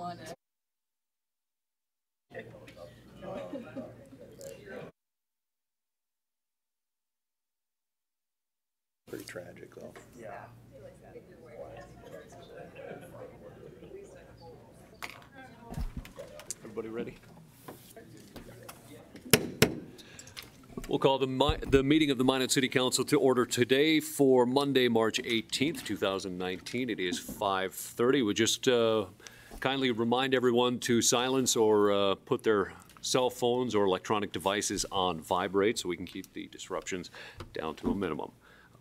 want to. Pretty tragic, though. Yeah. Everybody ready? We'll call the meeting of the Minot City Council to order today for Monday, March 18th, 2019. It is 5:30. We just kindly remind everyone to silence or put their cell phones or electronic devices on vibrate so we can keep the disruptions down to a minimum.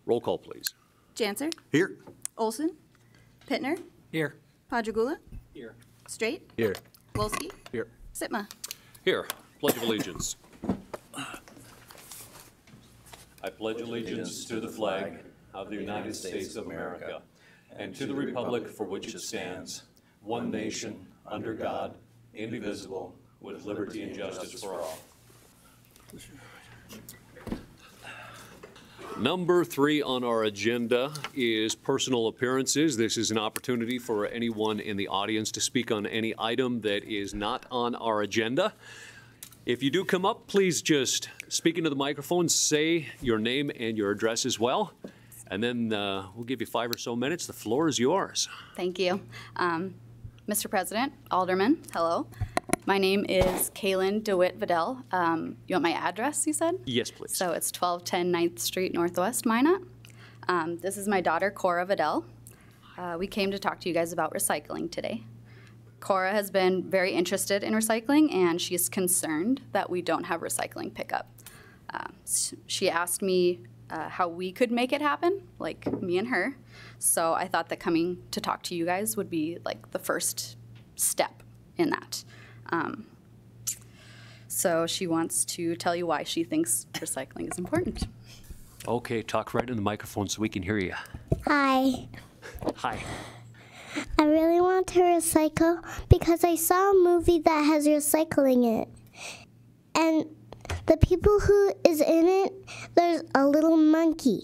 Roll call, please. Janser. Here. Olson. Pittner. Here. Padragula. Here. Straight. Here. Wolski. Here. Sitma. Here, Pledge of Allegiance. I pledge allegiance to the flag of the United States of America and to the republic for which it stands, one nation, under God, indivisible, with liberty and justice for all. Number 3 on our agenda is personal appearances. This is an opportunity for anyone in the audience to speak on any item that is not on our agenda. If you do come up, please just speak into the microphone, say your name and your address as well, and then we'll give you 5 or so minutes. The floor is yours. Thank you. Mr. President, Alderman, hello. My name is Kaylin DeWitt Vidal. You want my address, you said? Yes, please. So it's 1210 9th Street Northwest, Minot. This is my daughter, Cora Vidal. We came to talk to you guys about recycling today. Cora has been very interested in recycling, and she's concerned that we don't have recycling pickup. She asked me how we could make it happen, like me and her. So I thought that coming to talk to you guys would be like the first step in that. So she wants to tell you why she thinks recycling is important. Okay, talk right in the microphone so we can hear you. Hi. Hi. I really want to recycle because I saw a movie that has recycling in it. And the people who is in it, there's a little monkey.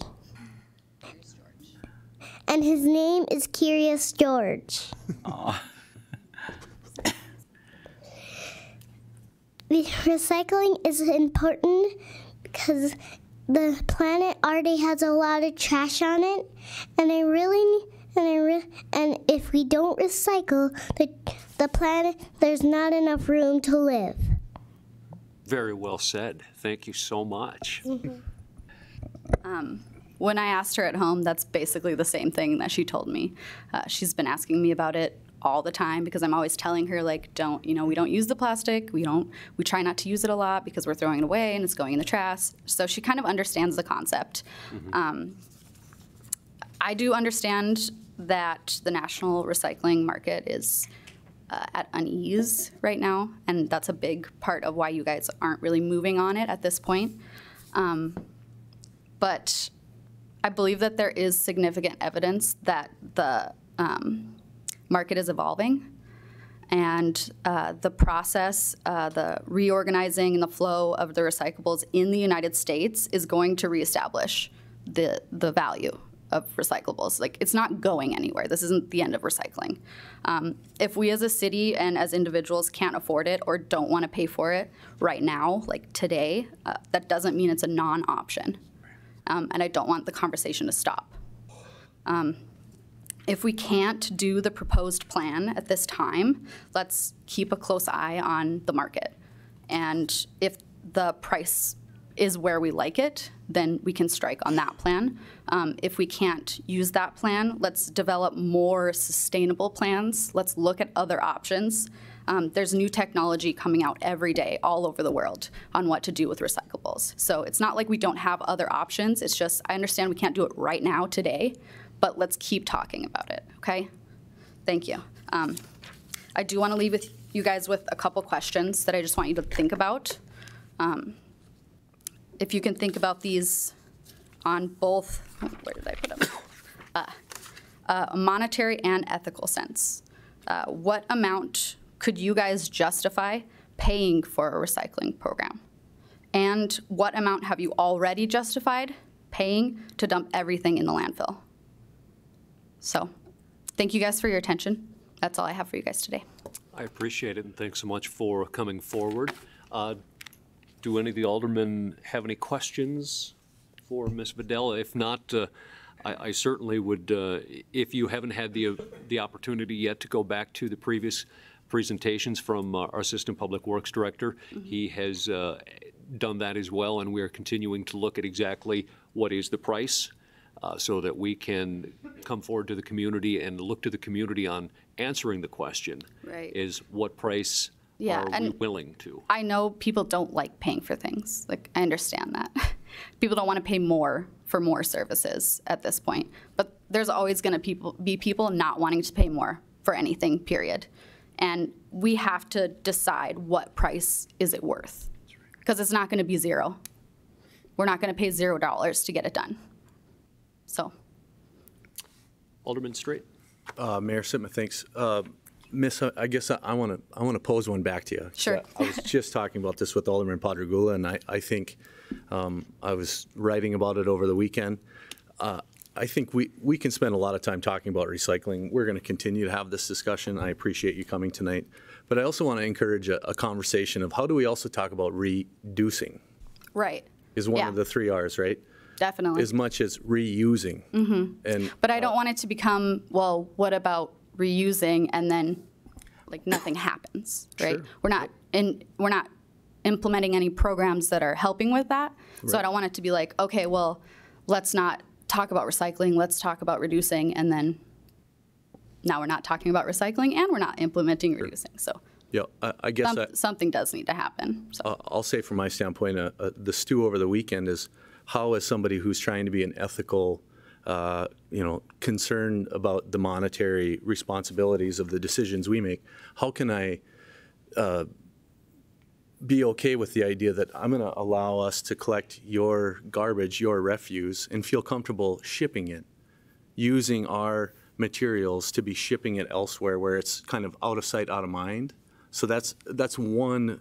And his name is Curious George. Aw. The recycling is important because the planet already has a lot of trash on it, and if we don't recycle the planet, there's not enough room to live. Very well said. Thank you so much. When I asked her at home, that's basically the same thing that she told me. She's been asking me about it all the time because I'm always telling her, like, we don't use the plastic. We try not to use it a lot because we're throwing it away and it's going in the trash. So she kind of understands the concept. Mm-hmm. I do understand that the national recycling market is at unease right now, and that's a big part of why you guys aren't really moving on it at this point. But I believe that there is significant evidence that the market is evolving, and the process, the reorganizing and the flow of the recyclables in the United States is going to reestablish the value of recyclables. Like, it's not going anywhere. This isn't the end of recycling. If we as a city and as individuals can't afford it or don't want to pay for it right now, like today, that doesn't mean it's a non-option. And I don't want the conversation to stop. If we can't do the proposed plan at this time, let's keep a close eye on the market. And if the price is where we like it, then we can strike on that plan. If we can't use that plan, let's develop more sustainable plans. Let's look at other options. There's new technology coming out every day all over the world on what to do with recyclables. So it's not like we don't have other options. It's just, I understand we can't do it right now today, but let's keep talking about it, okay? Thank you. I do want to leave with you guys with a couple questions that I just want you to think about. If you can think about these on both, where did I put them? A monetary and ethical sense. What amount could you guys justify paying for a recycling program? And what amount have you already justified paying to dump everything in the landfill? So, thank you guys for your attention. That's all I have for you guys today. I appreciate it, and thanks so much for coming forward. Do any of the aldermen have any questions for Ms. Vidal? If not, I certainly would, if you haven't had the opportunity yet to go back to the previous presentations from our Assistant Public Works Director, he has done that as well, and we are continuing to look at exactly what is the price so that we can come forward to the community and look to the community on answering the question. Right. Is what price Yeah, are we and willing to? I know people don't like paying for things. Like, I understand that. People don't want to pay more for more services at this point. But there's always going to be people not wanting to pay more for anything, period. And we have to decide what price is it worth. Because it's not going to be zero. We're not going to pay $0 to get it done. So. Alderman Straight? Mayor Sitma, thanks. Miss, I guess I want to pose one back to you. Sure. I was just talking about this with Alderman Padragula, and I think I was writing about it over the weekend. I think we can spend a lot of time talking about recycling. We're going to continue to have this discussion. I appreciate you coming tonight. But I also want to encourage a conversation of how do we also talk about reducing? Right. Is one Yeah. of the 3 R's, right? Definitely. As much as reusing. And But I don't want it to become, well, what about reusing and then like nothing happens, right? Sure. We're not implementing any programs that are helping with that. So I Right. don't want it to be like, okay, well, let's not talk about recycling, let's talk about reducing, and then now we're not talking about recycling and we're not implementing reducing. So yeah, I guess something does need to happen. So. I'll say from my standpoint, the stew over the weekend is how, as somebody who's trying to be an ethical, concerned about the monetary responsibilities of the decisions we make, how can I be okay with the idea that I'm going to allow us to collect your garbage, your refuse, and feel comfortable shipping it, using our materials to be shipping it elsewhere where it's kind of out of sight, out of mind. So that's one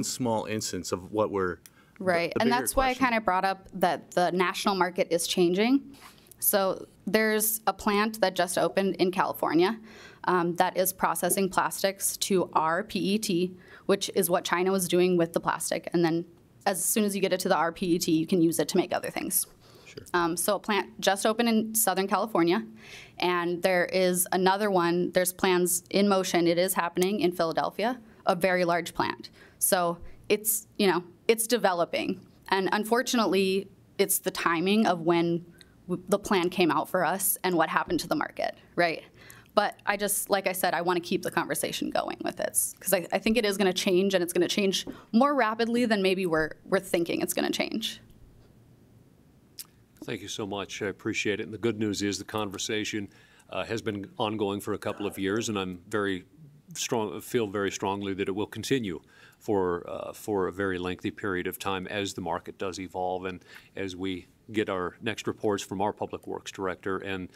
small instance of what we're Right, the and bigger that's why I question. kind of brought up that the national market is changing. So there's a plant that just opened in California that is processing plastics to rPET, which is what China was doing with the plastic. And then as soon as you get it to the rPET, you can use it to make other things. Sure. So a plant just opened in Southern California, and there is another one, there's plans in motion, it is happening in Philadelphia, a very large plant. So it's, it's developing. And unfortunately, it's the timing of when the plan came out for us and what happened to the market, right? But I just, like I said, I want to keep the conversation going with it because I think it is going to change, and it's going to change more rapidly than maybe we're thinking it's going to change. Thank you so much. I appreciate it. And the good news is the conversation has been ongoing for a couple of years, and I'm feel very strongly that it will continue for a very lengthy period of time as the market does evolve and as we get our next reports from our Public Works Director and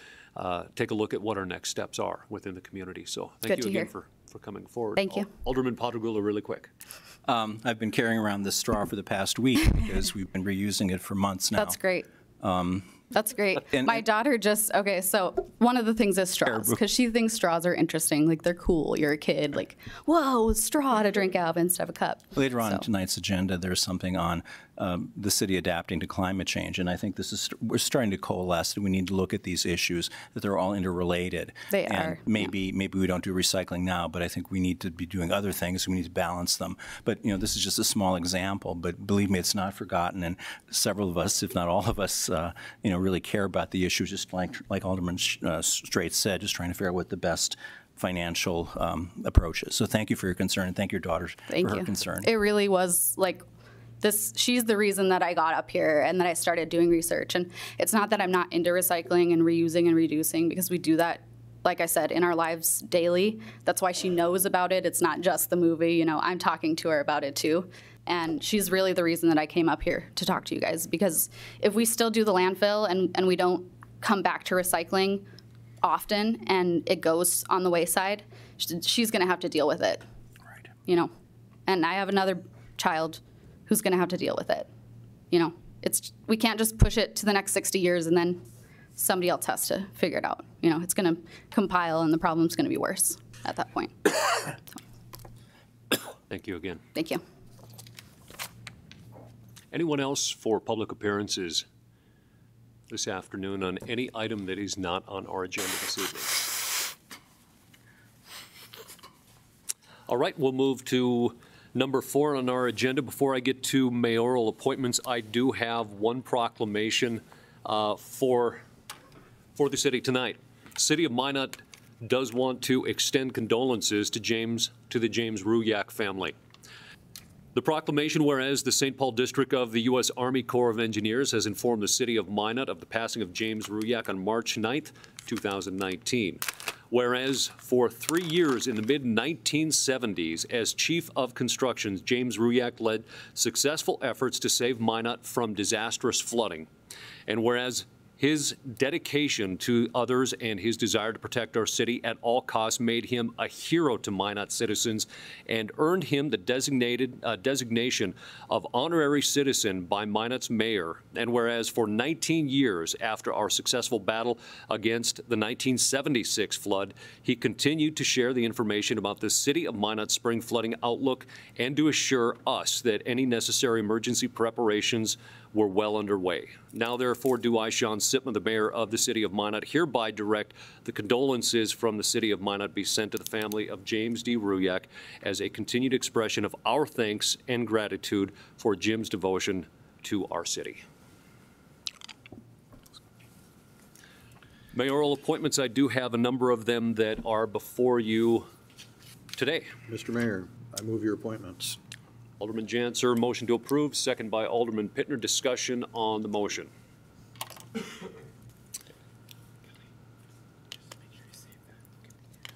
take a look at what our next steps are within the community. So thank Good you to again hear. for coming forward. Thank you. Alderman Padragula, really quick. I've been carrying around this straw for the past week because we've been reusing it for months now. That's great. That's great. and- My daughter okay, so one of the things is straws, because she thinks straws are interesting. Like, they're cool. You're a kid. Like, whoa, straw to drink out of instead of a cup. Later on in So- tonight's agenda, there's something on the city adapting to climate change, and I think we're starting to coalesce that we need to look at these issues, that they're all interrelated. They and are, maybe we don't do recycling now, but I think we need to be doing other things. We need to balance them. But this is just a small example. But believe me, it's not forgotten, and several of us, if not all of us, really care about the issues. Just like Alderman Straight said, just trying to figure out what the best financial approach is. So thank you for your concern, and thank your daughter Thank for you. her concern. It really was like this. She's the reason that I got up here and that I started doing research. And it's not that I'm not into recycling and reusing and reducing, because we do that, like I said, in our lives daily. That's why she knows about it. It's not just the movie. I'm talking to her about it too. And she's really the reason that I came up here to talk to you guys, because if we still do the landfill and we don't come back to recycling often and it goes on the wayside, she's going to have to deal with it. Right. And I have another child who's going to have to deal with it. We can't just push it to the next 60 years and then somebody else has to figure it out. It's going to compile and the problem's going to be worse at that point. Thank you again. Thank you. Anyone else for public appearances this afternoon on any item that is not on our agenda this evening? All right, we'll move to number 4 on our agenda. Before I get to mayoral appointments, I do have one proclamation for the city tonight. City of Minot does want to extend condolences to the James Ruyak family. The proclamation, whereas the St. Paul District of the U.S. Army Corps of Engineers has informed the city of Minot of the passing of James Ruyak on March 9th, 2019. Whereas for 3 years in the mid-1970s, as Chief of Construction, James Ruyak led successful efforts to save Minot from disastrous flooding. And whereas his dedication to others and his desire to protect our city at all costs made him a hero to Minot citizens and earned him the designation of honorary citizen by Minot's mayor. And whereas for 19 years after our successful battle against the 1976 flood, he continued to share the information about the city of Minot's spring flooding outlook and to assure us that any necessary emergency preparations were well underway. Now, therefore, do I, Sean Sitma, the mayor of the city of Minot, hereby direct the condolences from the city of Minot be sent to the family of James D. Ruyak as a continued expression of our thanks and gratitude for Jim's devotion to our city. Mayoral appointments, I do have a number of them that are before you today. Mr. Mayor, I move your appointments. Alderman Janser, motion to approve, second by Alderman Pittner. Discussion on the motion.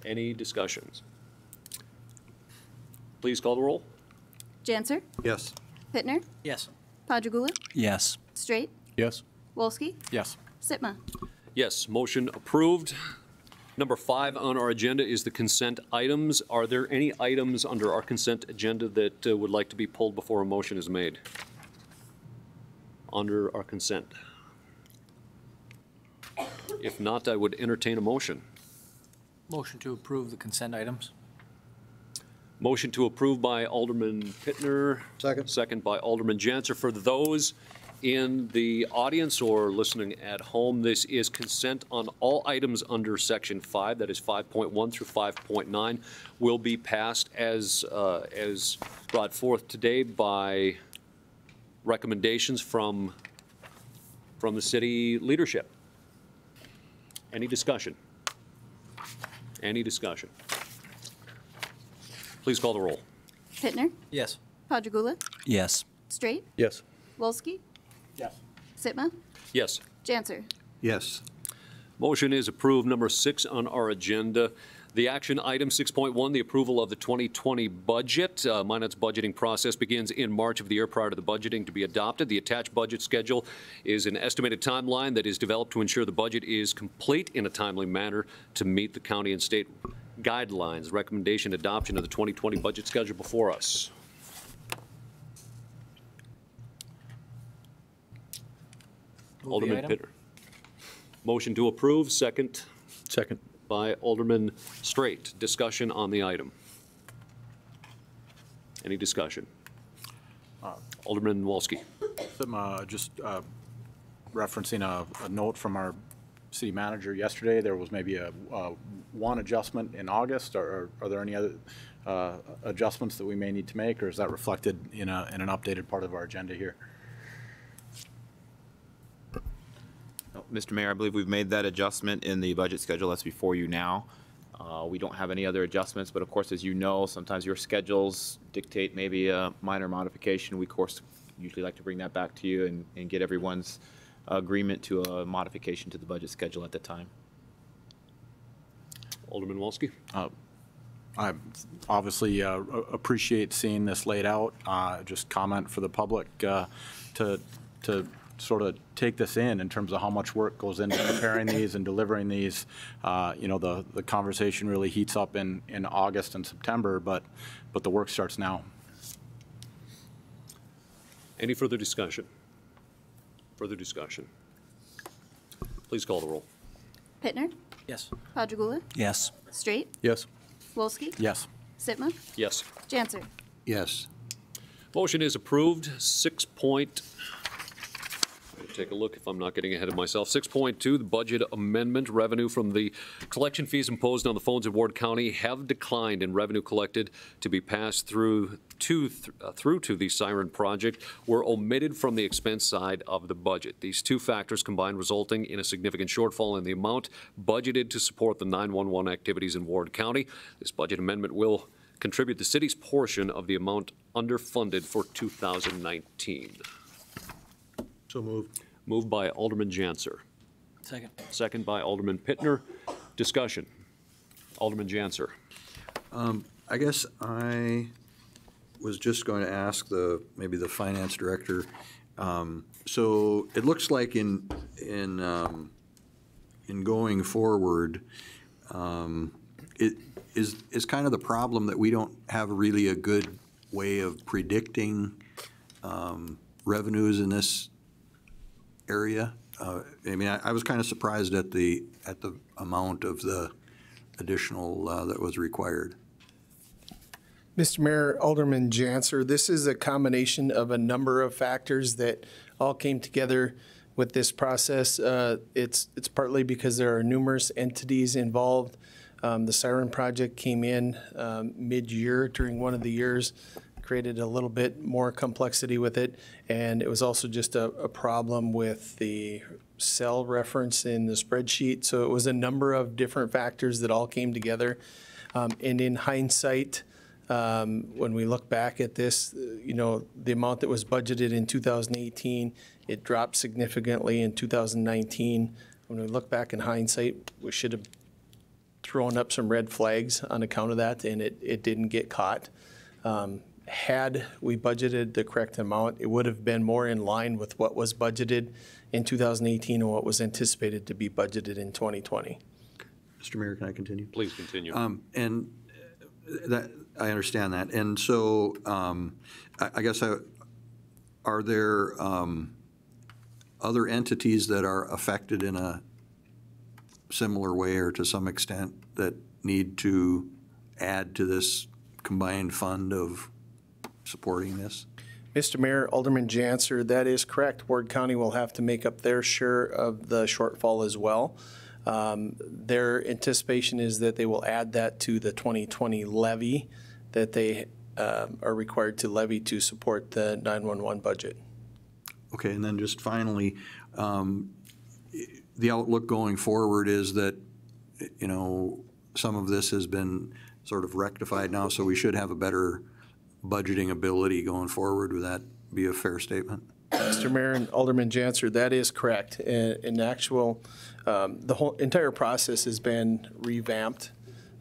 Any discussions? Please call the roll. Janser, Yes. Pittner, Yes. Padragula, Yes. Straight, Yes. Wolski, Yes. Sitma. Yes, motion approved. Number 5 on our agenda is the consent items. Are there any items under our consent agenda that would like to be pulled before a motion is made? Under our consent. If not, I would entertain a motion. Motion to approve the consent items. Motion to approve by Alderman Pittner. Second. Second by Alderman Janser. For those in the audience or listening at home, this is consent on all items under Section 5, that is 5.1 through 5.9, will be passed as brought forth today by recommendations from the city leadership. Any discussion? Any discussion? Please call the roll. Pittner, Yes. Padragula, Yes. Straight, Yes. Wolski, Yes. Sitma, Yes. Janser. Yes. Motion is approved. Number 6 on our agenda. The action item 6.1, the approval of the 2020 budget. Minot's budgeting process begins in March of the year prior to the budgeting to be adopted. The attached budget schedule is an estimated timeline that is developed to ensure the budget is complete in a timely manner to meet the county and state guidelines. Recommendation adoption of the 2020 budget schedule before us. Move Alderman the item. Pittner. Motion to approve, second Second. by Alderman Straight. Discussion on the item. Any discussion? Alderman Wolski. Just referencing a note from our city manager yesterday, there was maybe a one adjustment in August, or are there any other adjustments that we may need to make, or is that reflected in an updated part of our agenda here? Mr. Mayor, I believe we've made that adjustment in the budget schedule that's before you now. We don't have any other adjustments, but of course, as you know, sometimes your schedules dictate maybe a minor modification. We, of course, usually like to bring that back to you and get everyone's agreement to a modification to the budget schedule at the time. Alderman Wolski. I obviously appreciate seeing this laid out. Just comment for the public to sort of take this in terms of how much work goes into preparing these and delivering these. You know, the conversation really heats up in August and September, but the work starts now. Any further discussion? Further discussion? Please call the roll. Pittner, Yes. Padragula, Yes. Straight, Yes. Wolski, Yes. Sitma, Yes. Janser. Yes. Motion is approved. Take a look if I'm not getting ahead of myself. 6.2, the budget amendment. Revenue from the collection fees imposed on the phones in Ward County have declined in revenue collected to be passed through to the Siren project were omitted from the expense side of the budget. These two factors combined resulting in a significant shortfall in the amount budgeted to support the 911 activities in Ward County. This budget amendment will contribute the city's portion of the amount underfunded for 2019. So moved. Moved by Alderman Janser. Second. Second by Alderman Pittner. Discussion. Alderman Janser. I guess I was just going to ask maybe the finance director. So it looks like in going forward, it is kind of the problem that we don't have really a good way of predicting revenues in this area. I mean, I was kind of surprised at the amount of the additional that was required. Mr. Mayor, Alderman Janser, this is a combination of a number of factors that all came together with this process. It's partly because there are numerous entities involved. The Siren project came in mid-year during one of the years, created a little bit more complexity with it, and it was also just a problem with the cell reference in the spreadsheet. So it was a number of different factors that all came together. And in hindsight, when we look back at this, the amount that was budgeted in 2018, it dropped significantly in 2019. When we look back in hindsight, we should have thrown up some red flags on account of that, and it didn't get caught. Had we budgeted the correct amount, it would have been more in line with what was budgeted in 2018 and what was anticipated to be budgeted in 2020. Mr. Mayor, can I continue? Please continue. And that I understand that. And so I guess are there other entities that are affected in a similar way or to some extent that need to add to this combined fund of supporting this? Mr. Mayor, Alderman Janser, that is correct. Ward County will have to make up their share of the shortfall as well. Their anticipation is that they will add that to the 2020 levy that they are required to levy to support the 911 budget. Okay, and then just finally, the outlook going forward is that, some of this has been sort of rectified now, so we should have a better budgeting ability going forward. Would that be a fair statement? Mr. Mayor and Alderman Janser, that is correct. In actual, the whole entire process has been revamped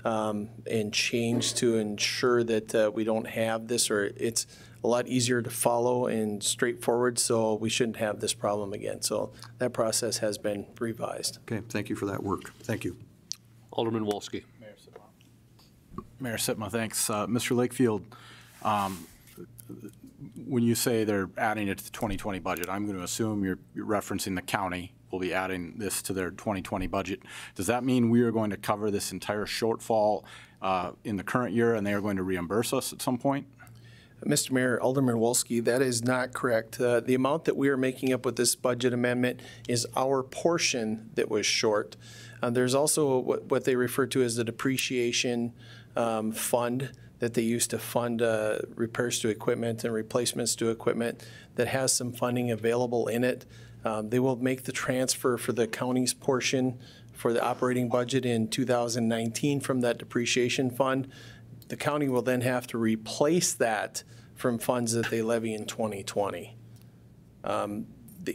and changed to ensure that we don't have this, or it's a lot easier to follow and straightforward, so we shouldn't have this problem again. So that process has been revised. Okay, thank you for that work. Thank you. Alderman Wolski. Mayor Sitma, thanks. Mr. Lakefield, when you say they're adding it to the 2020 budget, I'm going to assume you're referencing the county will be adding this to their 2020 budget. Does that mean we are going to cover this entire shortfall in the current year and they are going to reimburse us at some point? Mr. Mayor, Alderman Wolski, that is not correct. The amount that we are making up with this budget amendment is our portion that was short. There's also what they refer to as the depreciation fund that they use to fund repairs to equipment and replacements to equipment that has some funding available in it. They will make the transfer for the county's portion for the operating budget in 2019 from that depreciation fund. The county will then have to replace that from funds that they levy in 2020. The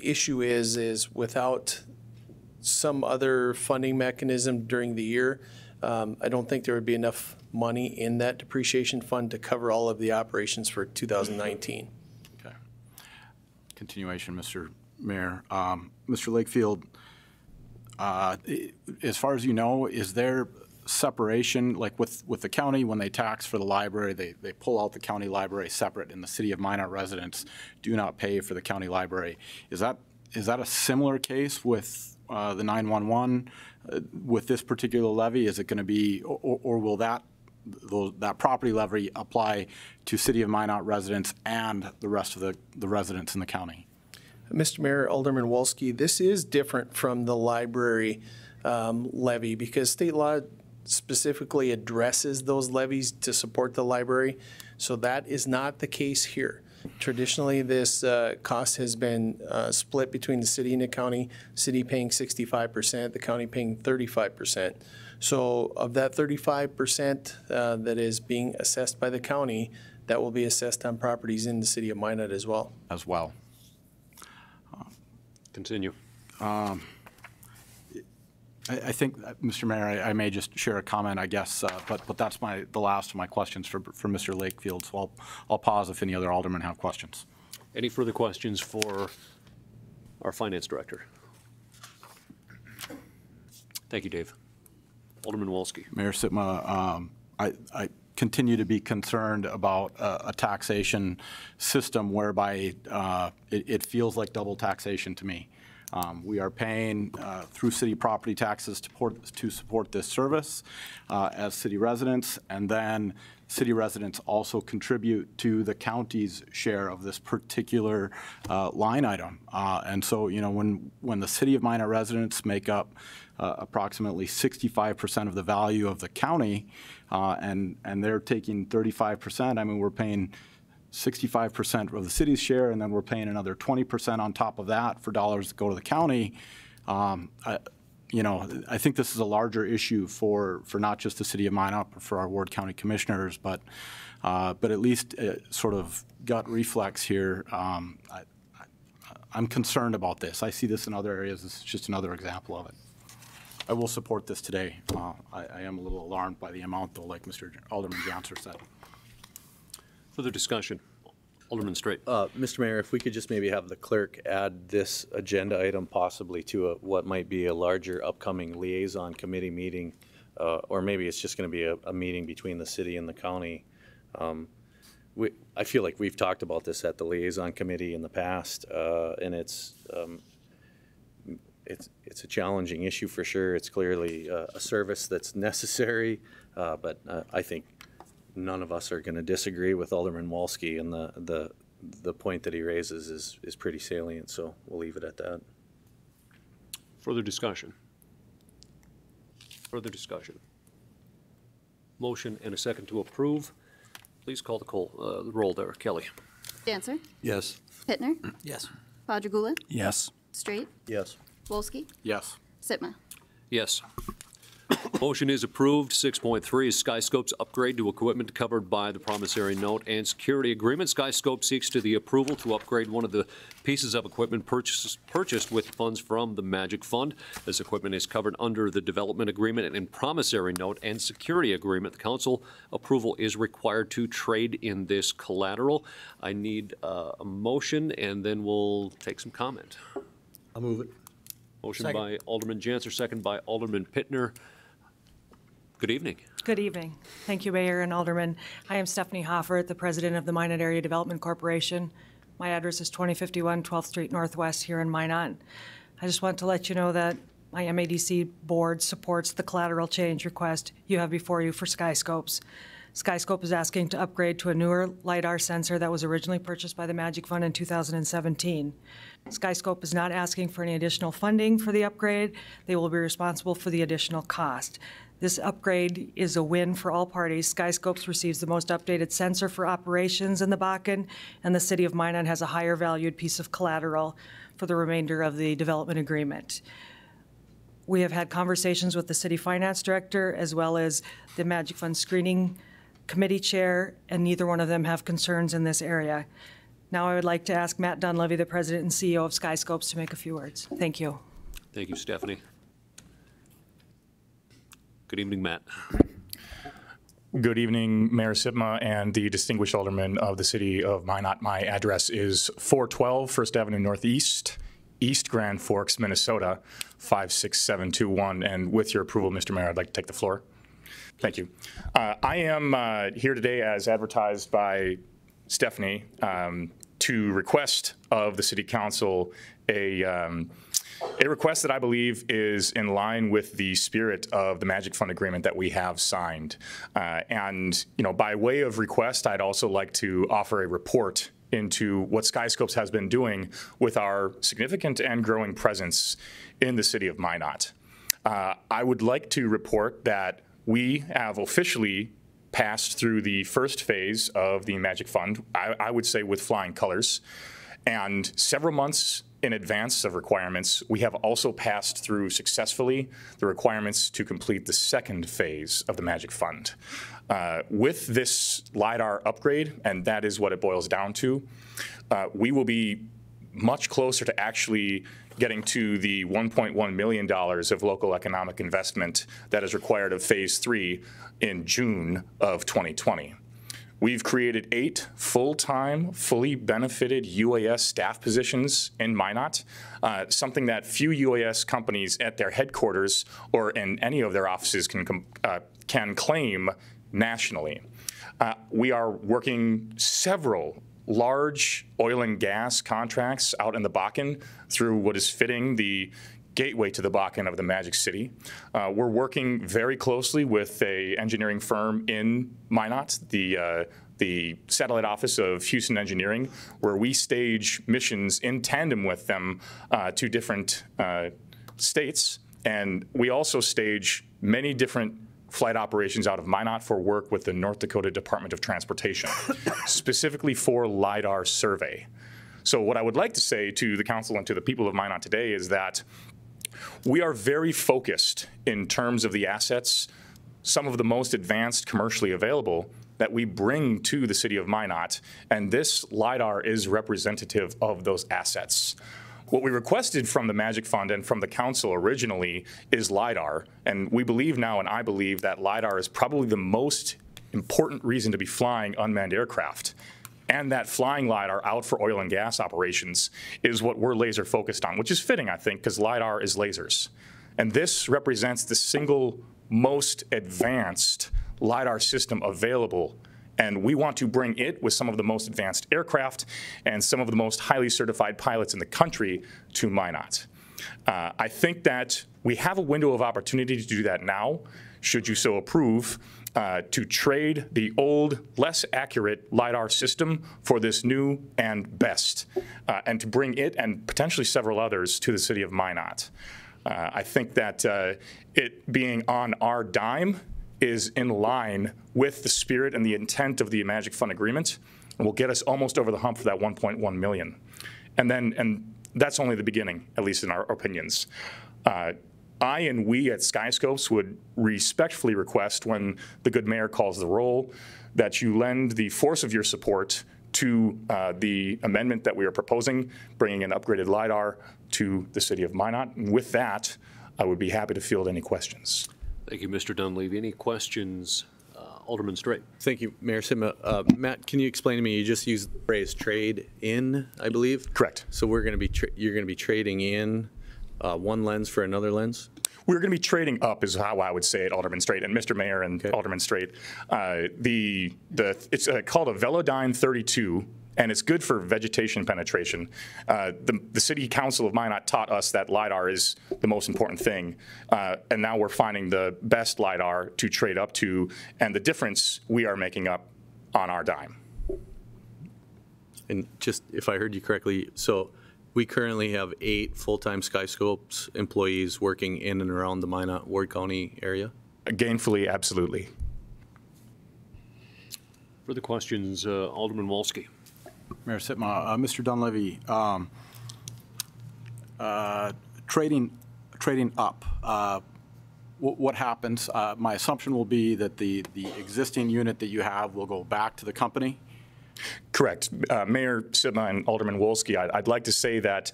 issue is without some other funding mechanism during the year, I don't think there would be enough money in that depreciation fund to cover all of the operations for 2019. Okay. Continuation, Mr. Mayor. Mr. Lakefield, as far as you know, is there separation, like with the county, when they tax for the library, they pull out the county library separate, and the City of Minot residents do not pay for the county library. Is that a similar case with the 911 with this particular levy? Is it going to be, or will that that property levy apply to City of Minot residents and the rest of the residents in the county? Mr. Mayor, Alderman Wolski, this is different from the library levy because state law specifically addresses those levies to support the library. So that is not the case here. Traditionally, this cost has been split between the city and the county, city paying 65%, the county paying 35%. So of that 35% that is being assessed by the county, that will be assessed on properties in the city of Minot as well. Continue. I think, Mr. Mayor, I may just share a comment, I guess, but that's the last of my questions for Mr. Lakefield. So I'll pause if any other aldermen have questions. Any further questions for our finance director? Thank you, Dave. Alderman Wolski. Mayor Sitma, I continue to be concerned about a taxation system whereby it feels like double taxation to me. We are paying through city property taxes to support this service as city residents, and then city residents also contribute to the county's share of this particular line item. And so, you know, when the City of Minot residents make up approximately 65% of the value of the county, and they're taking 35%, I mean, we're paying 65% of the city's share, and then we're paying another 20% on top of that for dollars that go to the county. You know, I think this is a larger issue for not just the city of Minot, but for our Ward County commissioners, but at least sort of gut reflex here. I'm concerned about this. I see this in other areas. This is just another example of it. I will support this today. I am a little alarmed by the amount, though, like Mr. Alderman Janser said. Further discussion. Alderman Straight. Mr. Mayor, if we could just maybe have the clerk add this agenda item possibly to what might be a larger upcoming liaison committee meeting, or maybe it's just going to be a meeting between the city and the county. I feel like we've talked about this at the liaison committee in the past, and it's a challenging issue for sure. It's clearly a service that's necessary, but I think none of us are going to disagree with Alderman Wolski, and the point that he raises is pretty salient, so we'll leave it at that. Further discussion. Further discussion. Motion and a second to approve. Please call the roll there. Kelly. Dancer, Yes. Pittner, Yes. Padragula, Yes. Straight, Yes. Wolski, Yes. Sitma. Yes. Motion is approved. 6.3 is Skyscope's upgrade to equipment covered by the promissory note and security agreement. Skyscope seeks the approval to upgrade one of the pieces of equipment purchased with funds from the Magic Fund. This equipment is covered under the development agreement and promissory note and security agreement. The council approval is required to trade in this collateral. I need a motion, and then we'll take some comment. I'll move it. Motion Second. by Alderman Janser, second by Alderman Pittner. Good evening. Good evening. Thank you, Mayor and Alderman. I am Stephanie Hoffert, the president of the Minot Area Development Corporation. My address is 2051 12th Street Northwest here in Minot. I just want to let you know that my MADC board supports the collateral change request you have before you for Skyscopes. Skyscope is asking to upgrade to a newer LiDAR sensor that was originally purchased by the Magic Fund in 2017. Skyscope is not asking for any additional funding for the upgrade. They will be responsible for the additional cost. This upgrade is a win for all parties. Skyscopes receives the most updated sensor for operations in the Bakken, and the City of Minot has a higher valued piece of collateral for the remainder of the development agreement. We have had conversations with the City Finance Director as well as the Magic Fund Screening Committee Chair, and neither one of them have concerns in this area. Now I would like to ask Matt Dunleavy, the President and CEO of Skyscopes, to make a few words. Thank you. Thank you, Stephanie. Good evening, Matt. Good evening, Mayor Sitma and the distinguished aldermen of the City of Minot. My address is 412 First Avenue Northeast, East Grand Forks, Minnesota, 56721. And with your approval, Mr. Mayor, I'd like to take the floor. Thank you. I am here today as advertised by Stephanie to request of the City Council a request that I believe is in line with the spirit of the Magic Fund agreement that we have signed. And, by way of request, I'd also like to offer a report into what Skyscopes has been doing with our significant and growing presence in the city of Minot. I would like to report that we have officially passed through the first phase of the Magic Fund, I would say with flying colors, and several months in advance of requirements, we have also passed through successfully the requirements to complete the second phase of the Magic Fund. With this LiDAR upgrade, and that is what it boils down to, we will be much closer to actually getting to the $1.1 million of local economic investment that is required of Phase 3 in June of 2020. We've created 8 full-time, fully benefited UAS staff positions in Minot, something that few UAS companies at their headquarters or in any of their offices can claim nationally. We are working several large oil and gas contracts out in the Bakken through what is fitting the gateway to the Bakken of the Magic City. We're working very closely with an engineering firm in Minot, the satellite office of Houston Engineering, where we stage missions in tandem with them to different states. And we also stage many different flight operations out of Minot for work with the North Dakota Department of Transportation, specifically for LiDAR survey. So what I would like to say to the council and to the people of Minot today is that we are very focused in terms of the assets, some of the most advanced commercially available, that we bring to the city of Minot, and this LiDAR is representative of those assets. What we requested from the Magic Fund and from the council originally is LiDAR, and we believe now, and I believe, that LiDAR is probably the most important reason to be flying unmanned aircraft. And that flying LiDAR out for oil and gas operations is what we're laser focused on, which is fitting, I think, because LiDAR is lasers. And this represents the single most advanced LiDAR system available. And we want to bring it with some of the most advanced aircraft and some of the most highly certified pilots in the country to Minot. I think that we have a window of opportunity to do that now, should you so approve, to trade the old, less accurate LiDAR system for this new and best, and to bring it and potentially several others to the city of Minot. I think that it being on our dime is in line with the spirit and the intent of the Magic Fund agreement, and will get us almost over the hump for that 1.1 million. And that's only the beginning, at least in our opinions. I and we at Skyscopes would respectfully request, when the good mayor calls the roll, that you lend the force of your support to the amendment that we are proposing, bringing an upgraded LiDAR to the city of Minot. And with that, I would be happy to field any questions. Thank you, Mr. Dunleavy. Any questions? Alderman Straight. Thank you, Mayor Sitma. Matt, can you explain to me, you just used the phrase trade in, I believe? Correct. So you're going to be trading in one lens for another lens? We're going to be trading up, is how I would say it, Alderman Straight, and Mr. Mayor and Alderman Straight. It's called a Velodyne 32, and it's good for vegetation penetration. The City Council of Minot taught us that LiDAR is the most important thing, and now we're finding the best LiDAR to trade up to, and the difference we are making up on our dime. And just, if I heard you correctly, so we currently have 8 full-time Skyscopes employees working in and around the Minot Ward County area? Gainfully, absolutely. Further questions, Alderman Wolski. Mayor Sitma, Mr. Dunleavy, trading up, what happens? My assumption will be that the existing unit that you have will go back to the company. Correct. Mayor Sitma and Alderman Wolski, I'd like to say that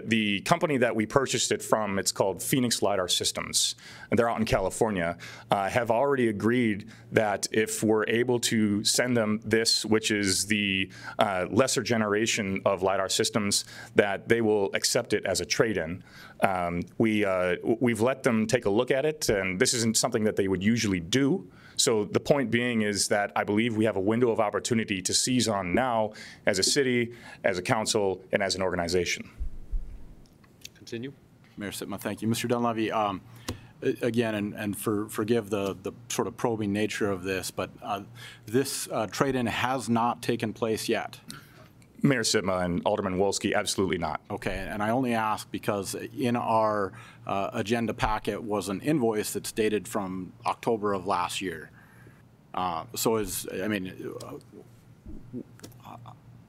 the company that we purchased it from, it's called Phoenix LiDAR Systems, and they're out in California, have already agreed that if we're able to send them this, which is the lesser generation of LiDAR systems, that they will accept it as a trade-in. We've let them take a look at it, and this isn't something that they would usually do. So the point being is that I believe we have a window of opportunity to seize on now as a city, as a council, and as an organization. Continue. Mayor Sitma, thank you. Mr. Dunleavy, again, and forgive the sort of probing nature of this, but this trade-in has not taken place yet. Mayor Sitma and Alderman Wolski, absolutely not. Okay, and I only ask because in our agenda packet was an invoice that's dated from October of last year.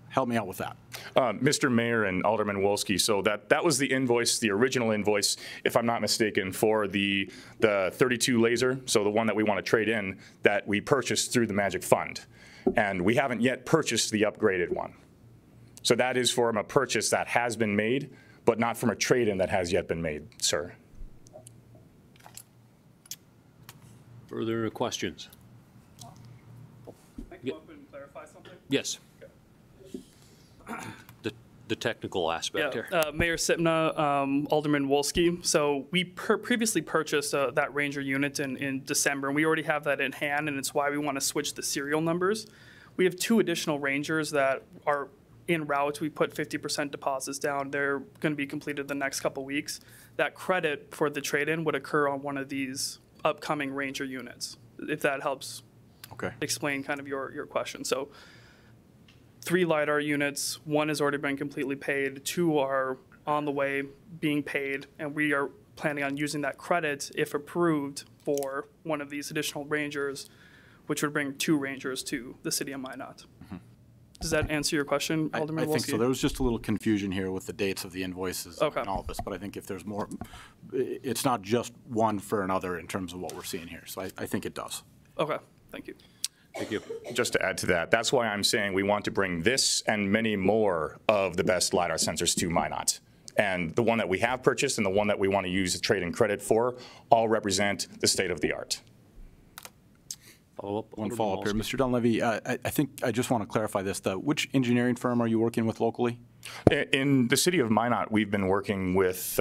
Help me out with that. Mr. Mayor and Alderman Wolski, so that was the invoice, the original invoice, if I'm not mistaken, for the 32 laser, so the one that we want to trade in, that we purchased through the Magic Fund. And we haven't yet purchased the upgraded one. So that is from a purchase that has been made, but not from a trade-in that has yet been made, sir. Further questions? Can I come up and clarify something? Yes. The technical aspect here. Mayor Sitma, Alderman Wolski. So we previously purchased that Ranger unit in December, and we already have that in hand, and it's why we want to switch the serial numbers. We have 2 additional Rangers that are en route. We put 50% deposits down. They're going to be completed the next couple weeks. That credit for the trade-in would occur on one of these upcoming Ranger units, if that helps explain kind of your question. So 3 LiDAR units, 1 has already been completely paid, 2 are on the way being paid, and we are planning on using that credit, if approved, for one of these additional Rangers, which would bring 2 Rangers to the city of Minot. Does that answer your question, Alderman Wolski? I think so. There was just a little confusion here with the dates of the invoices and all of this, but I think if there's more, it's not just one for another in terms of what we're seeing here. So I think it does. Okay, thank you. Thank you. Just to add to that, that's why I'm saying we want to bring this and many more of the best LiDAR sensors to Minot. And the one that we have purchased and the one that we want to use the trade-in credit for all represent the state of the art. One follow-up here. Mr. Dunleavy, I think I just want to clarify this. Which engineering firm are you working with locally? In the city of Minot, we've been working with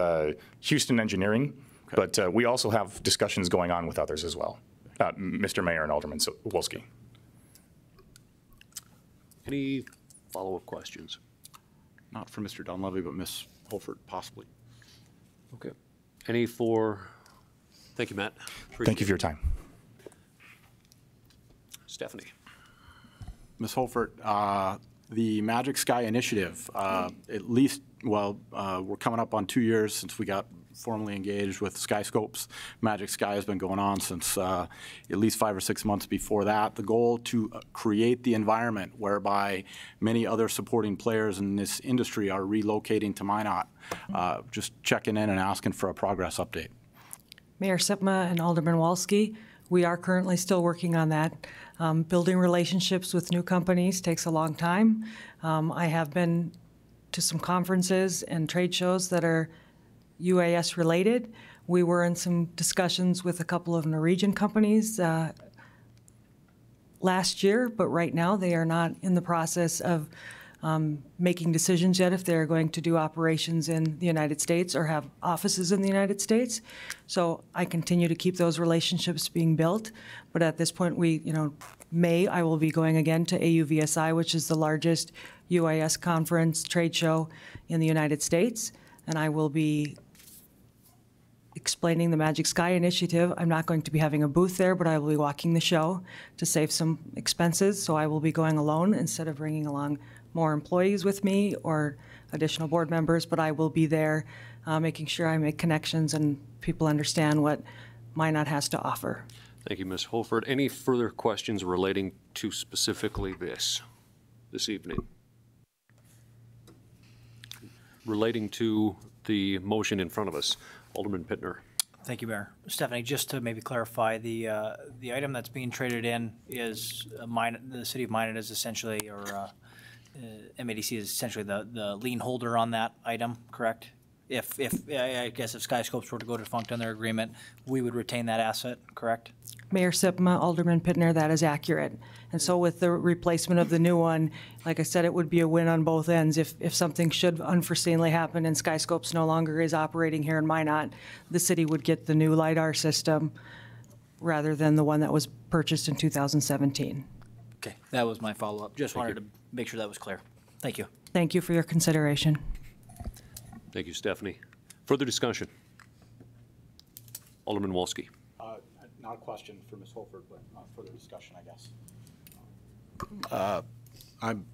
Houston Engineering, but we also have discussions going on with others as well. Mr. Mayor and Alderman Wolski. Any follow-up questions? Not for Mr. Dunleavy, but Ms. Holford, possibly. Okay. Any for, thank you, Matt. Thank you for your time. Stephanie. Ms. Holford, the Magic Sky Initiative, at least, well, we're coming up on 2 years since we got formally engaged with Skyscopes. Magic Sky has been going on since at least 5 or 6 months before that. The goal to create the environment whereby many other supporting players in this industry are relocating to Minot. Just checking in and asking for a progress update. Mayor Sitma and Alderman Wolski, we are currently still working on that. Building relationships with new companies takes a long time. I have been to some conferences and trade shows that are UAS related. We were in some discussions with a couple of Norwegian companies last year, but right now they are not in the process of making decisions yet if they're going to do operations in the United States or have offices in the United States. So I continue to keep those relationships being built. But at this point, May, I will be going again to AUVSI, which is the largest UAS conference trade show in the United States. And I will be explaining the Magic Sky Initiative. I'm not going to be having a booth there, but I will be walking the show to save some expenses. So I will be going alone instead of bringing along more employees with me or additional board members, but I will be there making sure I make connections and people understand what Minot has to offer. Thank you, Ms. Holford. Any further questions relating to specifically this evening? Relating to the motion in front of us, Alderman Pittner. Thank you, Mayor. Stephanie, just to maybe clarify, the item that's being traded in is the city of Minot is essentially, or MADC is essentially the lien holder on that item, correct? If I guess if Skyscopes were to go defunct on their agreement, we would retain that asset, correct? Mayor Sitma, Alderman Pittner, that is accurate. And so with the replacement of the new one, like I said, it would be a win on both ends. If something should unforeseeably happen and Skyscopes no longer is operating here in Minot, the city would get the new LiDAR system rather than the one that was purchased in 2017. Okay, that was my follow-up. Just wanted to make sure that was clear. Thank you. Thank you for your consideration. Thank you, Stephanie. Further discussion? Alderman Wolski. Not a question for Ms. Holford, but further discussion, I guess. I'm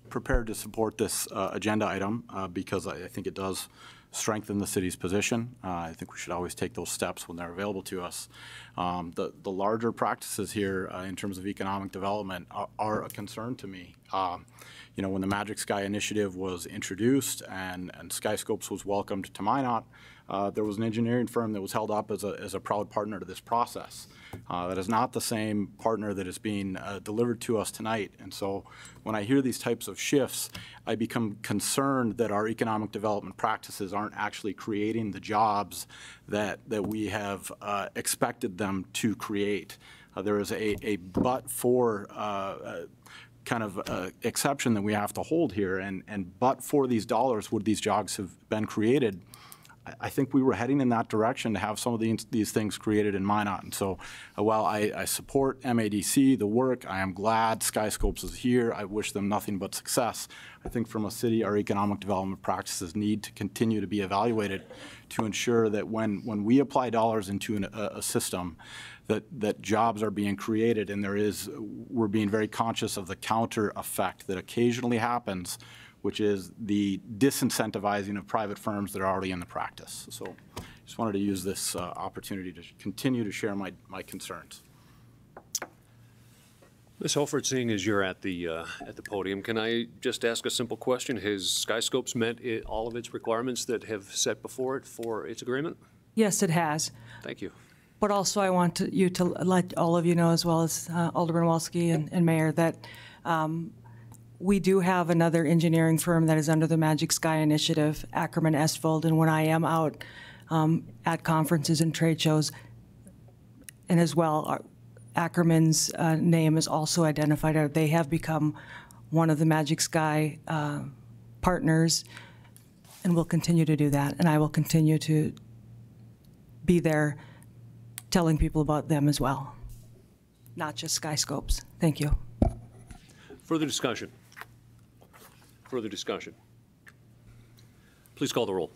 prepared to support this agenda item because I think it does strengthen the city's position. I think we should always take those steps when they're available to us. The larger practices here in terms of economic development are a concern to me. You know, when the Magic Sky Initiative was introduced and Skyscopes was welcomed to Minot, there was an engineering firm that was held up as a proud partner to this process. That is not the same partner that is being delivered to us tonight. And so when I hear these types of shifts, I become concerned that our economic development practices aren't actually creating the jobs that we have expected them to create. There is a but-for kind of exception that we have to hold here, and but for these dollars would these jobs have been created. I think we were heading in that direction to have some of these things created in Minot. And so while I support MADC, the work, I am glad Skyscopes is here. I wish them nothing but success. I think from a city, our economic development practices need to continue to be evaluated to ensure that when we apply dollars into a system, that jobs are being created, and we're being very conscious of the counter effect that occasionally happens, which is the disincentivizing of private firms that are already in the practice. So just wanted to use this opportunity to continue to share my concerns. Ms. Holford, seeing as you're at the podium, can I just ask a simple question? Has Skyscopes met all of its requirements that have set before it for its agreement? Yes, it has. Thank you. But also I want you to let all of you know, as well as Alderman Wolski and Mayor, that we do have another engineering firm that is under the Magic Sky Initiative, Ackerman Estvold, and when I am out at conferences and trade shows, and as well, Ackerman's name is also identified. They have become one of the Magic Sky partners, and will continue to do that. And I will continue to be there telling people about them as well, not just Skyscopes. Thank you. Further discussion? Further discussion? Please call the roll.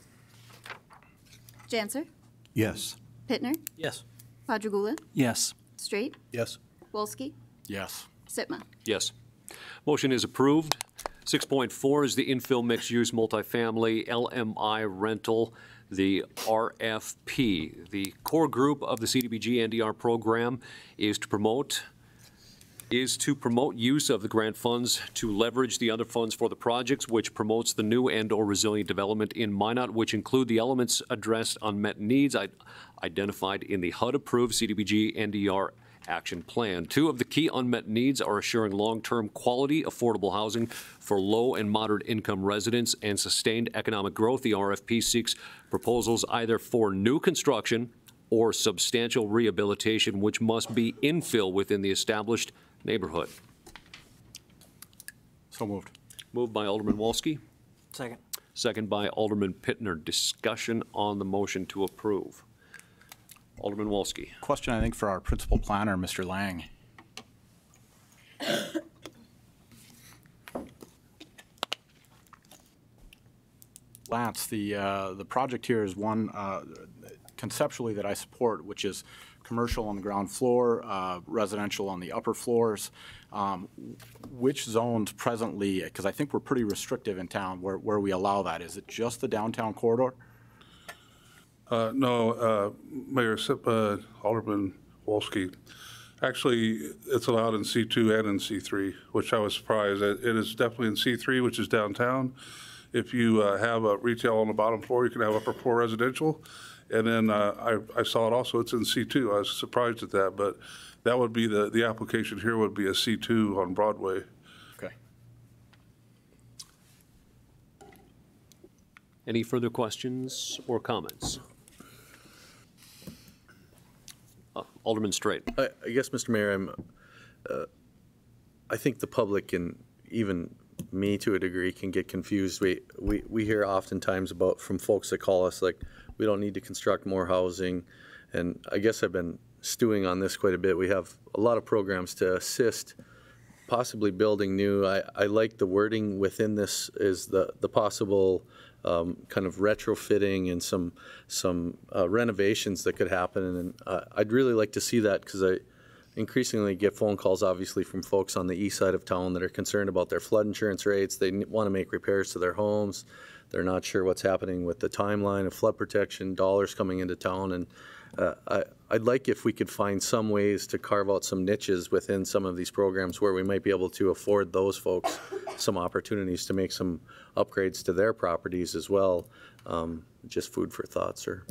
Janser, Yes. Pittner, Yes. Padragula, Yes. Straight, Yes. Wolski, Yes. Sitma. Yes. Motion is approved. 6.4 is the infill mixed-use multifamily LMI rental, the RFP. The core group of the CDBG NDR program is to promote use of the grant funds to leverage the other funds for the projects, which promotes the new and/or resilient development in Minot, which include the elements addressed unmet needs identified in the HUD-approved CDBG NDR action plan. Two of the key unmet needs are assuring long-term quality, affordable housing for low and moderate income residents and sustained economic growth. The RFP seeks proposals either for new construction or substantial rehabilitation, which must be infill within the established neighborhood. So moved. Moved by Alderman Wolski. Second. Second by Alderman Pittner. Discussion on the motion to approve. Alderman Wolski. Question, I think, for our principal planner, Mr. Lang. Lance, the project here is one conceptually that I support, which is commercial on the ground floor, residential on the upper floors. Which zones presently, because I think we're pretty restrictive in town where we allow that. Is it just the downtown corridor? No, Mayor Alderman Wolski. Actually, it's allowed in C2 and in C3, which I was surprised. It is definitely in C3, which is downtown. If you have a retail on the bottom floor, you can have upper floor residential. And then I saw it also, it's in C2. I was surprised at that, but that would be the application here would be a C2 on Broadway. Okay. Any further questions or comments? Alderman Straight. I guess, Mr. Mayor, I think the public and even me to a degree can get confused. We hear oftentimes about from folks that call us like we don't need to construct more housing, and I guess I've been stewing on this quite a bit. We have a lot of programs to assist possibly building new. I like the wording within this is the possible kind of retrofitting and some renovations that could happen. And I'd really like to see that, because I increasingly get phone calls, obviously, from folks on the east side of town that are concerned about their flood insurance rates. They want to make repairs to their homes. They're not sure what's happening with the timeline of flood protection, dollars coming into town. And I'd like if we could find some ways to carve out some niches within some of these programs where we might be able to afford those folks some opportunities to make some upgrades to their properties as well. Just food for thought, sir.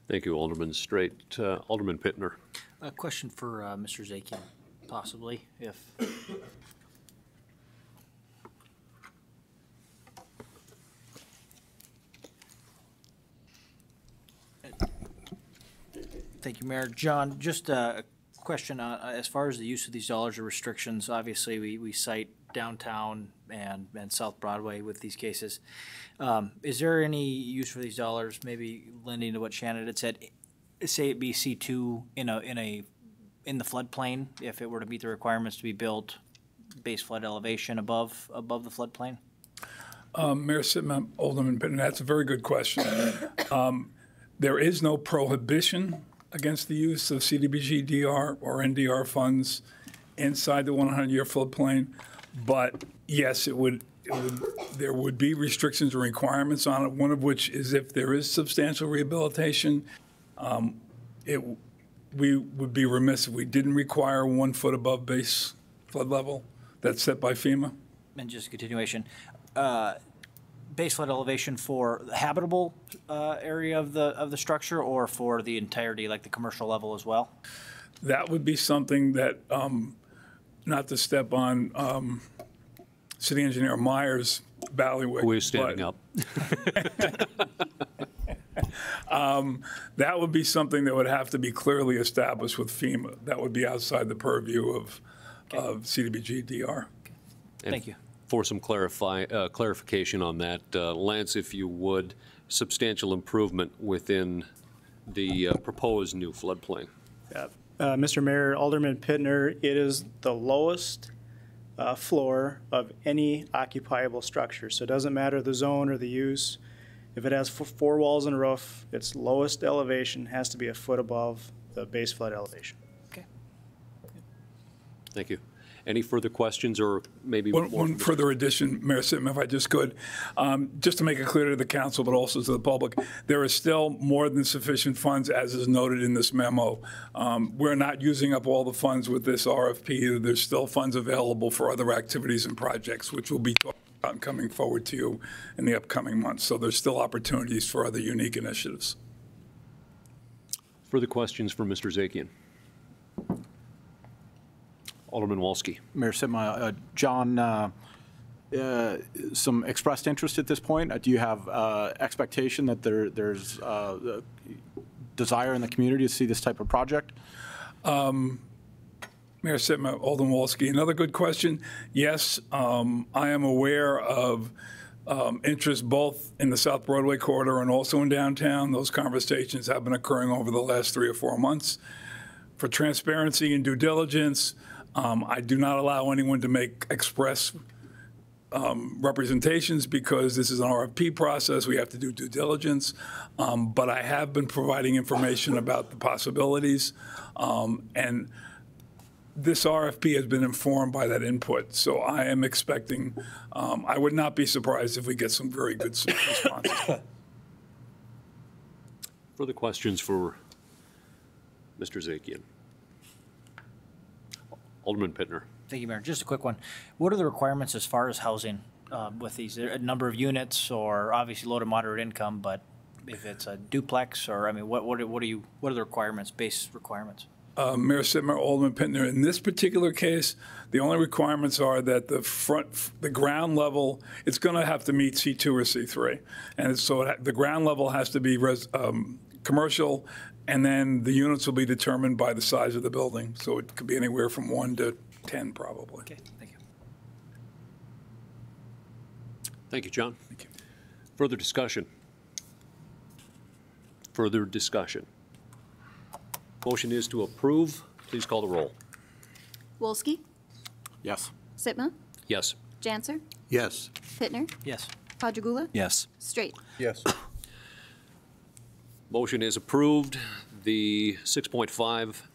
Thank you, Alderman Straight. Alderman Pittner. A question for Mr. Zakian, possibly, if. Thank you, Mayor. John, just a question as far as the use of these dollars or restrictions. Obviously, we cite downtown and South Broadway with these cases. Is there any use for these dollars, maybe lending to what Shannon had said, say it be C2 in the floodplain, if it were to meet the requirements to be built base flood elevation above the floodplain? Mayor Sitma, Alderman Pittner, that's a very good question. There is no prohibition against the use of CDBG DR or NDR funds inside the 100-year floodplain, but yes, there would be restrictions and requirements on it, one of which is if there is substantial rehabilitation, we would be remiss if we didn't require 1 foot above base flood level that's set by FEMA. And just continuation, base flood elevation for the habitable area of the structure, or for the entirety, like the commercial level as well? That would be something that, not to step on City Engineer Myers' ballywick. Who is standing up. That would be something that would have to be clearly established with FEMA. That would be outside the purview of CDBG DR. Thank you. For some clarification on that, Lance, if you would, substantial improvement within the proposed new floodplain. Yeah. Mr. Mayor, Alderman Pittner, it is the lowest floor of any occupiable structure. So it doesn't matter the zone or the use. If it has 4 walls and a roof, its lowest elevation has to be a foot above the base flood elevation. Okay. Thank you. Any further questions, or maybe one further addition, Mayor Sitman, if I just could, just to make it clear to the council, but also to the public, there is still more than sufficient funds, as is noted in this memo. We're not using up all the funds with this RFP. There's still funds available for other activities and projects, which will be talked about and coming forward to you in the upcoming months. So there's still opportunities for other unique initiatives. Further questions for Mr. Zakian? Alderman Wolski. Mayor Sitma, John, some expressed interest at this point. Do you have expectation that there's desire in the community to see this type of project? Mayor Sitma, Alderman Wolski, another good question. Yes, I am aware of interest both in the South Broadway corridor and also in downtown. Those conversations have been occurring over the last 3 or 4 months. For transparency and due diligence, I do not allow anyone to make express representations because this is an RFP process. We have to do due diligence. But I have been providing information about the possibilities. And this RFP has been informed by that input. So I am expecting, I would not be surprised if we get some very good responses. Further questions for Mr. Zakian? Alderman Pittner. Thank you, Mayor. Just a quick one. What are the requirements as far as housing with these? A number of units, or obviously low to moderate income, but if it's a duplex, or I mean, what are the requirements, base requirements? Mayor Sitmer, Alderman Pittner, in this particular case, the only requirements are that the ground level, it's going to have to meet C2 or C3, and so the ground level has to be commercial. And then the units will be determined by the size of the building. So it could be anywhere from 1 to 10, probably. Okay, thank you. Thank you, John. Thank you. Further discussion? Further discussion? Motion is to approve. Please call the roll. Wolski, Yes. Sitma, Yes. Janser, Yes. Pittner, Yes. Padragula, Yes. Straight. Yes. Motion is approved. The 6.5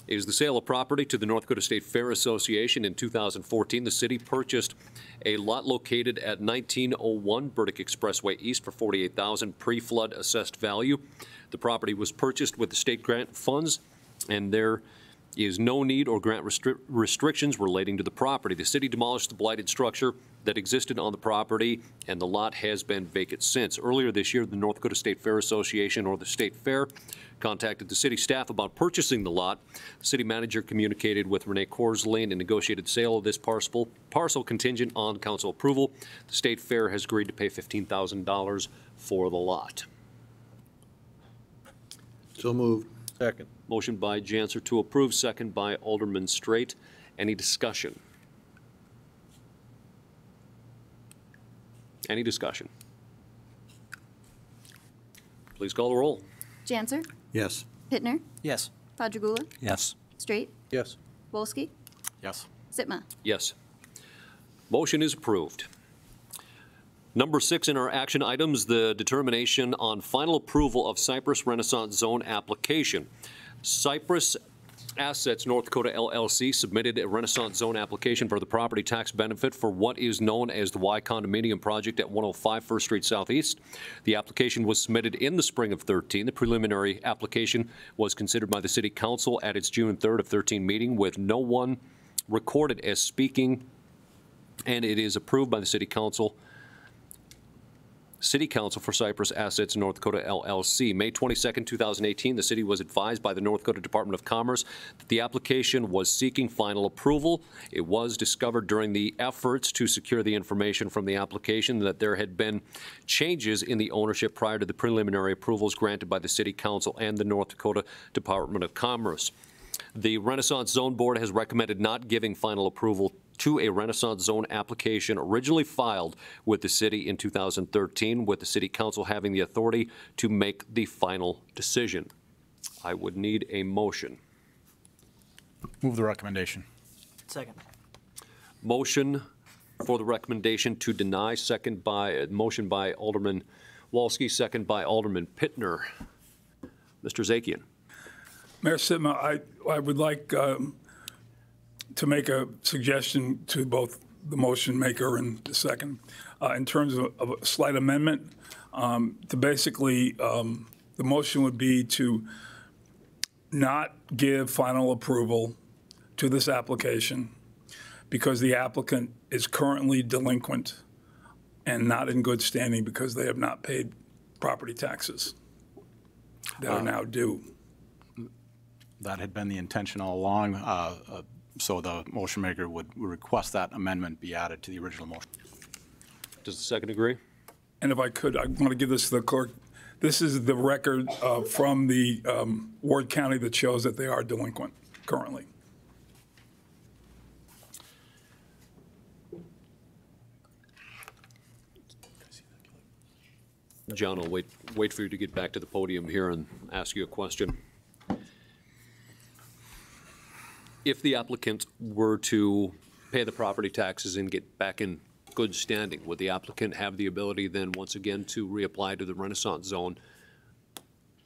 is the sale of property to the North Dakota State Fair Association. In 2014, the city purchased a lot located at 1901 Burdick Expressway East for $48,000 pre-flood assessed value. The property was purchased with the state grant funds, and there is no need or grant restrictions relating to the property. The city demolished the blighted structure that existed on the property, and the lot has been vacant since. Earlier this year, the North Dakota State Fair Association, or the State Fair, contacted the city staff about purchasing the lot. The city manager communicated with Renee Corsley and negotiated sale of this parcel contingent on council approval. The State Fair has agreed to pay $15,000 for the lot. So moved. Second. Motion by Janser to approve, second by Alderman Straight. Any discussion? Any discussion? Please call the roll. Janser, Yes. Pittner, Yes. Padragula, Yes. Straight, Yes. Wolski, Yes. Sitma. Yes. Motion is approved. Number 6 in our action items, the determination on final approval of Cypress Renaissance Zone application. Cypress Assets North Dakota LLC submitted a Renaissance Zone application for the property tax benefit for what is known as the Y Condominium Project at 105 First Street Southeast. The application was submitted in the spring of 13. The preliminary application was considered by the City Council at its June 3rd of 13 meeting with no one recorded as speaking, and it is approved by the City Council for Cypress Assets North Dakota LLC. May 22nd, 2018, the city was advised by the North Dakota Department of Commerce that the application was seeking final approval. It was discovered during the efforts to secure the information from the application that there had been changes in the ownership prior to the preliminary approvals granted by the City Council and the North Dakota Department of Commerce. The Renaissance Zone Board has recommended not giving final approval to a Renaissance Zone application originally filed with the city in 2013, with the City Council having the authority to make the final decision. I would need a motion. Move the recommendation. Second. Motion for the recommendation to deny, motion by Alderman Wolski, second by Alderman Pittner. Mr. Zakian. Mayor Sitma, I would like to make a suggestion to both the motion maker and the second in terms of a slight amendment. To basically, the motion would be to not give final approval to this application because the applicant is currently delinquent and not in good standing because they have not paid property taxes that are now due. That had been the intention all along, so the motion maker would request that amendment be added to the original motion. Does the second agree? And if I could, I want to give this to the clerk. This is the record from the Ward County that shows that they are delinquent currently. John, I'll wait for you to get back to the podium here and ask you a question. If the applicant were to pay the property taxes and get back in good standing, would the applicant have the ability then once again to reapply to the Renaissance Zone,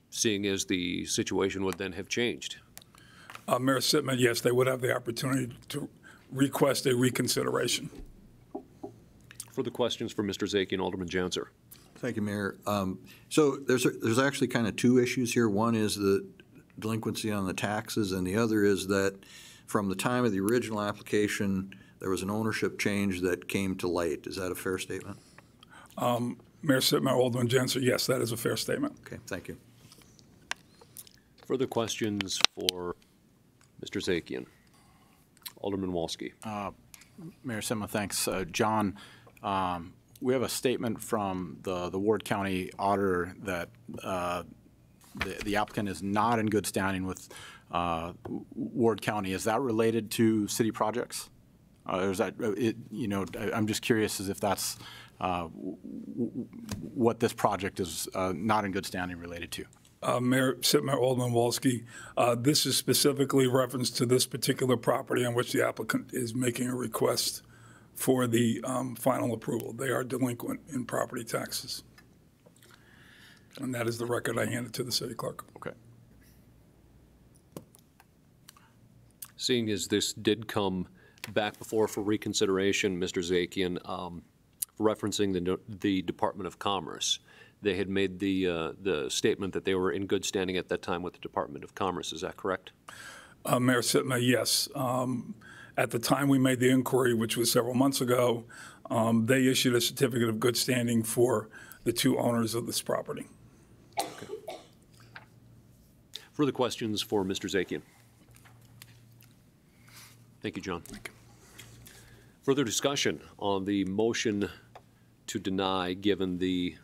seeing as the situation would then have changed? Mayor Sitman, yes, they would have the opportunity to request a reconsideration. Further questions for Mr. Zakian, Alderman Janser. Thank you, Mayor. So there's actually kind of two issues here. One is the delinquency on the taxes, and the other is that from the time of the original application, there was an ownership change that came to light. Is that a fair statement? Mayor Sitman, Alderman Janser, yes, that is a fair statement. Okay, thank you. Further questions for Mr. Zakian? Alderman Wolski. Mayor Sitma, thanks. John, we have a statement from the Ward County auditor that the applicant is not in good standing with Ward County. Is that related to city projects? Or is that, I'm just curious as if that's what this project is not in good standing related to. Mayor Sitmer, Alderman Wolski, this is specifically reference to this particular property on which the applicant is making a request for the final approval. They are delinquent in property taxes. And that is the record I handed to the city clerk. Okay. Seeing as this did come back before for reconsideration, Mr. Zakian, referencing the Department of Commerce, they had made the statement that they were in good standing at that time with the Department of Commerce. Is that correct? Mayor Sitmer, yes. At the time we made the inquiry, which was several months ago, they issued a certificate of good standing for the two owners of this property. Okay. Further questions for Mr. Zakian? Thank you, John. Thank you. Further discussion on the motion to deny, given the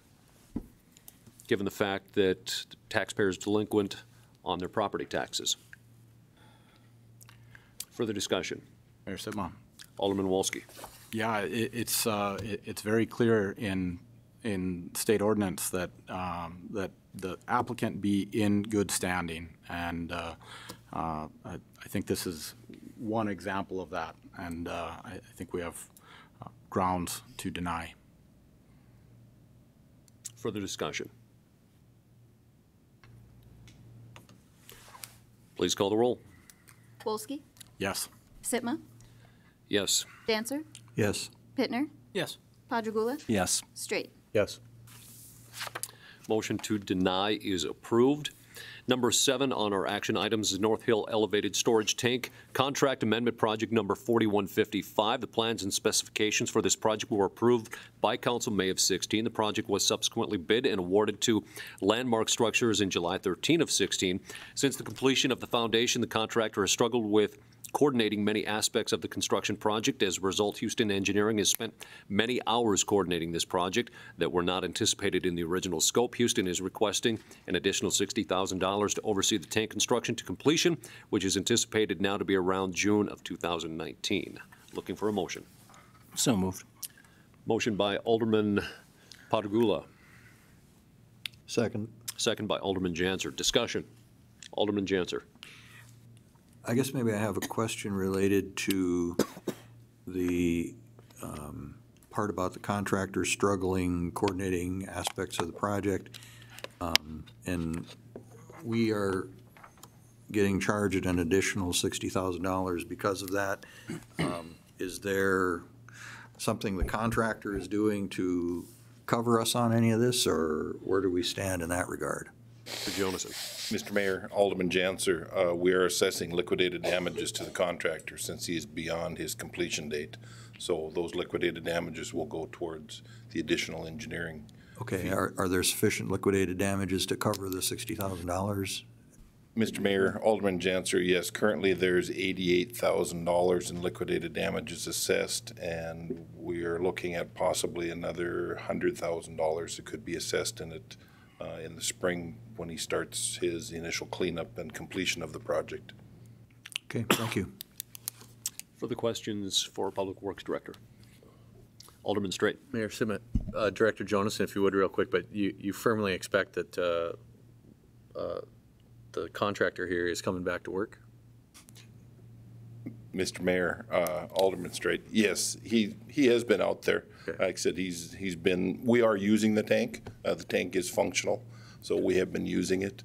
fact that taxpayers delinquent on their property taxes. Further discussion. Mayor Sitma. Alderman Wolski. Yeah, it's very clear in state ordinance that that the applicant be in good standing, and I think this is one example of that, and I think we have grounds to deny. Further discussion. Please call the roll. Wolski? Yes. Sitma? Yes. Dancer? Yes. Pittner? Yes. Padragula? Yes. Straight? Yes. Motion to deny is approved. Number 7 on our action items is North Hill Elevated Storage Tank Contract Amendment Project number 4155. The plans and specifications for this project were approved by Council May of 16. The project was subsequently bid and awarded to Landmark Structures in July 13 of 16. Since the completion of the foundation, the contractor has struggled with coordinating many aspects of the construction project. As a result, Houston Engineering has spent many hours coordinating this project that were not anticipated in the original scope. Houston is requesting an additional $60,000 to oversee the tank construction to completion, which is anticipated now to be around June of 2019. Looking for a motion. So moved. Motion by Alderman Padragula. Second. Second by Alderman Janser. Discussion. Alderman Janser. I guess maybe I have a question related to the part about the contractor struggling, coordinating aspects of the project. And we are getting charged an additional $60,000 because of that. Is there something the contractor is doing to cover us on any of this, or where do we stand in that regard? Mr. Jonason. Mr. Mayor, Alderman Janser, we are assessing liquidated damages to the contractor since he is beyond his completion date. So those liquidated damages will go towards the additional engineering. Okay, are there sufficient liquidated damages to cover the $60,000? Mr. Mayor, Alderman Janser, yes, currently there's $88,000 in liquidated damages assessed, and we are looking at possibly another $100,000 that could be assessed in it in the spring when he starts his initial cleanup and completion of the project. Okay, thank you. Further questions for Public Works Director? Alderman Straight. Mayor Sitma, Director Jonason, if you would real quick, but you firmly expect that the contractor here is coming back to work? Mr. Mayor, Alderman Straight, yes, he has been out there. Okay. Like I said, he's been. We are using the tank. The tank is functional, so we have been using it.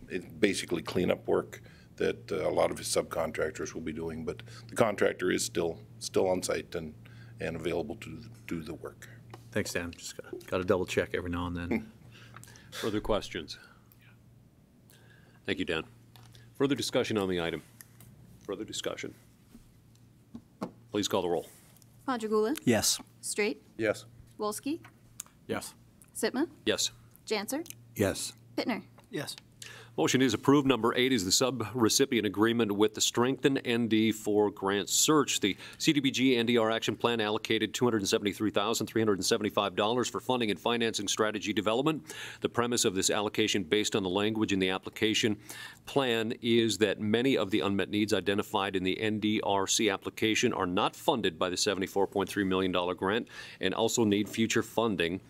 It's basically cleanup work that a lot of his subcontractors will be doing, but the contractor is still on site and available to do the work. Thanks, Dan. Just got to double check every now and then. Further questions? Thank you, Dan. Further discussion on the item? Further discussion? Please call the roll. Padragula? Yes. Straight? Yes. Wolski? Yes. Sitma? Yes. Janser? Yes. Pittner? Yes. Motion is approved. Number 8 is the sub-recipient agreement with the Strengthen ND for Grant Search. The CDBG NDR Action Plan allocated $273,375 for funding and financing strategy development. The premise of this allocation, based on the language in the application plan, is that many of the unmet needs identified in the NDRC application are not funded by the $74.3 million grant and also need future funding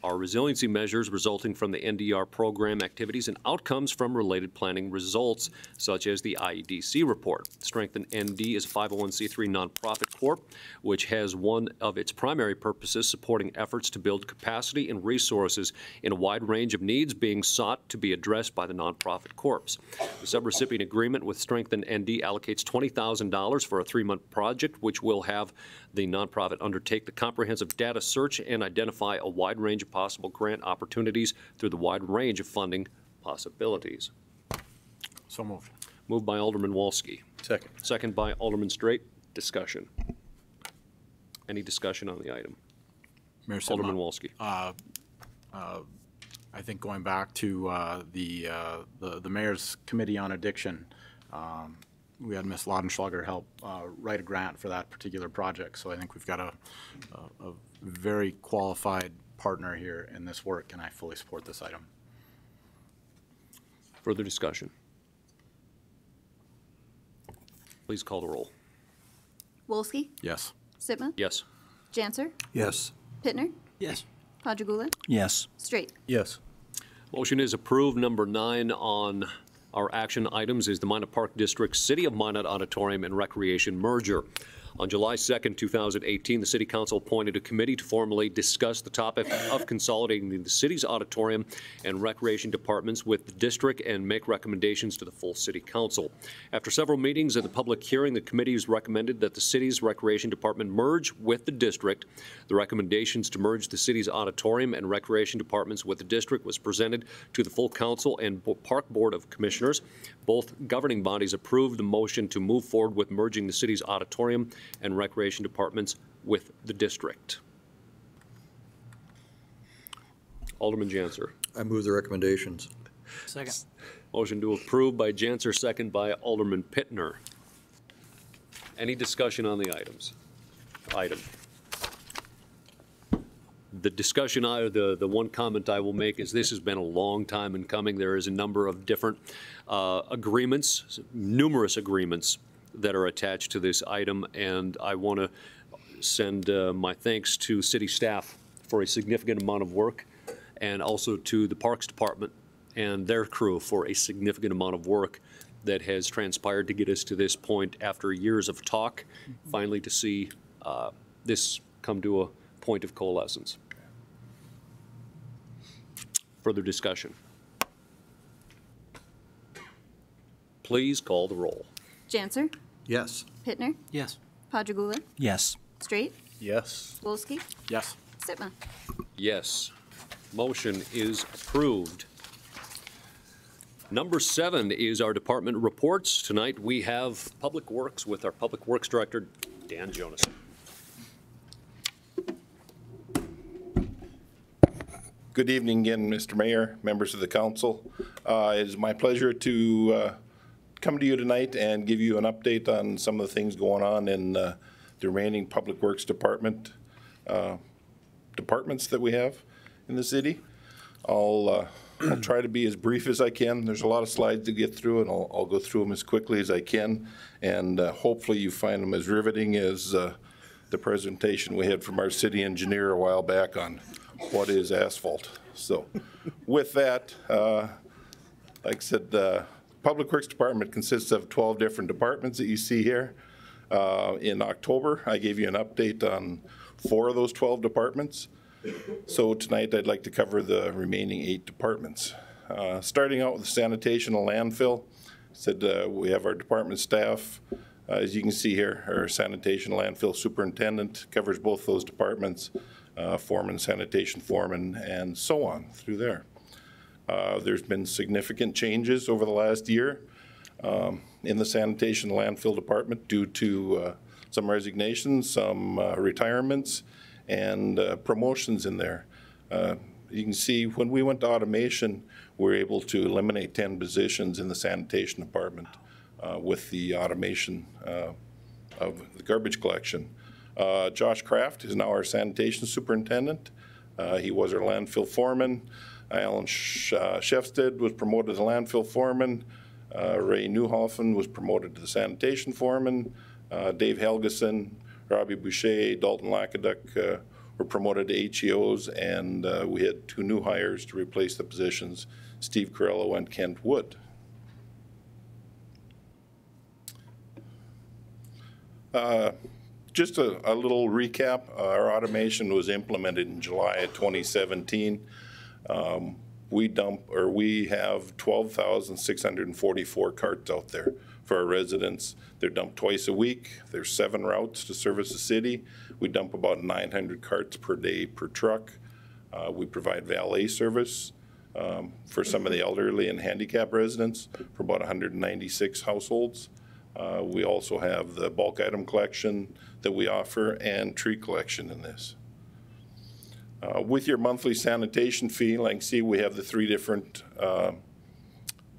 are resiliency measures resulting from the NDR program activities and outcomes from related planning results, such as the IEDC report. Strengthen ND is a 501c3 nonprofit corp, which has one of its primary purposes supporting efforts to build capacity and resources in a wide range of needs being sought to be addressed by the nonprofit corps. The subrecipient agreement with Strengthen ND allocates $20,000 for a 3-month project, which will have the nonprofit undertake the comprehensive data search and identify a wide range of possible grant opportunities through the wide range of funding possibilities. So moved. Moved by Alderman Wolski. Second. Second by Alderman Straight. Discussion. Any discussion on the item? Mayor Sidma, Alderman Wolski. I think going back to the Mayor's Committee on Addiction, we had Ms. Laudenschlager help write a grant for that particular project. So I think we've got a very qualified partner here in this work, and I fully support this item. Further discussion? Please call the roll. Wolski? Yes. Sitma? Yes. Janser? Yes. Pittner? Yes. Padragula? Yes. Straight? Yes. Motion is approved. Number 9 on our action items is the Minot Park District City of Minot Auditorium and Recreation merger. On July 2nd, 2018, the City Council appointed a committee to formally discuss the topic of consolidating the city's auditorium and recreation departments with the district and make recommendations to the full City Council. After several meetings and the public hearing, the committee has recommended that the city's recreation department merge with the district. The recommendations to merge the city's auditorium and recreation departments with the district was presented to the full council and Park Board of Commissioners. Both governing bodies approved the motion to move forward with merging the city's auditorium and recreation departments with the district. Alderman Janser. I move the recommendations. Second. Motion to approve by Janser, second by Alderman Pittner. Any discussion on the item? The discussion, the one comment I will make is this has been a long time in coming. There is a number of different agreements, numerous agreements that are attached to this item, and I want to send my thanks to city staff for a significant amount of work, and also to the Parks Department and their crew for a significant amount of work that has transpired to get us to this point after years of talk, finally to see this come to a point of coalescence. Further discussion? Please call the roll. Janser? Yes. Pittner? Yes. Padragula? Yes. Straight? Yes. Wolski? Yes. Sitma? Yes. Motion is approved. Number 7 is our department reports. Tonight we have Public Works with our Public Works Director, Dan Jonas. Good evening again, Mr. Mayor, members of the council. It is my pleasure to come to you tonight and give you an update on some of the things going on in the remaining Public Works Department departments that we have in the city. I'll try to be as brief as I can. There's a lot of slides to get through, and I'll go through them as quickly as I can, and hopefully you find them as riveting as the presentation we had from our city engineer a while back on what is asphalt. So with that, like I said, the Public Works Department consists of 12 different departments that you see here. In October, I gave you an update on 4 of those 12 departments. So tonight I'd like to cover the remaining 8 departments. Starting out with sanitation and landfill, said we have our department staff. As you can see here, our sanitation landfill superintendent covers both those departments, foreman, sanitation foreman, and so on through there. There's been significant changes over the last year in the sanitation landfill department due to some resignations, some retirements, and promotions in there. You can see when we went to automation, we were able to eliminate 10 positions in the sanitation department with the automation of the garbage collection. Josh Kraft is now our sanitation superintendent. He was our landfill foreman. Alan Shefstead was promoted to landfill foreman. Ray Newhoffen was promoted to the sanitation foreman. Dave Helgeson, Robbie Boucher, Dalton Lackaduk were promoted to HEOs, and we had 2 new hires to replace the positions, Steve Corello and Kent Wood. Just a little recap. Our automation was implemented in July of 2017. We have 12,644 carts out there for our residents. They're dumped twice a week. There's 7 routes to service the city. We dump about 900 carts per day per truck. We provide valet service for some of the elderly and handicapped residents for about 196 households. We also have the bulk item collection that we offer and tree collection in this. With your monthly sanitation fee, like you see, we have the 3 different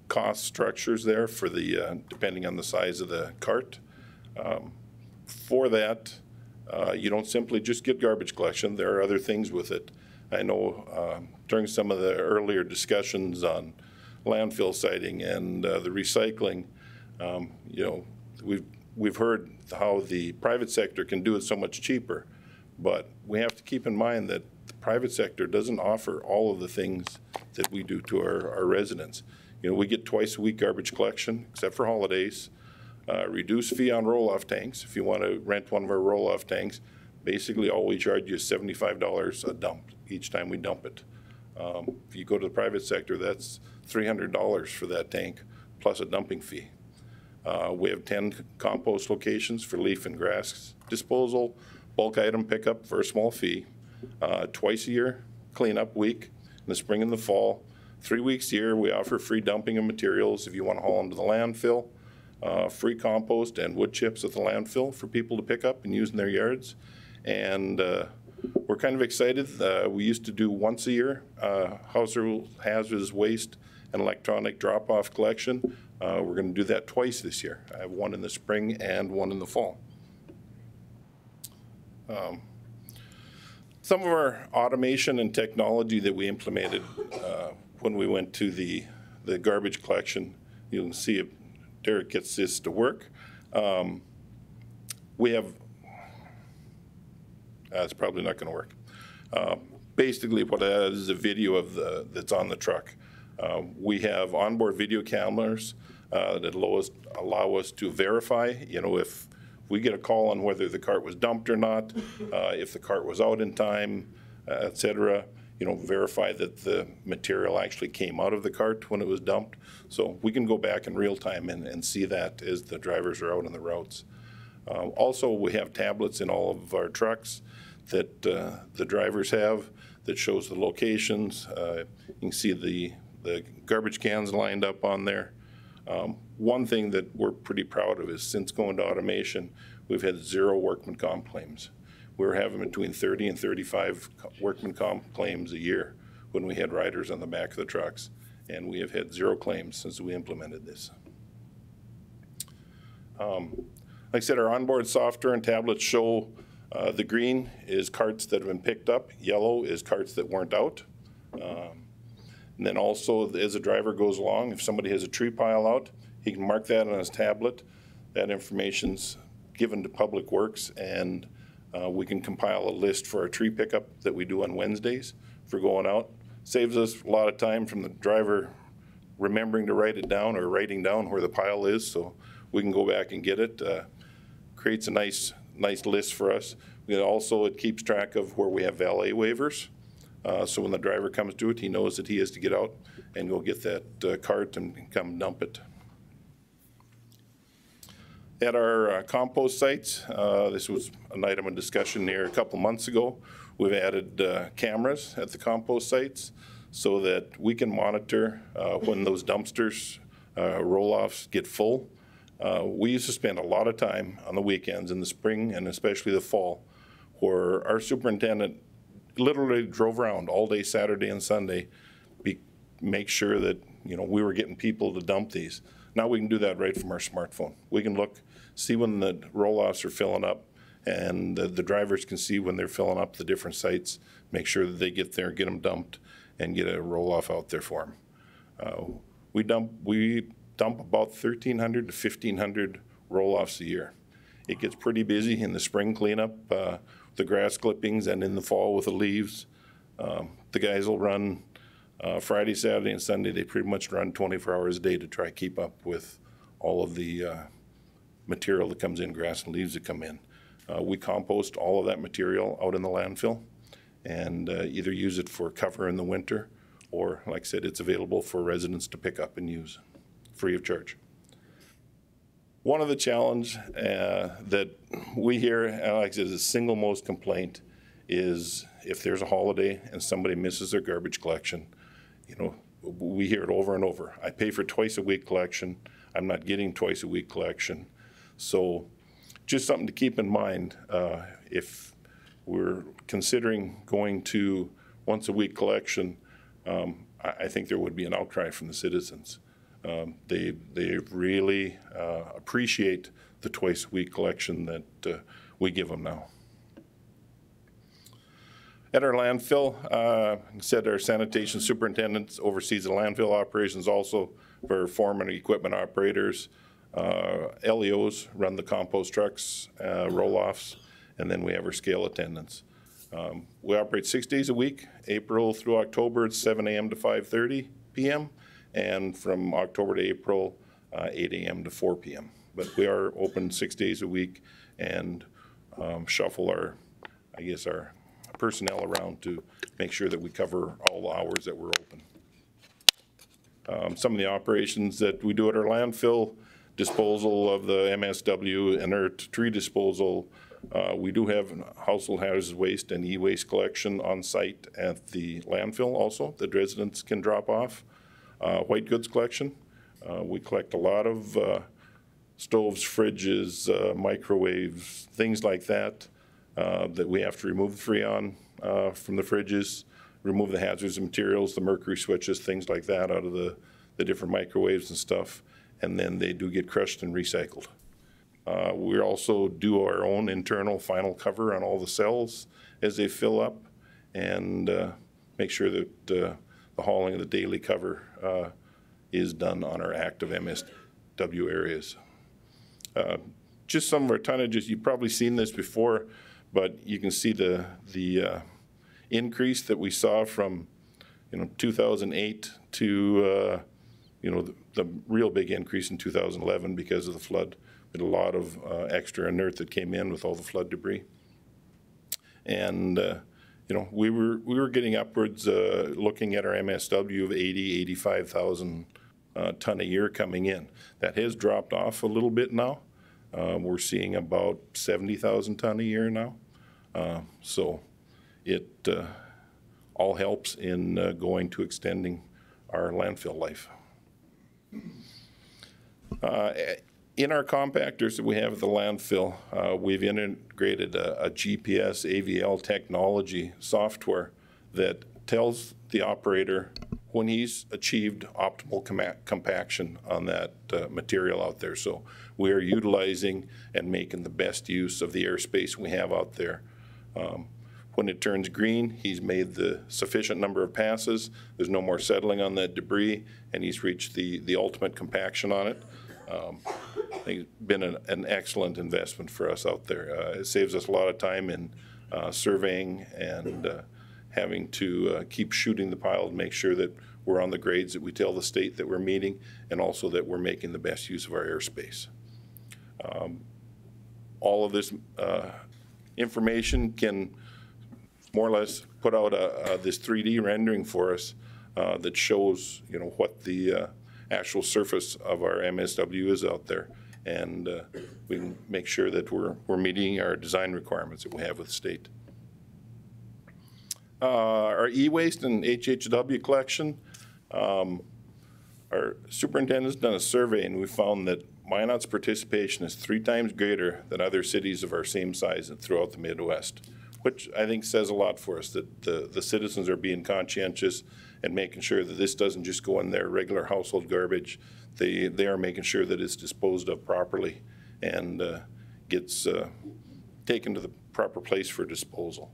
cost structures there for the depending on the size of the cart. For that, you don't simply just get garbage collection. There are other things with it. I know during some of the earlier discussions on landfill siting and the recycling, you know, we've heard how the private sector can do it so much cheaper, but we have to keep in mind that the private sector doesn't offer all of the things that we do to our residents. You know, we get twice a week garbage collection, except for holidays. Reduced fee on roll-off tanks. If you want to rent one of our roll-off tanks, basically all we charge you is $75 a dump each time we dump it. If you go to the private sector, that's $300 for that tank, plus a dumping fee. We have 10 compost locations for leaf and grass disposal, bulk item pickup for a small fee, twice a year cleanup week in the spring and the fall. 3 weeks a year we offer free dumping of materials if you want to haul them to the landfill, free compost and wood chips at the landfill for people to pick up and use in their yards. And we're kind of excited. We used to do once a year household hazardous waste and electronic drop-off collection. We're going to do that twice this year. I have one in the spring and one in the fall. Some of our automation and technology that we implemented when we went to the garbage collection, you can see if Derek gets this to work. We have, it's probably not going to work. Basically what that is a video of that's on the truck. We have onboard video cameras that allow us to verify, you know, if we get a call on whether the cart was dumped or not, if the cart was out in time, et cetera, you know, verify that the material actually came out of the cart when it was dumped. So we can go back in real time and see that as the drivers are out on the routes. Also, we have tablets in all of our trucks that the drivers have that shows the locations. You can see the garbage cans lined up on there. One thing that we're pretty proud of is since going to automation, we've had 0 workman comp claims. We're having between 30 and 35 workman comp claims a year when we had riders on the back of the trucks, and we have had 0 claims since we implemented this. Like I said, our onboard software and tablets show the green is carts that have been picked up, yellow is carts that weren't out. And then also, as a driver goes along, if somebody has a tree pile out, he can mark that on his tablet. That information's given to Public Works, and we can compile a list for our tree pickup that we do on Wednesdays for going out. Saves us a lot of time from the driver remembering to write it down or writing down where the pile is, so we can go back and get it. Creates a nice list for us. It keeps track of where we have valet waivers. So when the driver comes to it, he knows that he has to get out and go get that cart and come dump it. At our compost sites, this was an item of discussion here a couple months ago. We've added cameras at the compost sites so that we can monitor when those dumpsters roll-offs get full. We used to spend a lot of time on the weekends in the spring and especially the fall where our superintendent literally drove around all day Saturday and Sunday, make sure that, you know, we were getting people to dump these. Now we can do that right from our smartphone. We can look, see when the roll-offs are filling up, and the drivers can see when they're filling up the different sites, make sure that they get there, get them dumped, and get a roll-off out there for them. We dump about 1,300 to 1,500 roll-offs a year. It gets pretty busy in the spring cleanup. the grass clippings and in the fall with the leaves. The guys will run Friday, Saturday, and Sunday. They pretty much run 24 hours a day to try to keep up with all of the material that comes in, grass and leaves that come in. We compost all of that material out in the landfill and either use it for cover in the winter, or, like I said, it's available for residents to pick up and use free of charge. One of the challenge that we hear, and like I said, the single most complaint is if there's a holiday and somebody misses their garbage collection. You know, we hear it over and over. I pay for twice a week collection. I'm not getting twice a week collection. So just something to keep in mind if we're considering going to once a week collection. I think there would be an outcry from the citizens. They really appreciate the twice a week collection that we give them now. At our landfill, said our sanitation superintendent oversees the landfill operations, also for foreman and equipment operators. LEOs run the compost trucks, roll-offs, and then we have our scale attendants. We operate 6 days a week, April through October, it's 7 a.m. to 5:30 p.m., and from October to April, 8 a.m. to 4 p.m. But we are open 6 days a week and shuffle our personnel around to make sure that we cover all the hours that we're open. Some of the operations that we do at our landfill, disposal of the MSW, inert tree disposal. We do have household hazardous waste and e-waste collection on site at the landfill also that residents can drop off. White goods collection. We collect a lot of stoves, fridges, microwaves, things like that that we have to remove the Freon from the fridges, remove the hazardous materials, the mercury switches, things like that out of the different microwaves and stuff, and then they do get crushed and recycled. We also do our own internal final cover on all the cells as they fill up and make sure that the hauling of the daily cover is done on our active MSW areas. Just some of our tonnages, you've probably seen this before, but you can see the increase that we saw from 2008 to the real big increase in 2011 because of the flood. We had a lot of extra inert that came in with all the flood debris, and we were getting upwards, looking at our MSW of 85,000 ton a year coming in. That has dropped off a little bit now. We're seeing about 70,000 ton a year now. So it all helps in going to extending our landfill life. In our compactors that we have at the landfill, we've integrated a GPS AVL technology software that tells the operator when he's achieved optimal compaction on that material out there. So we are utilizing and making the best use of the airspace we have out there. When it turns green, he's made the sufficient number of passes. There's no more settling on that debris, and he's reached the ultimate compaction on it. I think it's been an excellent investment for us out there. It saves us a lot of time in surveying and having to keep shooting the pile to make sure that we're on the grades that we tell the state that we're meeting, and also that we're making the best use of our airspace. All of this information can more or less put out this 3D rendering for us that shows what the actual surface of our MSW is out there, and we can make sure that we're meeting our design requirements that we have with the state. Our e-waste and HHW collection, our superintendent's done a survey, and we found that Minot's participation is 3 times greater than other cities of our same size throughout the Midwest, which I think says a lot for us, that the citizens are being conscientious and making sure that this doesn't just go in their regular household garbage. They are making sure that it's disposed of properly and gets taken to the proper place for disposal.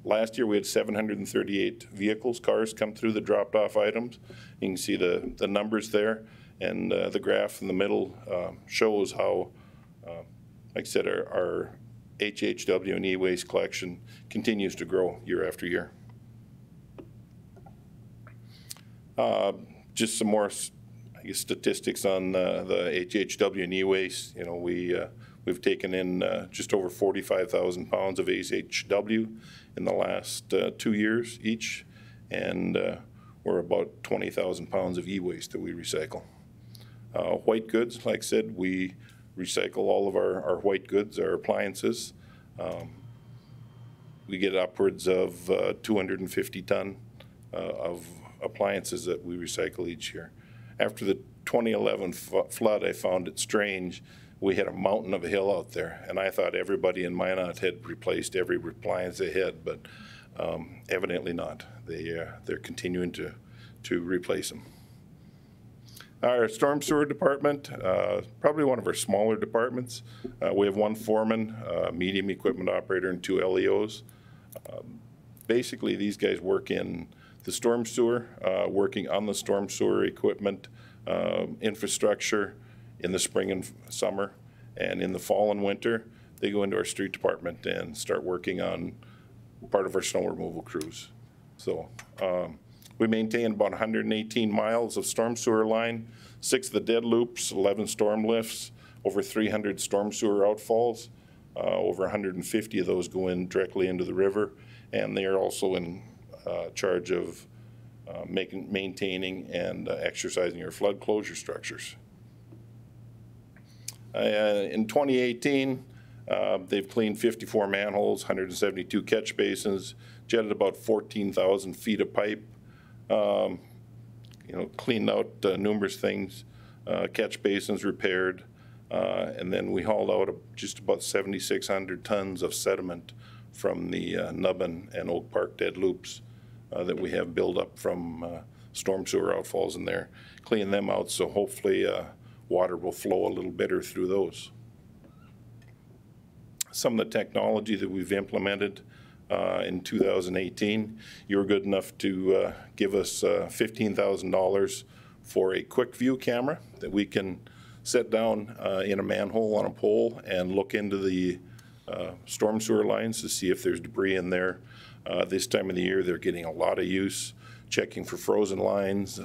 Last year we had 738 cars come through the dropped off items. You can see the numbers there, and the graph in the middle shows how, like I said, our HHW and e-waste collection continues to grow year after year. Just some more, I guess, statistics on the HHW and e-waste. You know, we've taken in just over 45,000 pounds of HHW in the last 2 years each, and we're about 20,000 pounds of e-waste that we recycle. White goods, like I said, we recycle all of our white goods, our appliances. We get upwards of 250 ton of appliances that we recycle each year. After the 2011 flood, I found it strange. We had a mountain of a hill out there, and I thought everybody in Minot had replaced every appliance they had, but evidently not. They're continuing to replace them. Our storm sewer department, probably one of our smaller departments. We have one foreman, medium equipment operator, and 2 LEOs. Basically, these guys work in the storm sewer, working on the storm sewer equipment, infrastructure in the spring and summer, and in the fall and winter, they go into our street department and start working on part of our snow removal crews. So we maintain about 118 miles of storm sewer line, 6 of the dead loops, 11 storm lifts, over 300 storm sewer outfalls. Over 150 of those go in directly into the river, and they are also in charge of maintaining and exercising our flood closure structures. In 2018, they've cleaned 54 manholes, 172 catch basins, jetted about 14,000 feet of pipe, cleaned out numerous things, catch basins repaired, and then we hauled out just about 7,600 tons of sediment from the Nubbin and Oak Park dead loops that we have built up from storm sewer outfalls in there. Clean them out, so hopefully water will flow a little better through those. Some of the technology that we've implemented in 2018, you were good enough to give us $15,000 for a quick view camera that we can set down in a manhole on a pole and look into the storm sewer lines to see if there's debris in there. This time of the year, they're getting a lot of use, checking for frozen lines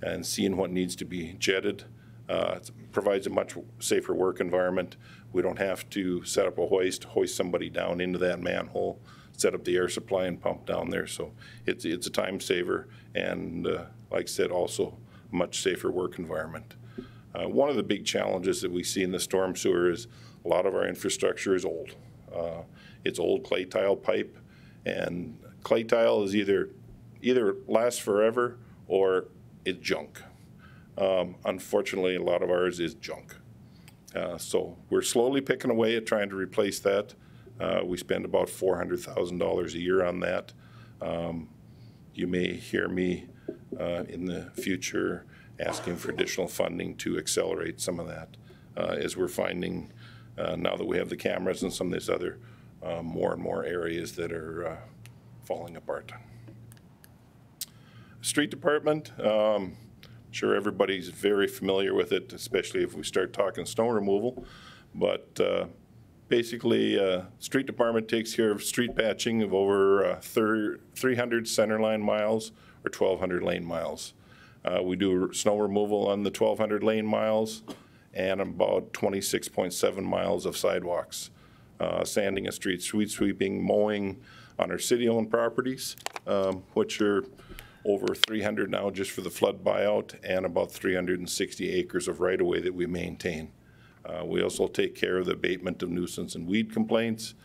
and seeing what needs to be jetted. It provides a much safer work environment. We don't have to set up a hoist somebody down into that manhole, set up the air supply and pump down there. So it's a time saver and, like I said, also a much safer work environment. One of the big challenges that we see in the storm sewer is a lot of our infrastructure is old. It's old clay tile pipe, and clay tile is either lasts forever or it's junk. Unfortunately, a lot of ours is junk. So we're slowly picking away at trying to replace that. We spend about $400,000 a year on that. You may hear me in the future asking for additional funding to accelerate some of that, as we're finding now that we have the cameras and some of these other more and more areas that are falling apart. Street department, sure everybody's very familiar with it, especially if we start talking snow removal, but basically street department takes care of street patching of over 300 centerline miles or 1,200 lane miles. We do snow removal on the 1,200 lane miles and about 26.7 miles of sidewalks. Sanding a street, street sweeping, mowing on our city-owned properties, which are over 300 now just for the flood buyout, and about 360 acres of right-of-way that we maintain. We also take care of the abatement of nuisance and weed complaints,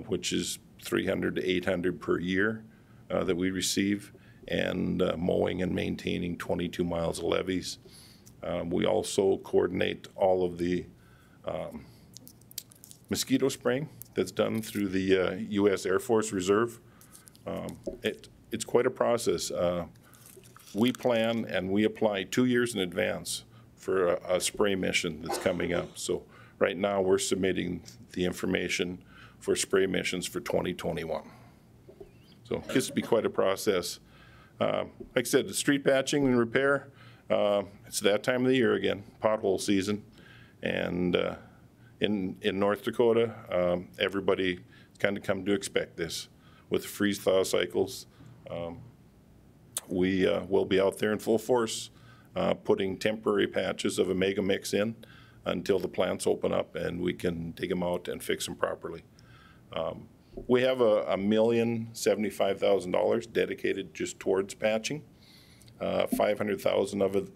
which is 300 to 800 per year that we receive, and mowing and maintaining 22 miles of levees. We also coordinate all of the mosquito spraying that's done through the U.S. Air Force Reserve. It's quite a process. We plan and we apply 2 years in advance for a spray mission that's coming up. So right now we're submitting the information for spray missions for 2021. So it gets to be quite a process. Like I said, the street patching and repair, it's that time of the year again, pothole season. And in North Dakota, everybody kind of come to expect this. With freeze-thaw cycles, we will be out there in full force, putting temporary patches of a mega mix in until the plants open up and we can dig them out and fix them properly. We have $1,075,000 dedicated just towards patching. $500,000 of it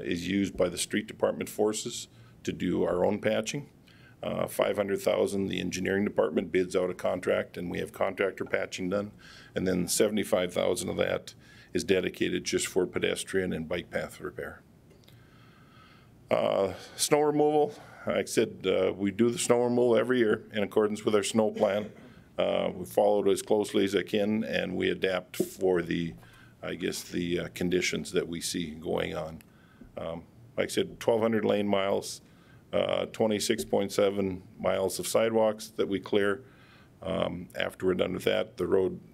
is used by the street department forces to do our own patching. $500,000 the engineering department bids out a contract and we have contractor patching done, and then $75,000 of that is dedicated just for pedestrian and bike path repair. Snow removal, like I said, we do the snow removal every year in accordance with our snow plan. We follow it as closely as I can, and we adapt for the, I guess, the conditions that we see going on. Like I said, 1,200 lane miles, 26.7 miles of sidewalks that we clear. After we're done with that, the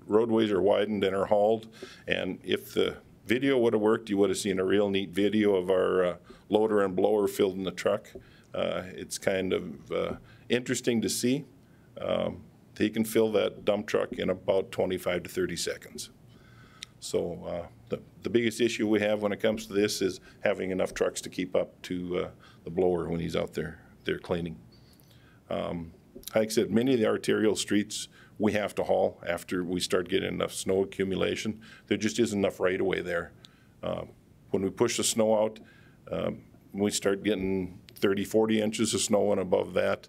roadways are widened and are hauled. And if the video would have worked, you would have seen a real neat video of our loader and blower filled in the truck. It's kind of interesting to see. He can fill that dump truck in about 25 to 30 seconds. So the biggest issue we have when it comes to this is having enough trucks to keep up to the blower when he's out there cleaning. Like I said, many of the arterial streets we have to haul after we start getting enough snow accumulation. There just isn't enough right-of-way there. When we push the snow out, when we start getting 30, 40 inches of snow and above that,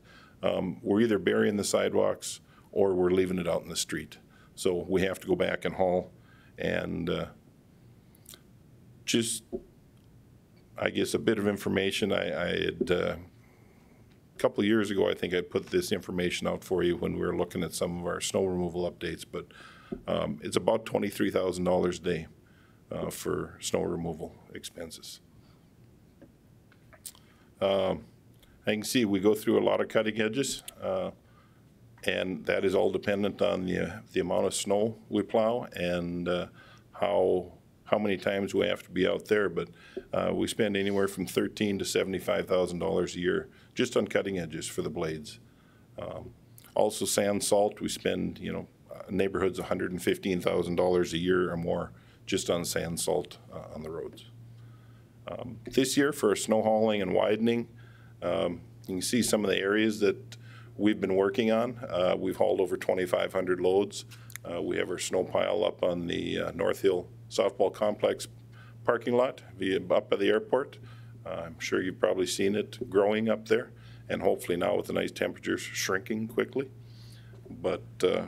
we're either burying the sidewalks or we're leaving it out in the street. So we have to go back and haul. And just, I guess, a bit of information. I had, a couple of years ago, I think I put this information out for you when we were looking at some of our snow removal updates, but it's about $23,000 a day for snow removal expenses. I can see we go through a lot of cutting edges, and that is all dependent on the amount of snow we plow and how many times we have to be out there. But we spend anywhere from $13,000 to $75,000 a year just on cutting edges for the blades. Also sand salt, we spend neighborhoods $115,000 a year or more just on sand salt on the roads. This year for snow hauling and widening, you can see some of the areas that we've been working on. We've hauled over 2,500 loads. We have our snow pile up on the North Hill Softball Complex parking lot up by the airport. I'm sure you've probably seen it growing up there, and hopefully now with the nice temperatures shrinking quickly. But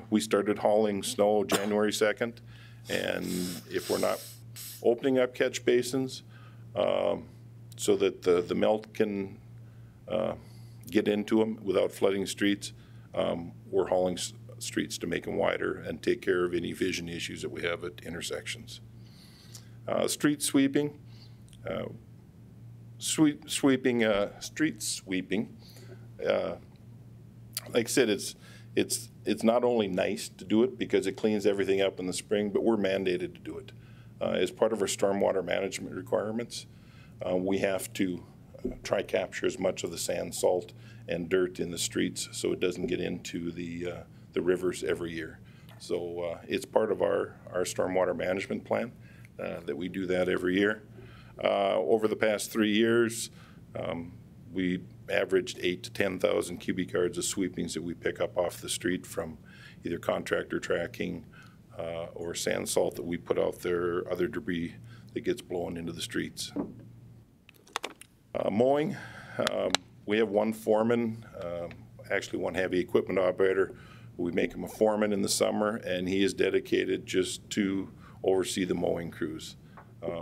we started hauling snow January 2nd, and if we're not opening up catch basins so that the melt can get into them without flooding streets, we're hauling streets to make them wider and take care of any vision issues that we have at intersections. Street sweeping. Street sweeping. Like I said, it's not only nice to do it because it cleans everything up in the spring, but we're mandated to do it. As part of our stormwater management requirements, we have to try capture as much of the sand, salt, and dirt in the streets so it doesn't get into the rivers every year. So it's part of our stormwater management plan that we do that every year. Over the past 3 years, we averaged 8,000 to 10,000 cubic yards of sweepings that we pick up off the street from either contractor tracking or sand, salt that we put out there, or other debris that gets blown into the streets. Mowing, we have one foreman, actually one heavy equipment operator. We make him a foreman in the summer, and he is dedicated just to oversee the mowing crews.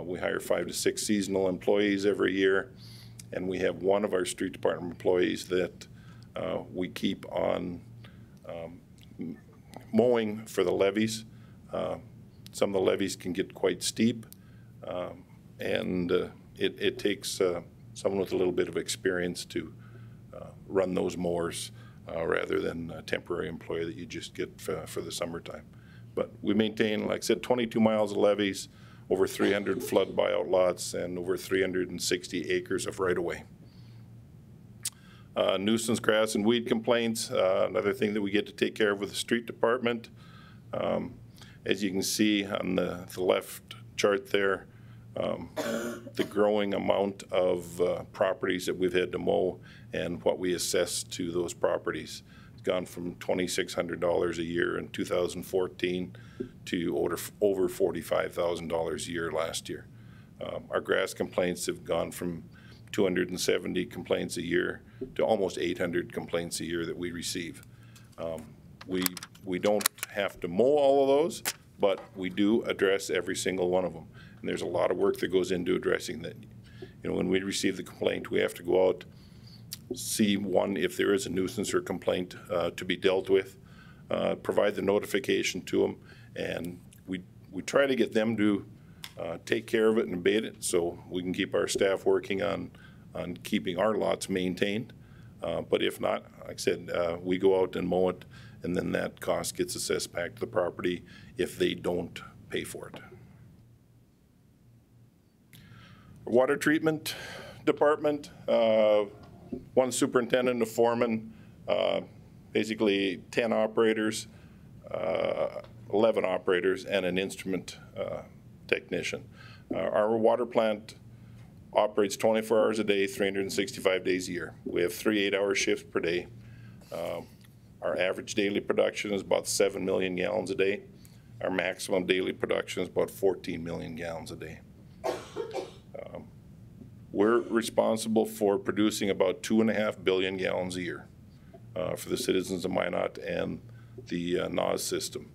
We hire 5 to 6 seasonal employees every year, and we have one of our street department employees that we keep on mowing for the levees. Some of the levees can get quite steep, and it takes someone with a little bit of experience to run those mowers rather than a temporary employee that you just get for the summertime. But we maintain, like I said, 22 miles of levees, over 300 flood buyout lots, and over 360 acres of right-of-way. Nuisance grass and weed complaints, another thing that we get to take care of with the street department. As you can see on the left chart there, the growing amount of properties that we've had to mow and what we assess to those properties. It's gone from $2,600 a year in 2014 to over $45,000 a year last year. Our grass complaints have gone from 270 complaints a year to almost 800 complaints a year that we receive. We don't have to mow all of those, but we do address every single one of them. And there's a lot of work that goes into addressing that. You know, when we receive the complaint, we have to go out, see one, if there is a nuisance or complaint to be dealt with, provide the notification to them, and we try to get them to take care of it and abate it so we can keep our staff working on keeping our lots maintained. But if not, like I said, we go out and mow it, and then that cost gets assessed back to the property if they don't pay for it. Water treatment department, one superintendent, a foreman, basically 10 operators, 11 operators, and an instrument technician. Our water plant operates 24 hours a day, 365 days a year. We have 3 8-hour shifts per day. Our average daily production is about 7 million gallons a day. Our maximum daily production is about 14 million gallons a day. We're responsible for producing about 2.5 billion gallons a year for the citizens of Minot and the NAS system.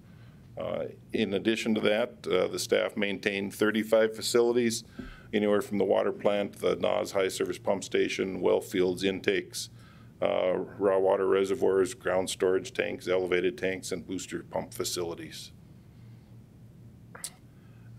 In addition to that, the staff maintain 35 facilities, anywhere from the water plant, the NAS high service pump station, well fields, intakes, raw water reservoirs, ground storage tanks, elevated tanks, and booster pump facilities.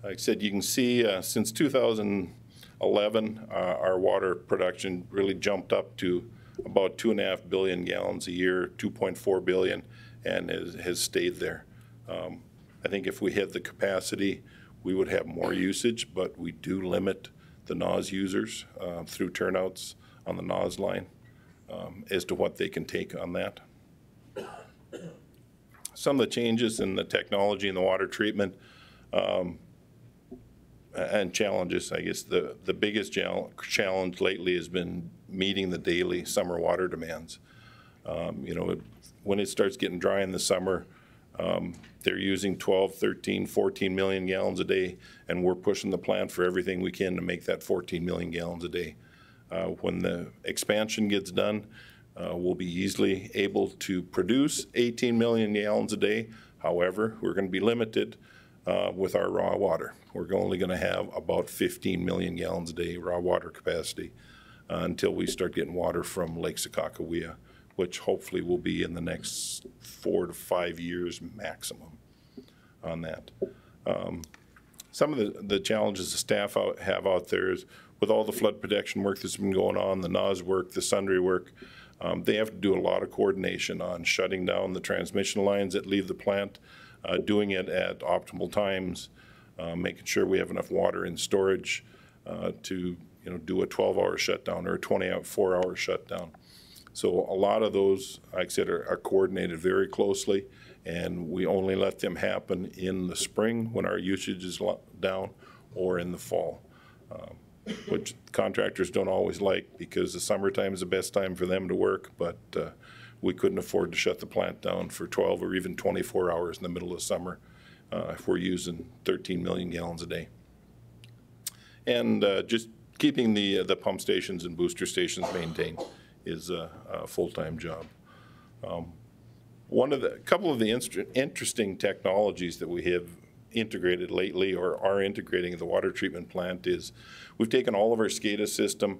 Like I said, you can see since 2011, our water production really jumped up to about 2.5 billion gallons a year, 2.4 billion, and has stayed there. I think if we had the capacity, we would have more usage, but we do limit the NAS users through turnouts on the NAS line as to what they can take on that. Some of the changes in the technology in the water treatment and challenges, I guess the biggest challenge lately has been meeting the daily summer water demands. You know, when it starts getting dry in the summer, they're using 12, 13, 14 million gallons a day, and we're pushing the plant for everything we can to make that 14 million gallons a day. When the expansion gets done, we'll be easily able to produce 18 million gallons a day. However, we're going to be limited with our raw water. We're only going to have about 15 million gallons a day raw water capacity until we start getting water from Lake Sakakawea, which hopefully will be in the next 4 to 5 years maximum on that. Some of the challenges the staff have out there is with all the flood protection work that's been going on, the NAS work, the Sundre work, they have to do a lot of coordination on shutting down the transmission lines that leave the plant, doing it at optimal times, making sure we have enough water in storage to do a 12-hour shutdown or a 24-hour shutdown. So a lot of those, like I said, are coordinated very closely, and we only let them happen in the spring when our usage is down or in the fall, which contractors don't always like because the summertime is the best time for them to work, but we couldn't afford to shut the plant down for 12 or even 24 hours in the middle of summer if we're using 13 million gallons a day. And just keeping the pump stations and booster stations maintained is a full-time job. Couple of the interesting technologies that we have integrated lately or are integrating in the water treatment plant is we've taken all of our SCADA system.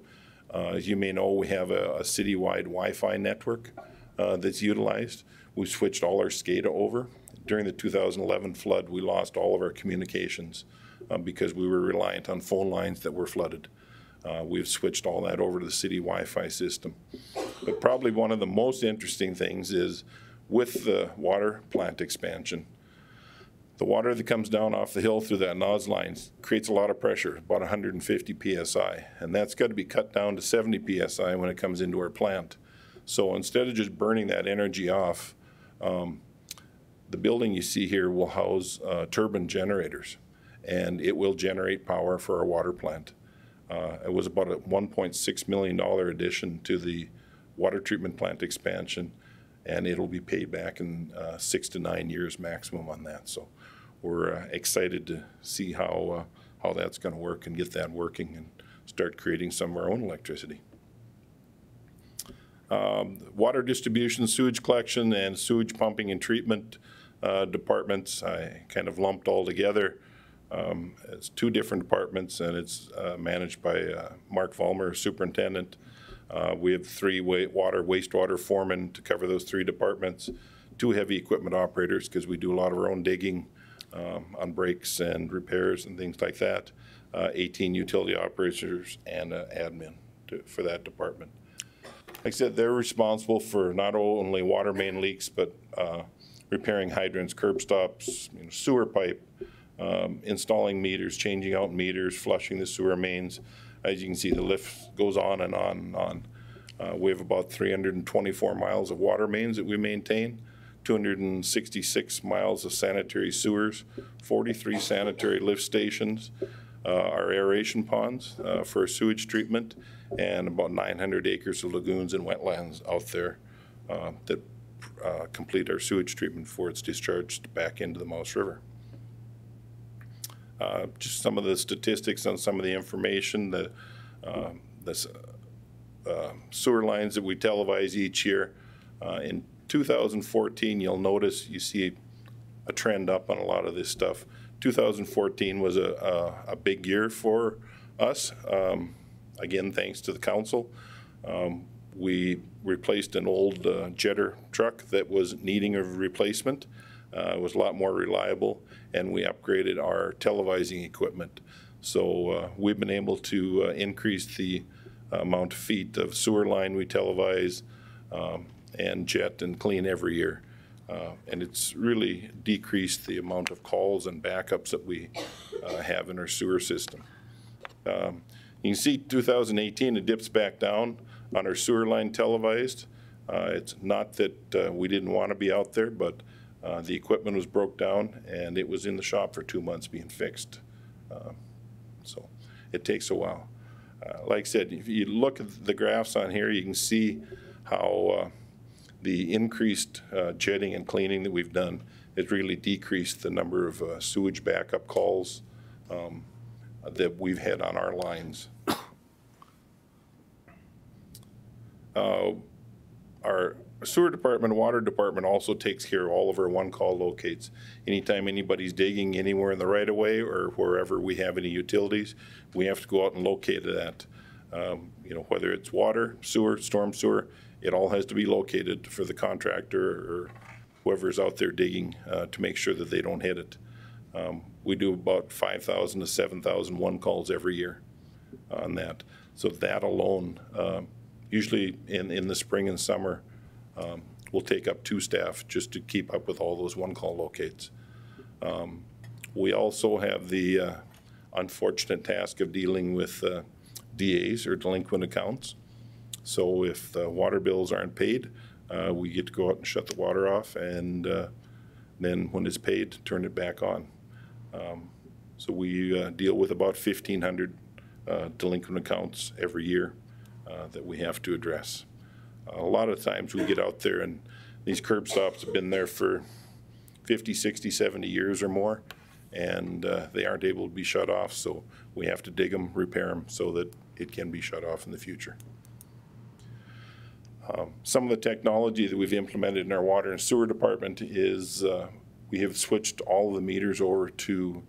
As you may know, we have a citywide Wi-Fi network that's utilized. We've switched all our SCADA over. During the 2011 flood, we lost all of our communications because we were reliant on phone lines that were flooded. We've switched all that over to the city Wi-Fi system. But probably one of the most interesting things is with the water plant expansion, the water that comes down off the hill through that NAS line creates a lot of pressure, about 150 PSI, and that's got to be cut down to 70 PSI when it comes into our plant. So instead of just burning that energy off, the building you see here will house turbine generators, and it will generate power for our water plant. It was about a $1.6 million addition to the water treatment plant expansion, and it'll be paid back in 6 to 9 years maximum on that. So we're excited to see how that's going to work and get that working and start creating some of our own electricity. Water distribution, sewage collection, and sewage pumping and treatment departments, I kind of lumped all together. It's 2 different departments, and it's managed by Mark Vollmer, superintendent. We have 3 wastewater foremen to cover those 3 departments, 2 heavy equipment operators because we do a lot of our own digging on breaks and repairs and things like that, 18 utility operators, and admin for that department. Like I said, they're responsible for not only water main leaks, but repairing hydrants, curb stops, sewer pipe, installing meters, changing out meters, flushing the sewer mains. As you can see, the list goes on and on and on. We have about 324 miles of water mains that we maintain, 266 miles of sanitary sewers, 43 sanitary lift stations, our aeration ponds for sewage treatment, and about 900 acres of lagoons and wetlands out there that complete our sewage treatment before it's discharged back into the Mouse River. Just some of the statistics on some of the information, the sewer lines that we televise each year. In 2014, you'll notice you see a trend up on a lot of this stuff. 2014 was a big year for us. Again, thanks to the council. We replaced an old jetter truck that was needing a replacement. It was a lot more reliable, and we upgraded our televising equipment. So we've been able to increase the amount of feet of sewer line we televise and jet and clean every year. And it's really decreased the amount of calls and backups that we have in our sewer system. You can see 2018, it dips back down on our sewer line televised. It's not that we didn't want to be out there, but the equipment was broke down and it was in the shop for 2 months being fixed. So it takes a while. Like I said, if you look at the graphs on here, you can see how the increased jetting and cleaning that we've done has really decreased the number of sewage backup calls that we've had on our lines. Our sewer department, water department also takes care of all of our one-call locates. Anytime anybody's digging anywhere in the right-of-way or wherever we have any utilities, we have to go out and locate that. Whether it's water, sewer, storm sewer, it all has to be located for the contractor or whoever's out there digging to make sure that they don't hit it. We do about 5,000 to 7,000 one-calls every year on that. So that alone, usually in the spring and summer, we'll take up 2 staff just to keep up with all those one-call locates. We also have the unfortunate task of dealing with DAs or delinquent accounts. So if the water bills aren't paid, we get to go out and shut the water off, and then when it's paid, turn it back on. So we deal with about 1,500 delinquent accounts every year that we have to address. A lot of times we get out there and these curb stops have been there for 50, 60, 70 years or more, and they aren't able to be shut off, so we have to dig them, repair them so that it can be shut off in the future. Some of the technology that we've implemented in our water and sewer department is we have switched all of the meters over to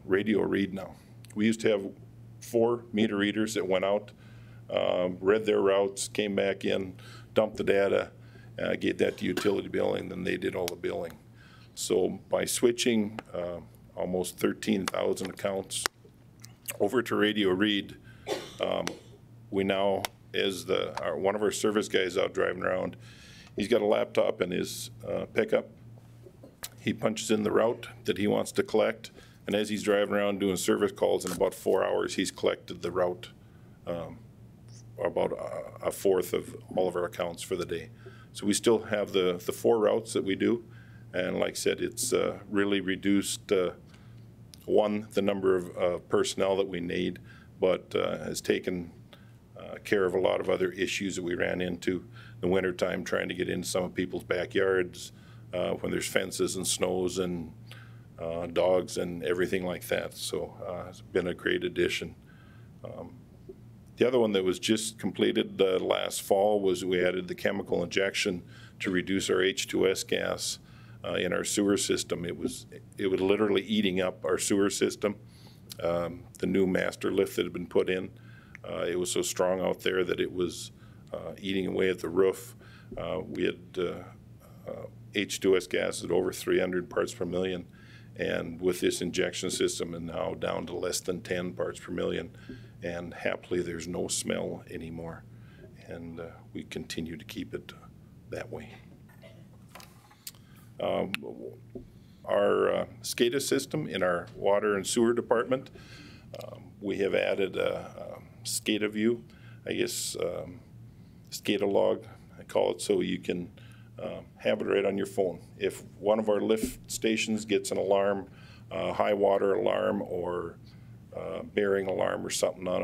radio read now. We used to have 4 meter readers that went out, read their routes, came back in, dumped the data, gave that to utility billing, then they did all the billing. So by switching almost 13,000 accounts over to radio read, we now, as one of our service guys out driving around, he's got a laptop in his pickup. He punches in the route that he wants to collect, and as he's driving around doing service calls, in about 4 hours, he's collected the route about a fourth of all of our accounts for the day. So we still have the 4 routes that we do. And like I said, it's really reduced, one, the number of personnel that we need, but has taken care of a lot of other issues that we ran into in the wintertime, trying to get into some of people's backyards when there's fences and snows and dogs and everything like that. So it's been a great addition. The other one that was just completed last fall was we added the chemical injection to reduce our H2S gas in our sewer system. It was literally eating up our sewer system. The new master lift that had been put in, it was so strong out there that it was eating away at the roof. We had H2S gas at over 300 parts per million, and with this injection system and now down to less than 10 parts per million, and happily there's no smell anymore, and we continue to keep it that way. Our SCADA system in our water and sewer department, we have added a SCADA view, I guess SCADA log, I call it, so you can have it right on your phone. If one of our lift stations gets an alarm, high water alarm or bearing alarm or something on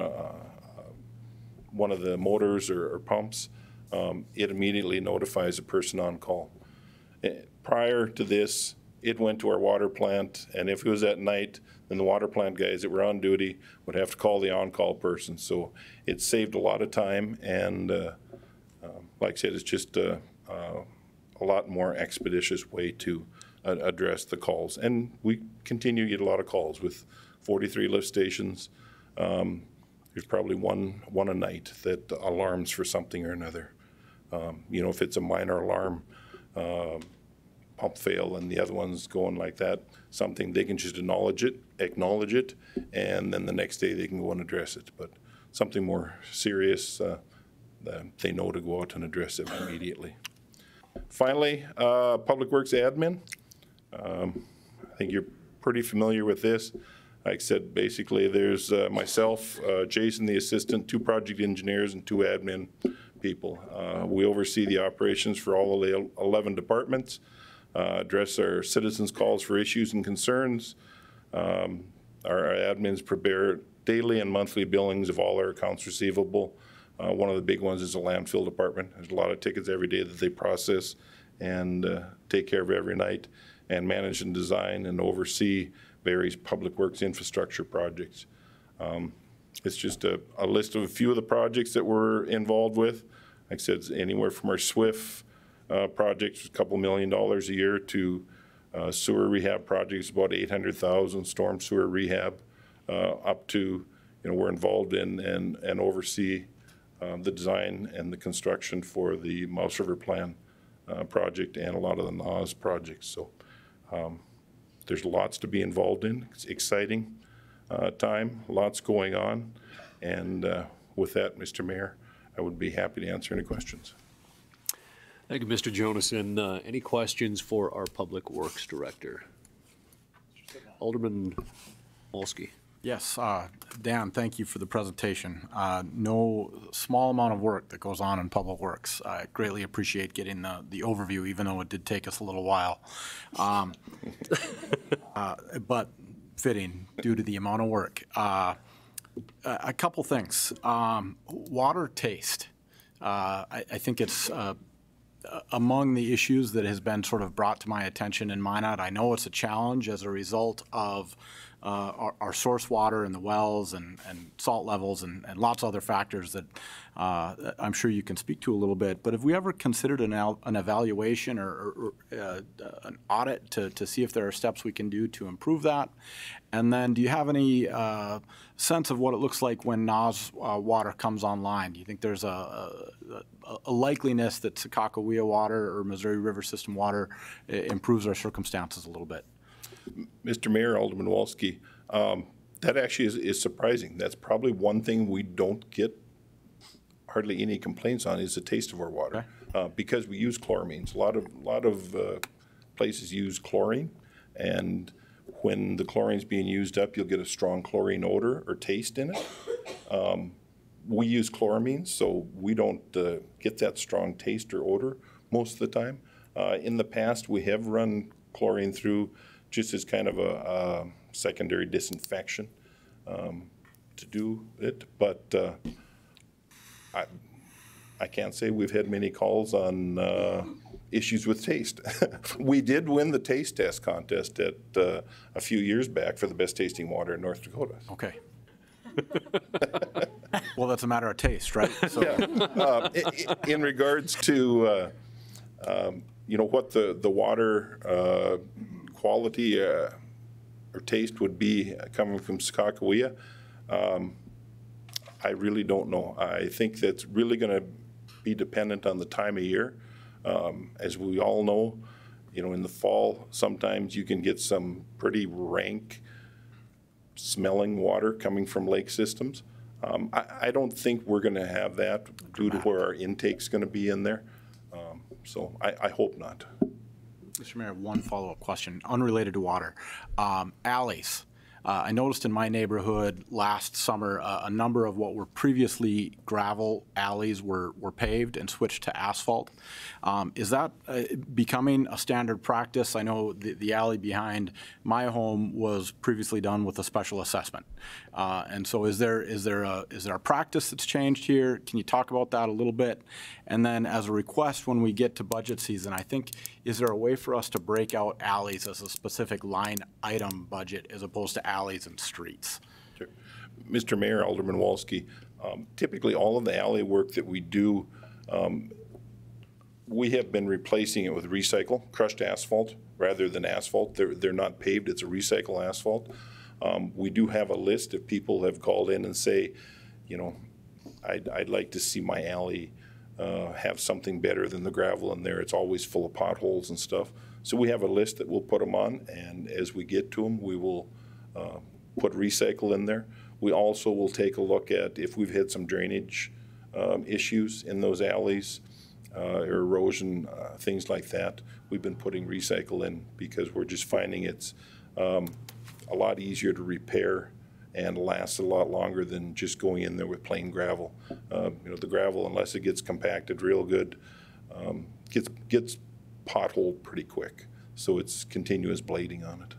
one of the motors or pumps, it immediately notifies the person on call. Prior to this, it went to our water plant, and if it was at night, then the water plant guys that were on duty would have to call the on-call person. So it saved a lot of time, and like I said, it's just a lot more expeditious way to address the calls. And we continue to get a lot of calls with 43 lift stations. There's probably one a night that alarms for something or another. You know, if it's a minor alarm, pump fail, and the other one's going like that, something, they can just acknowledge it, and then the next day they can go and address it. But something more serious, they know to go out and address it immediately. Finally, Public Works admin. I think you're pretty familiar with this. Like I said, basically there's myself, Jason the assistant, 2 project engineers, and 2 admin people. We oversee the operations for all the 11 departments, address our citizens' calls for issues and concerns. Our admins prepare daily and monthly billings of all our accounts receivable. One of the big ones is the landfill department. There's a lot of tickets every day that they process and take care of every night, and manage and design and oversee various public works infrastructure projects. It's just a list of a few of the projects that we're involved with. Like I said, it's anywhere from our SWIFT projects, a couple $1 million a year, to sewer rehab projects, about 800,000, storm sewer rehab, up to, we're involved in and oversee the design and the construction for the Mouse River Plan project and a lot of the NAWS projects. So there's lots to be involved in. It's exciting time, lots going on. And with that, Mr. Mayor, I would be happy to answer any questions. Thank you, Mr. Jonassen. Any questions for our Public Works Director? Alderman Wolski. Yes, Dan, thank you for the presentation. No small amount of work that goes on in Public Works. I greatly appreciate getting the overview, even though it did take us a little while. But fitting due to the amount of work. A couple things. Water taste. I think it's among the issues that has been sort of brought to my attention in Minot. I know it's a challenge as a result of our source water and the wells and salt levels and lots of other factors that I'm sure you can speak to a little bit. But have we ever considered an evaluation or an audit to see if there are steps we can do to improve that? And then do you have any sense of what it looks like when NAWS water comes online? Do you think there's a likeliness that Sakakawea water or Missouri River System water improves our circumstances a little bit? Mr. Mayor, Alderman Wolski, that actually is surprising. That's probably one thing we don't get hardly any complaints on is the taste of our water, because we use chloramines. A lot of places use chlorine, and when the chlorine's being used up, you'll get a strong chlorine odor or taste in it. We use chloramine, so we don't get that strong taste or odor most of the time. In the past, we have run chlorine through just as kind of a secondary disinfection to do it, but I can't say we've had many calls on issues with taste. We did win the taste test contest at a few years back for the best tasting water in North Dakota. Okay. Well, that's a matter of taste, right? So. Yeah. In regards to what the water quality or taste would be coming from Sakakawea, I really don't know. I think that's really going to be dependent on the time of year. As we all know, in the fall, sometimes you can get some pretty rank smelling water coming from lake systems. I don't think we're going to have that due to where our intake's going to be in there. So I hope not. Mr. Mayor, one follow-up question, unrelated to water. Alleys. I noticed in my neighborhood last summer a number of what were previously gravel alleys were paved and switched to asphalt. Is that becoming a standard practice? I know the alley behind my home was previously done with a special assessment. And so is there a practice that's changed here? Can you talk about that a little bit? And then as a request, when we get to budget season, I think, is there a way for us to break out alleys as a specific line item budget as opposed to alleys and streets? Sure. Mr. Mayor, Alderman Walsky, typically all of the alley work that we do, we have been replacing it with crushed asphalt rather than asphalt. They're not paved, it's a recycle asphalt. We do have a list if people have called in and say, I'd like to see my alley have something better than the gravel in there. It's always full of potholes and stuff. So we have a list that we'll put them on, and as we get to them, we will put recycle in there. We also will take a look at if we've had some drainage issues in those alleys, or erosion, things like that. We've been putting recycle in because we're just finding it's a lot easier to repair and lasts a lot longer than just going in there with plain gravel. The gravel, unless it gets compacted real good, gets potholed pretty quick. So it's continuous blading on it.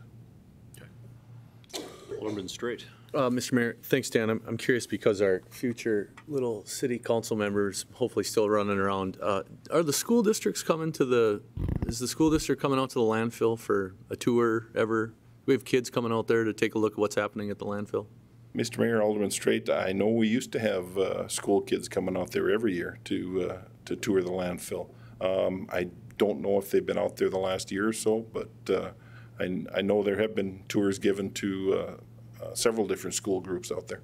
Alderman Straight. Mr. Mayor, thanks, Dan. I'm curious because our future little city council members, hopefully still running around, are the school districts is the school district coming out to the landfill for a tour ever? We have kids coming out there to take a look at what's happening at the landfill. Mr. Mayor, Alderman Straight, I know we used to have school kids coming out there every year to tour the landfill. I don't know if they've been out there the last year or so, but I know there have been tours given to several different school groups out there.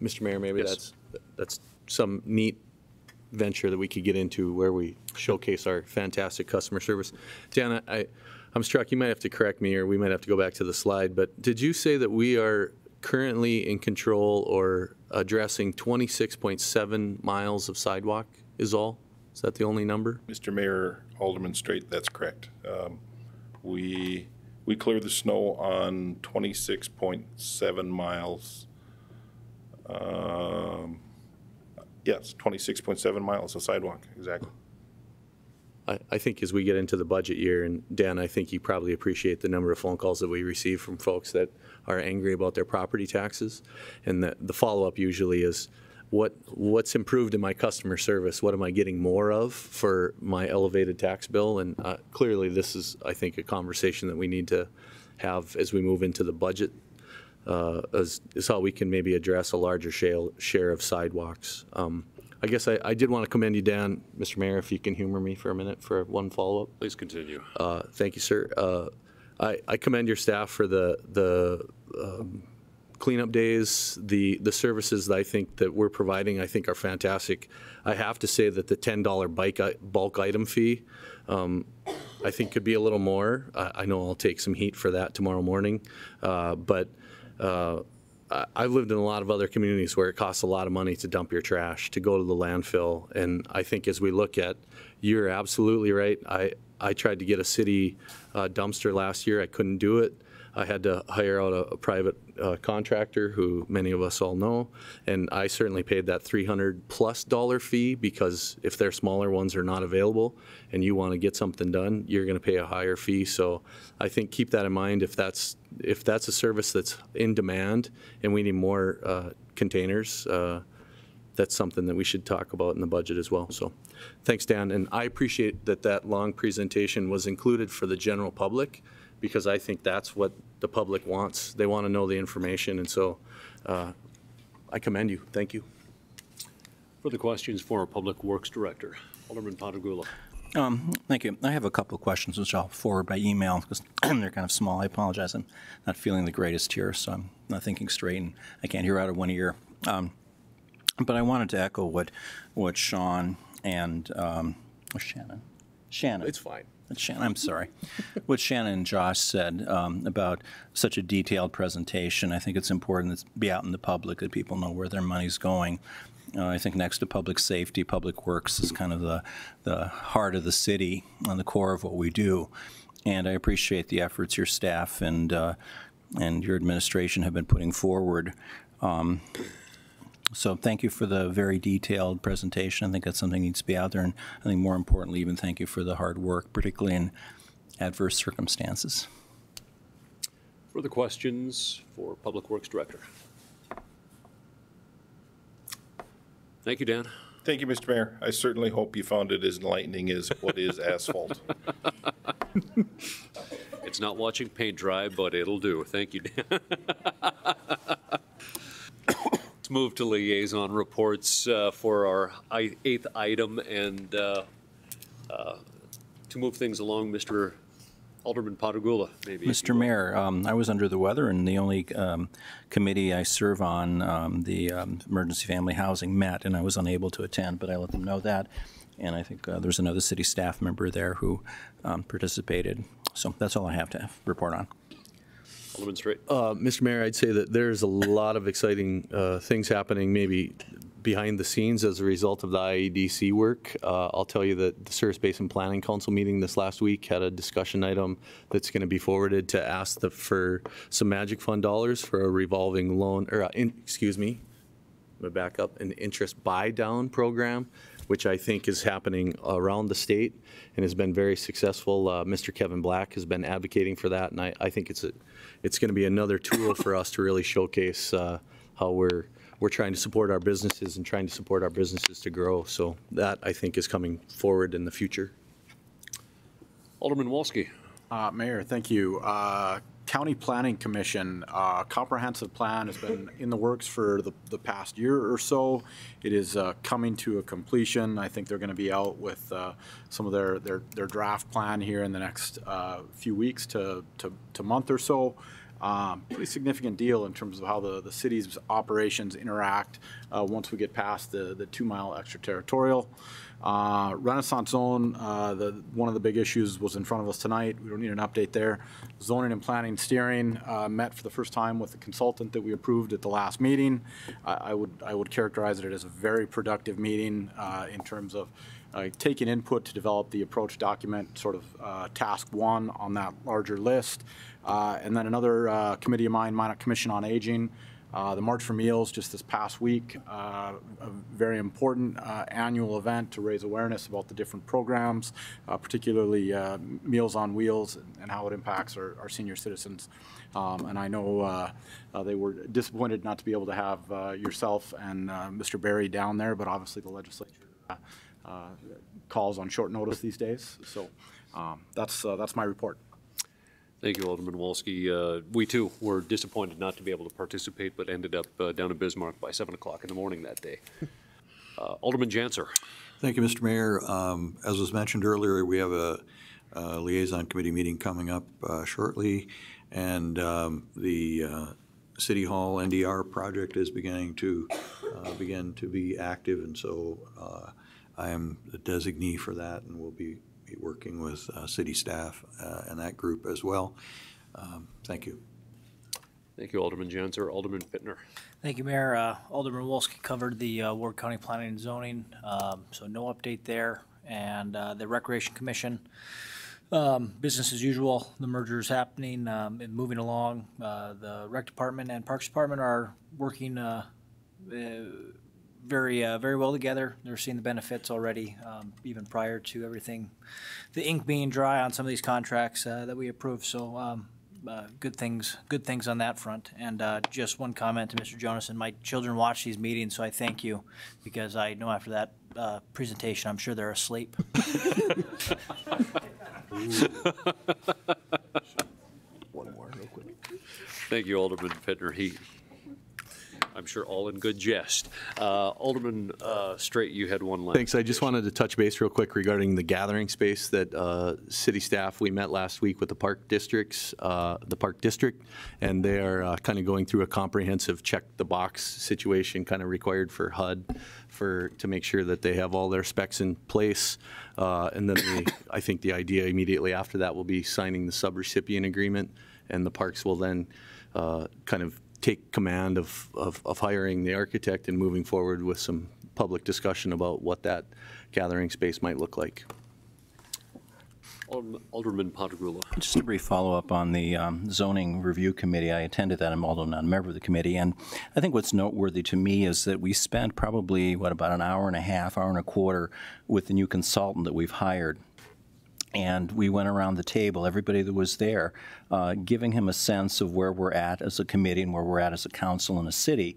Mr. Mayor, maybe Yes. that's some neat venture that we could get into where we showcase our fantastic customer service. Dan, I'm struck, you might have to correct me or we might have to go back to the slide, but did you say that we are currently in control or addressing 26.7 miles of sidewalk is all? Is that the only number? Mr. Mayor, Alderman Straight, that's correct. We clear the snow on 26.7 miles. Yes, 26.7 miles of sidewalk, exactly. I think as we get into the budget year, and Dan, I think you probably appreciate the number of phone calls that we receive from folks that are angry about their property taxes. And the follow-up usually is, what's improved in my customer service? What am I getting more of for my elevated tax bill? And clearly this is, I think, a conversation that we need to have as we move into the budget, is how we can maybe address a larger share of sidewalks. I guess I did want to commend you, Dan, Mr. Mayor, if you can humor me for a minute for one follow-up. Please continue. Thank you, sir. I commend your staff for the cleanup days. The services that I think that we're providing, I think, are fantastic. I have to say that the $10 bulk item fee, I think could be a little more. I know I'll take some heat for that tomorrow morning, but I've lived in a lot of other communities where it costs a lot of money to dump your trash, to go to the landfill. And I think as we look at, you're absolutely right. I tried to get a city dumpster last year. I couldn't do it. I had to hire out a private contractor who many of us all know, and I certainly paid that $300+ fee, because if their smaller ones are not available and you want to get something done, you're going to pay a higher fee. So I think keep that in mind. If that's a service that's in demand and we need more containers, that's something that we should talk about in the budget as well. So thanks, Dan. And I appreciate that long presentation was included for the general public, because I think that's what the public wants. They want to know the information. And so I commend you. Thank you. Further questions for our Public Works Director, Alderman Patagula. Thank you. I have a couple of questions which I'll forward by email because they're kind of small. I apologize. I'm not feeling the greatest here, so I'm not thinking straight, and I can't hear out of one ear. But I wanted to echo what Sean and Shannon. It's fine. Shannon, I'm sorry. What Shannon and Josh said about such a detailed presentation. I think it's important to be out in the public, that people know where their money's going. I think next to public safety, public works is kind of the heart of the city and the core of what we do. And I appreciate the efforts your staff and your administration have been putting forward. So thank you for the very detailed presentation. I think that's something that needs to be out there. And I think more importantly, even thank you for the hard work, particularly in adverse circumstances. Further questions for Public Works Director? Thank you, Dan. Thank you, Mr. Mayor. I certainly hope you found it as enlightening as what is asphalt. It's not watching paint dry, but it'll do. Thank you, Dan. Let's move to liaison reports for our 8th item, and to move things along, Mr. Alderman Patagula, maybe. Mr. Mayor, I was under the weather, and the only committee I serve on, the Emergency Family Housing, met, and I was unable to attend, but I let them know that. And I think there's another city staff member there who participated. So that's all I have to report on. Alderman Straight. Mr. Mayor, I'd say that there's a lot of exciting things happening maybe behind the scenes as a result of the IEDC work. I'll tell you that the Service Basin Planning Council meeting this last week had a discussion item that's going to be forwarded to ask for some Magic Fund dollars for a revolving loan, or excuse me, I'm going to back up, an interest buy-down program, which I think is happening around the state and has been very successful. Mr. Kevin Black has been advocating for that, and I think it's going to be another tool for us to really showcase how we're trying to support our businesses and trying to support our businesses to grow. So that, I think, is coming forward in the future. Alderman Wolski. Mayor, thank you. County Planning Commission, comprehensive plan has been in the works for the past year or so. It is coming to a completion. I think they're going to be out with some of their draft plan here in the next few weeks to month or so. Pretty significant deal in terms of how the city's operations interact once we get past the 2-mile extraterritorial. Renaissance Zone, one of the big issues was in front of us tonight. We don't need an update there. Zoning and Planning Steering met for the first time with the consultant that we approved at the last meeting. I would characterize it as a very productive meeting in terms of taking input to develop the approach document, sort of task 1 on that larger list. And then another committee of mine, Minot Commission on Aging, the March for Meals just this past week, a very important annual event to raise awareness about the different programs, particularly Meals on Wheels and how it impacts our senior citizens. And I know they were disappointed not to be able to have yourself and Mr. Berry down there, but obviously the legislature calls on short notice these days. So that's my report. Thank you, Alderman Wolski. We, too, were disappointed not to be able to participate, but ended up down in Bismarck by 7 o'clock in the morning that day. Alderman Janser. Thank you, Mr. Mayor. As was mentioned earlier, we have a liaison committee meeting coming up shortly, and the City Hall NDR project is beginning to be active, and so I am the designee for that, and will be working with city staff and that group as well. Thank you. Thank you, Alderman Janser. Alderman Pittner. Thank you, Mayor. Alderman Wolski covered the Ward County Planning and Zoning, so no update there. And the Recreation Commission, Business as usual. The merger is happening and moving along. The Rec Department and Parks Department are working very well together. They're seeing the benefits already, even prior to everything, the ink being dry on some of these contracts that we approved. So good things on that front. And just one comment to Mr. Jonason. My children watch these meetings, so I thank you, because I know after that presentation, I'm sure they're asleep. One more real quick. Thank you, Alderman Pittner. I'm sure all in good jest. Alderman Straight, you had one last. Thanks. I just wanted to touch base real quick regarding the gathering space that city staff, we met last week with the park districts, the park district, and they are kind of going through a comprehensive check the box situation kind of required for HUD to make sure that they have all their specs in place. And then I think the idea immediately after that will be signing the subrecipient agreement, and the parks will then kind of take command of hiring the architect and moving forward with some public discussion about what that gathering space might look like. Alderman Pontegrulla. Just a brief follow-up on the zoning review committee. I attended that, although not a member of the committee. And I think what's noteworthy to me is that we spent probably, about an hour and a half, hour and a quarter with the new consultant that we've hired. And we went around the table, everybody that was there, giving him a sense of where we're at as a committee and where we're at as a council and a city.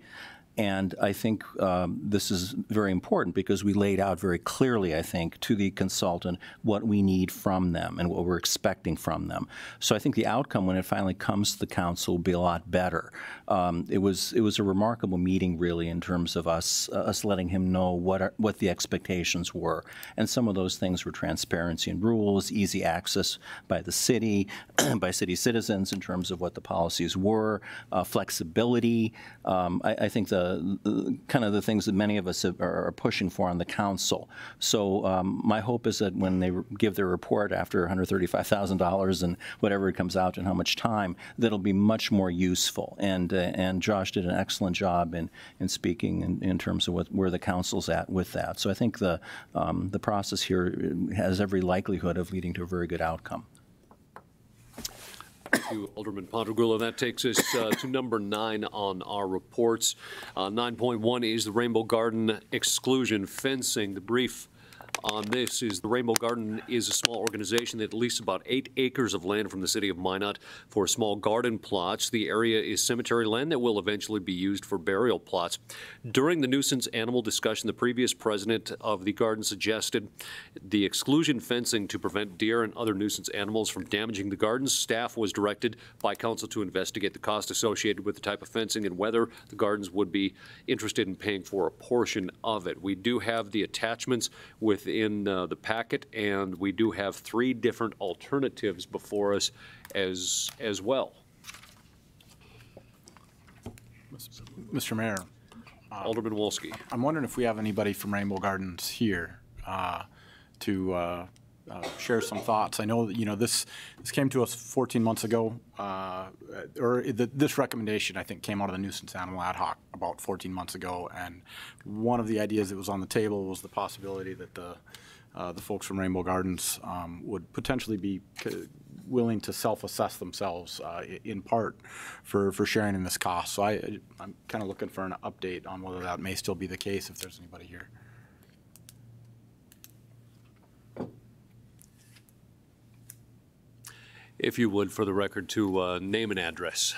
And I think this is very important because we laid out very clearly, I think, to the consultant what we need from them and what we're expecting from them. So I think the outcome when it finally comes to the council will be a lot better. It was a remarkable meeting, really, in terms of us letting him know what the expectations were. And some of those things were transparency and rules, easy access by the city, by city citizens in terms of what the policies were, flexibility. I think the kind of the things that many of us are pushing for on the council. So my hope is that when they give their report after $135,000 and whatever it comes out and how much time, that'll be much more useful. And Josh did an excellent job in speaking in terms of where the council's at with that. So I think the process here has every likelihood of leading to a very good outcome. Thank you, Alderman Pontegrulla. That takes us to number 9 on our reports. 9.1 is the Rainbow Garden exclusion fencing. The brief on this is the Rainbow Garden is a small organization that leases about 8 acres of land from the city of Minot for small garden plots. The area is cemetery land that will eventually be used for burial plots. During the nuisance animal discussion, the previous president of the garden suggested the exclusion fencing to prevent deer and other nuisance animals from damaging the gardens. Staff was directed by council to investigate the cost associated with the type of fencing and whether the gardens would be interested in paying for a portion of it. We do have the attachments within the packet, and we do have 3 different alternatives before us as well. Mr. Mayor. Alderman Wolski. I'm wondering if we have anybody from Rainbow Gardens here to share some thoughts. I know that, this came to us 14 months ago, this recommendation, I think, came out of the nuisance animal ad hoc about 14 months ago, and one of the ideas that was on the table was the possibility that the folks from Rainbow Gardens would potentially be willing to self-assess themselves in part for sharing in this cost. So I'm kind of looking for an update on whether that may still be the case if there's anybody here. If you would, for the record, to name and address.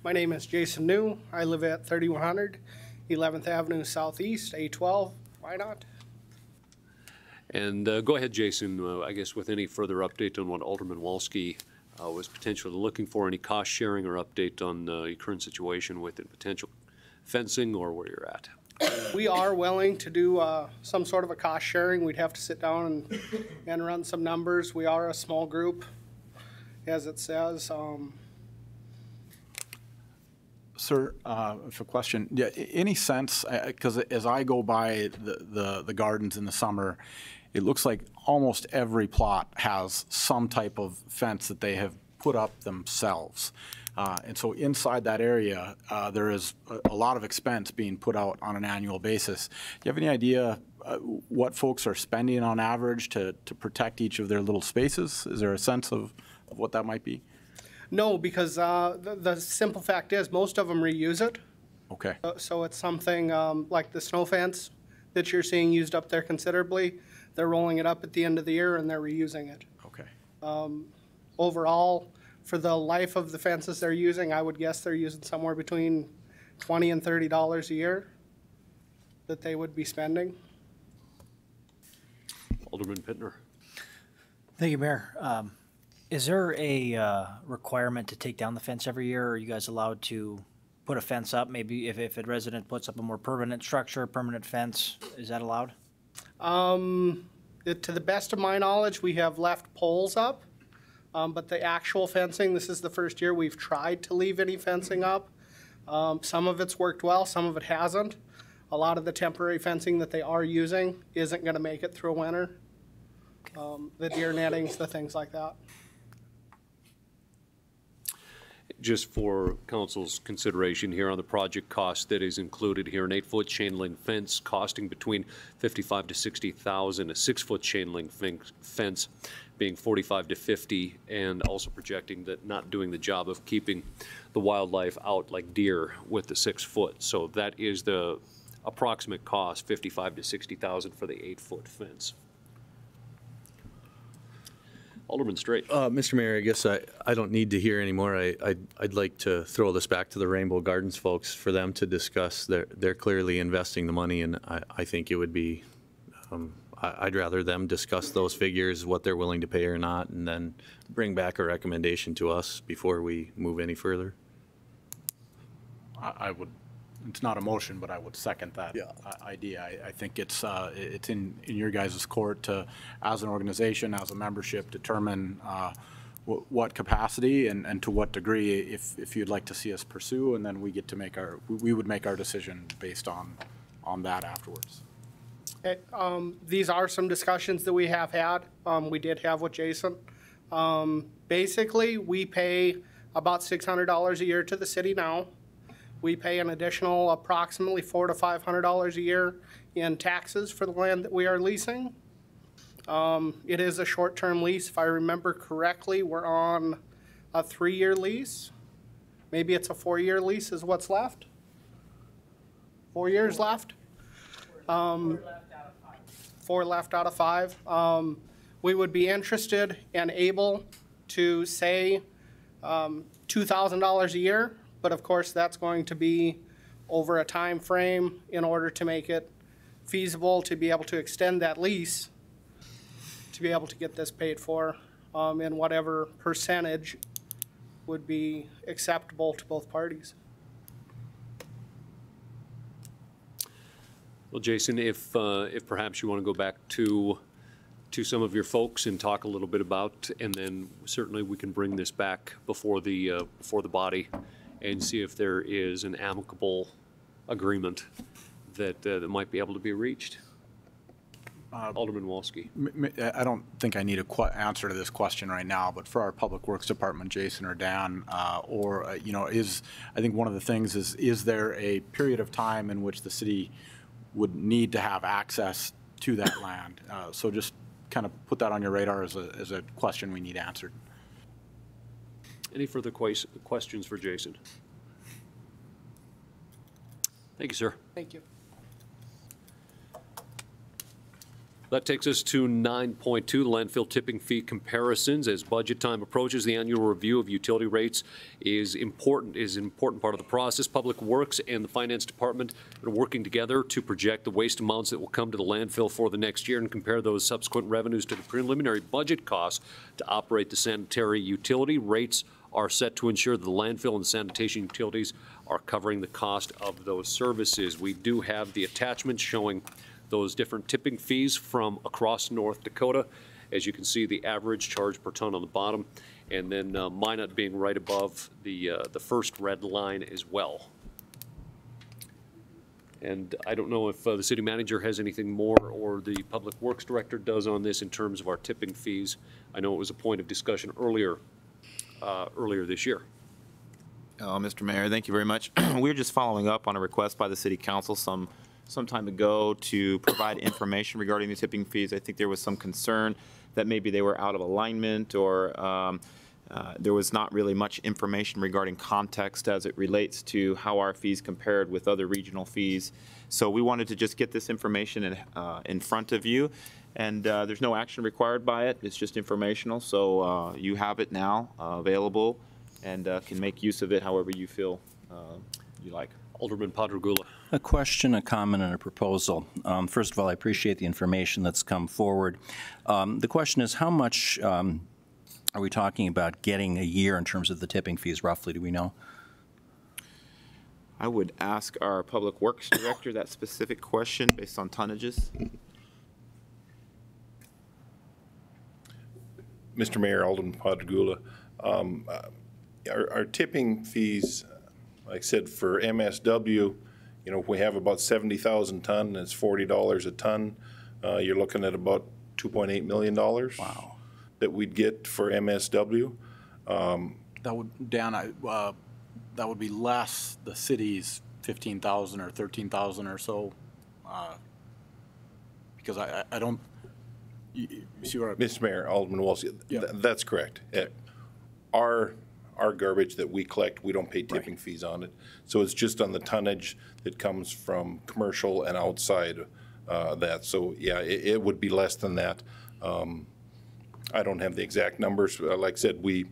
My name is Jason New. I live at 3100 11th Avenue Southeast, A12. Why not? And go ahead, Jason, I guess with any further update on what Alderman Wolski was potentially looking for, any cost sharing or update on your current situation with the potential fencing or where you're at. We are willing to do some sort of a cost sharing. We'd have to sit down and run some numbers. We are a small group, as it says. Sir, for a question, yeah, any sense, because as I go by the gardens in the summer, it looks like almost every plot has some type of fence that they have put up themselves. And so inside that area, there is a lot of expense being put out on an annual basis. Do you have any idea what folks are spending on average to protect each of their little spaces? Is there a sense of what that might be? No, because the simple fact is most of them reuse it. Okay. So it's something like the snow fence that you're seeing used up there considerably. They're rolling it up at the end of the year and they're reusing it. Okay. Overall, for the life of the fences they're using, I would guess they're using somewhere between $20 and $30 a year that they would be spending. Alderman Pittner. Thank you, Mayor. Is there a requirement to take down the fence every year? Or are you guys allowed to put a fence up? Maybe if a resident puts up a more permanent structure, permanent fence, is that allowed? To the best of my knowledge, we have left poles up, but the actual fencing, this is the first year we've tried to leave any fencing up. Some of it's worked well, some of it hasn't. A lot of the temporary fencing that they are using isn't going to make it through a winter. The deer nettings, the things like that. Just for council's consideration here on the project cost that is included here, an 8-foot chain link fence costing between $55,000 to $60,000, a 6-foot chain link fence being $45,000 to $50,000, and also projecting that not doing the job of keeping the wildlife out like deer with the 6 foot. So that is the approximate cost, $55,000 to $60,000 for the 8-foot fence. Alderman Straight. Mr. Mayor, I guess I don't need to hear anymore. I'd like to throw this back to the Rainbow Gardens folks for them to discuss. They're clearly investing the money, and I think it would be, I'd rather them discuss those figures, what they're willing to pay or not, and then bring back a recommendation to us before we move any further. I would, it's not a motion, but I would second that idea. I think it's in your guys' court to, as an organization, as a membership, determine what capacity and to what degree, if you'd like to see us pursue, and then we get to make we would make our decision based on that afterwards. These are some discussions that we have had. We did have with Jason. Basically, we pay about $600 a year to the city now. We pay an additional approximately $400 to $500 a year in taxes for the land that we are leasing. It is a short-term lease. If I remember correctly, we're on a 3-year lease. Maybe it's a 4-year lease is what's left. 4 years left? 4 left out of 5. We would be interested and able to say $2,000 a year. But of course, that's going to be over a time frame in order to make it feasible to be able to extend that lease, to be able to get this paid for, in whatever percentage would be acceptable to both parties. Well, Jason, if perhaps you want to go back to some of your folks and talk a little bit about, and then certainly we can bring this back before the body and see if there is an amicable agreement that might be able to be reached. Alderman Wolski. I don't think I need an answer to this question right now, but for our Public Works Department, Jason or Dan, I think one of the things is there a period of time in which the city would need to have access to that land? So just kind of put that on your radar as a question we need answered. Any further questions for Jason? Thank you, sir. Thank you. That takes us to 9.2, the landfill tipping fee comparisons. As budget time approaches, the annual review of utility rates is an important part of the process. Public Works and the Finance Department are working together to project the waste amounts that will come to the landfill for the next year and compare those subsequent revenues to the preliminary budget costs to operate the sanitary utility. Rates are set to ensure that the landfill and sanitation utilities are covering the cost of those services. We do have the attachment showing those different tipping fees from across North Dakota. As you can see, the average charge per ton on the bottom, and then Minot being right above the first red line as well. And I don't know if the city manager has anything more, or the Public Works Director does on this in terms of our tipping fees. I know it was a point of discussion earlier this year. Mr. Mayor, thank you very much. We're just following up on a request by the City Council some some time ago to provide information regarding the tipping fees. I think there was some concern that maybe they were out of alignment, or there was not really much information regarding context as it relates to how our fees compared with other regional fees. So we wanted to just get this information in front of you, and there's no action required by it. It's just informational, so you have it now available and can make use of it however you feel you like. Alderman Padragula. A question, a comment, and a proposal. First of all, I appreciate the information that's come forward. The question is, how much are we talking about getting a year in terms of the tipping fees, roughly? Do we know? I would ask our Public Works Director that specific question based on tonnages. Mr. Mayor, Alderman Padragula, our tipping fees, like I said, for MSW, you know, if we have about 70,000 ton, and it's $40 a ton, you're looking at about $2.8 million. Wow. That we'd get for MSW. That would, Dan, that would be less the city's 15,000 or 13,000 or so, because I don't. You see where Mr. Mayor, Alderman Wolski, Yeah. That's correct. Our garbage that we collect, we don't pay tipping fees on it. So it's just on the tonnage that comes from commercial and outside that. So yeah, it would be less than that. I don't have the exact numbers. Like I said, we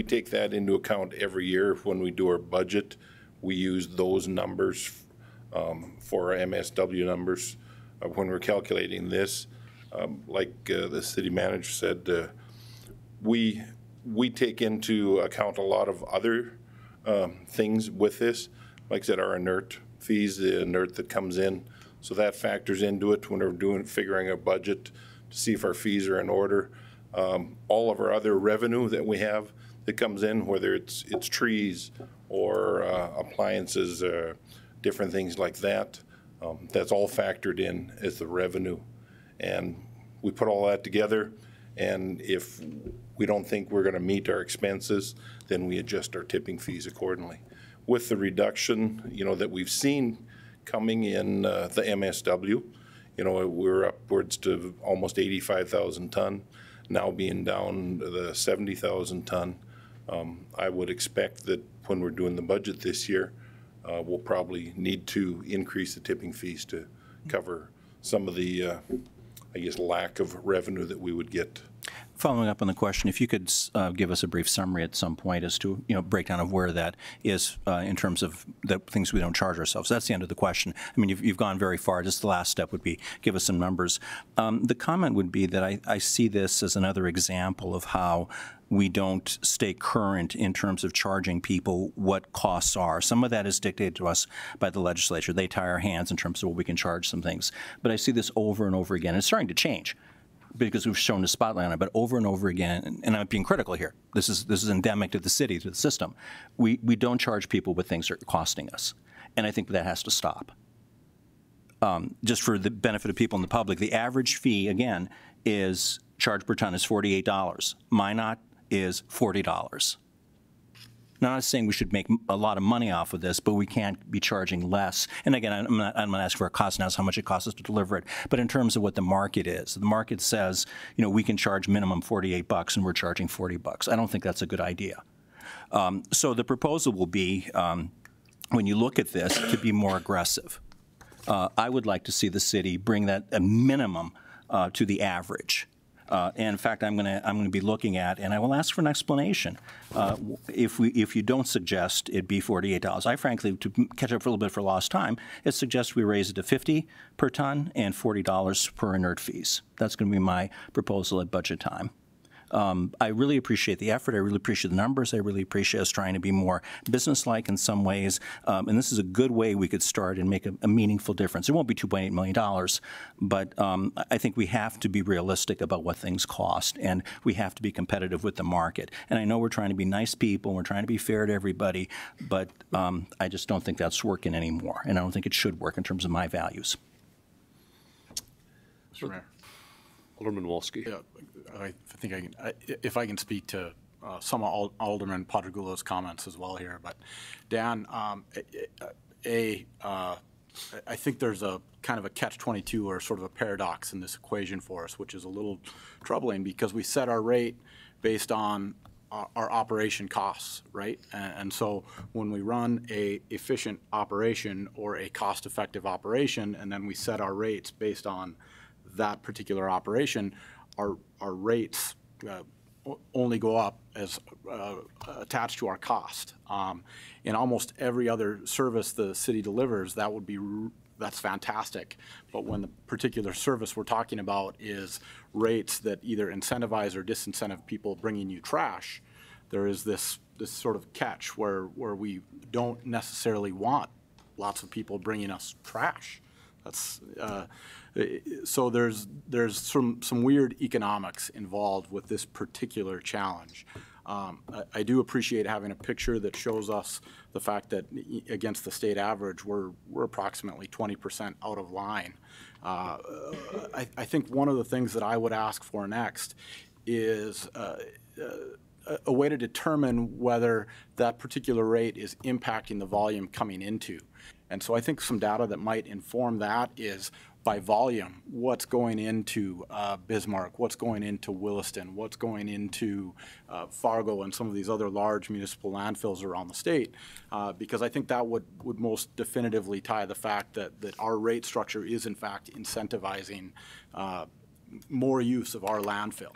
take that into account every year when we do our budget. We use those numbers for our MSW numbers when we're calculating this. Like the city manager said, we take into account a lot of other things with this. Like I said, our inert fees, the inert that comes in, so that factors into it when we're figuring a budget to see if our fees are in order. All of our other revenue that we have that comes in, whether it's trees or appliances, different things like that, that's all factored in as the revenue. And we put all that together, and if we don't think we're going to meet our expenses, then we adjust our tipping fees accordingly. With the reduction, you know, that we've seen coming in the MSW, you know, we're upwards to almost 85,000 ton, now being down to the 70,000 ton. I would expect that when we're doing the budget this year, we'll probably need to increase the tipping fees to cover some of the I guess, lack of revenue that we would get. Following up on the question, if you could give us a brief summary at some point as to, you know, breakdown of where that is in terms of the things we don't charge ourselves. That's the end of the question. I mean, you've gone very far. Just the last step would be give us some numbers. The comment would be that I see this as another example of how we don't stay current in terms of charging people what costs are. Some of that is dictated to us by the legislature. They tie our hands in terms of what we can charge some things. But I see this over and over again. It's starting to change because we've shown the spotlight on it, but over and over again, and I'm being critical here. This is endemic to the city, to the system. We don't charge people what things are costing us. And I think that has to stop. Just for the benefit of people in the public, the average fee, again, is charge per ton is $48. Minot is $40. Now, I'm not saying we should make a lot of money off of this, but we can't be charging less. And again, I'm not asking for a cost now, how much it costs us to deliver it, but in terms of what the market is. The market says, you know, we can charge minimum $48 and we're charging $40. I don't think that's a good idea. So the proposal will be, when you look at this, to be more aggressive. I would like to see the city bring that a minimum to the average. And in fact, I'm going to be looking at, and I will ask for an explanation. If you don't suggest it be $48, I frankly, to catch up for a little bit for lost time, it suggests we raise it to $50 per ton and $40 per inert fees. That's going to be my proposal at budget time. I really appreciate the effort. I really appreciate the numbers. I really appreciate us trying to be more businesslike in some ways. And this is a good way we could start and make a meaningful difference. It won't be $2.8 million, but I think we have to be realistic about what things cost, and we have to be competitive with the market. And I know we're trying to be nice people. We're trying to be fair to everybody, but I just don't think that's working anymore, and I don't think it should work in terms of my values. Mr. Mayor. Alderman Wolski. Yeah, I think I can, if I can speak to some of Alderman Padragula's comments as well here. But Dan, I think there's a kind of a catch-22 or sort of a paradox in this equation for us, which is a little troubling because we set our rate based on our operation costs, right? And so when we run a efficient operation or a cost-effective operation, and then we set our rates based on that particular operation, our rates only go up as attached to our cost. In almost every other service the city delivers, that's fantastic. But when the particular service we're talking about is rates that either incentivize or disincentive people bringing you trash, there is this sort of catch where we don't necessarily want lots of people bringing us trash. That's so there's some weird economics involved with this particular challenge. I do appreciate having a picture that shows us the fact that against the state average, we're approximately 20% out of line. I think one of the things that I would ask for next is a way to determine whether that particular rate is impacting the volume coming into. And so I think some data that might inform that is by volume, what's going into Bismarck, what's going into Williston, what's going into Fargo and some of these other large municipal landfills around the state, because I think that would most definitively tie the fact that our rate structure is in fact incentivizing more use of our landfill.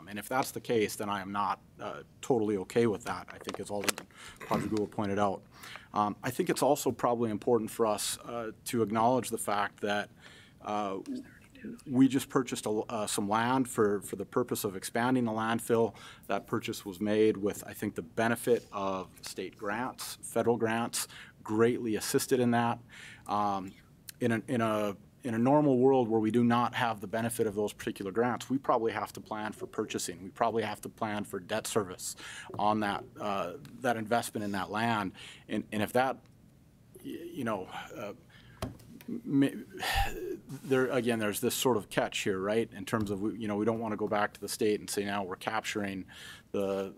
And if that's the case, then I am not totally okay with that, I think, as Alderman Podragula pointed out. I think it's also probably important for us to acknowledge the fact that we just purchased some land for the purpose of expanding the landfill. That purchase was made with, I think, the benefit of state grants, federal grants, greatly assisted in that. In a normal world where we do not have the benefit of those particular grants, we probably have to plan for purchasing. We probably have to plan for debt service on that investment in that land. And if that, there's this sort of catch here, right? In terms of, we don't want to go back to the state and say now we're capturing the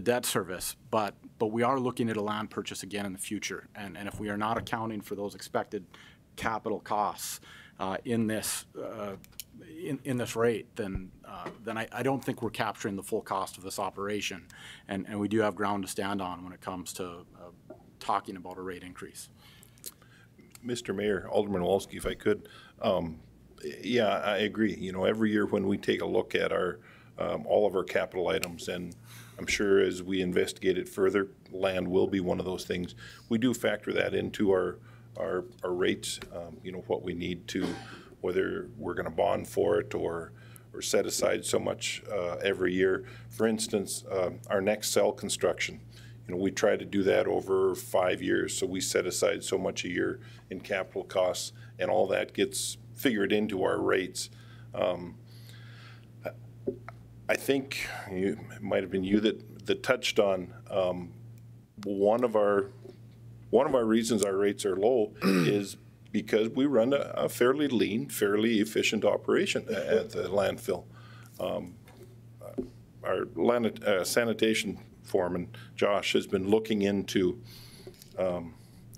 debt service, but we are looking at a land purchase again in the future. And if we are not accounting for those expected capital costs in this rate, then I don't think we're capturing the full cost of this operation, and we do have ground to stand on when it comes to talking about a rate increase. Mr. Mayor, Alderman Wolski, if I could, yeah, I agree. Every year when we take a look at our all of our capital items, and I'm sure as we investigate it further, land will be one of those things. We do factor that into our rates, what we need to, whether we're going to bond for it or set aside so much every year. For instance, our next cell construction, we try to do that over 5 years, so we set aside so much a year in capital costs, and all that gets figured into our rates. I think it might have been you that touched on one of our reasons our rates are low is because we run a fairly lean, fairly efficient operation at the landfill. Our sanitation foreman, Josh, has been looking into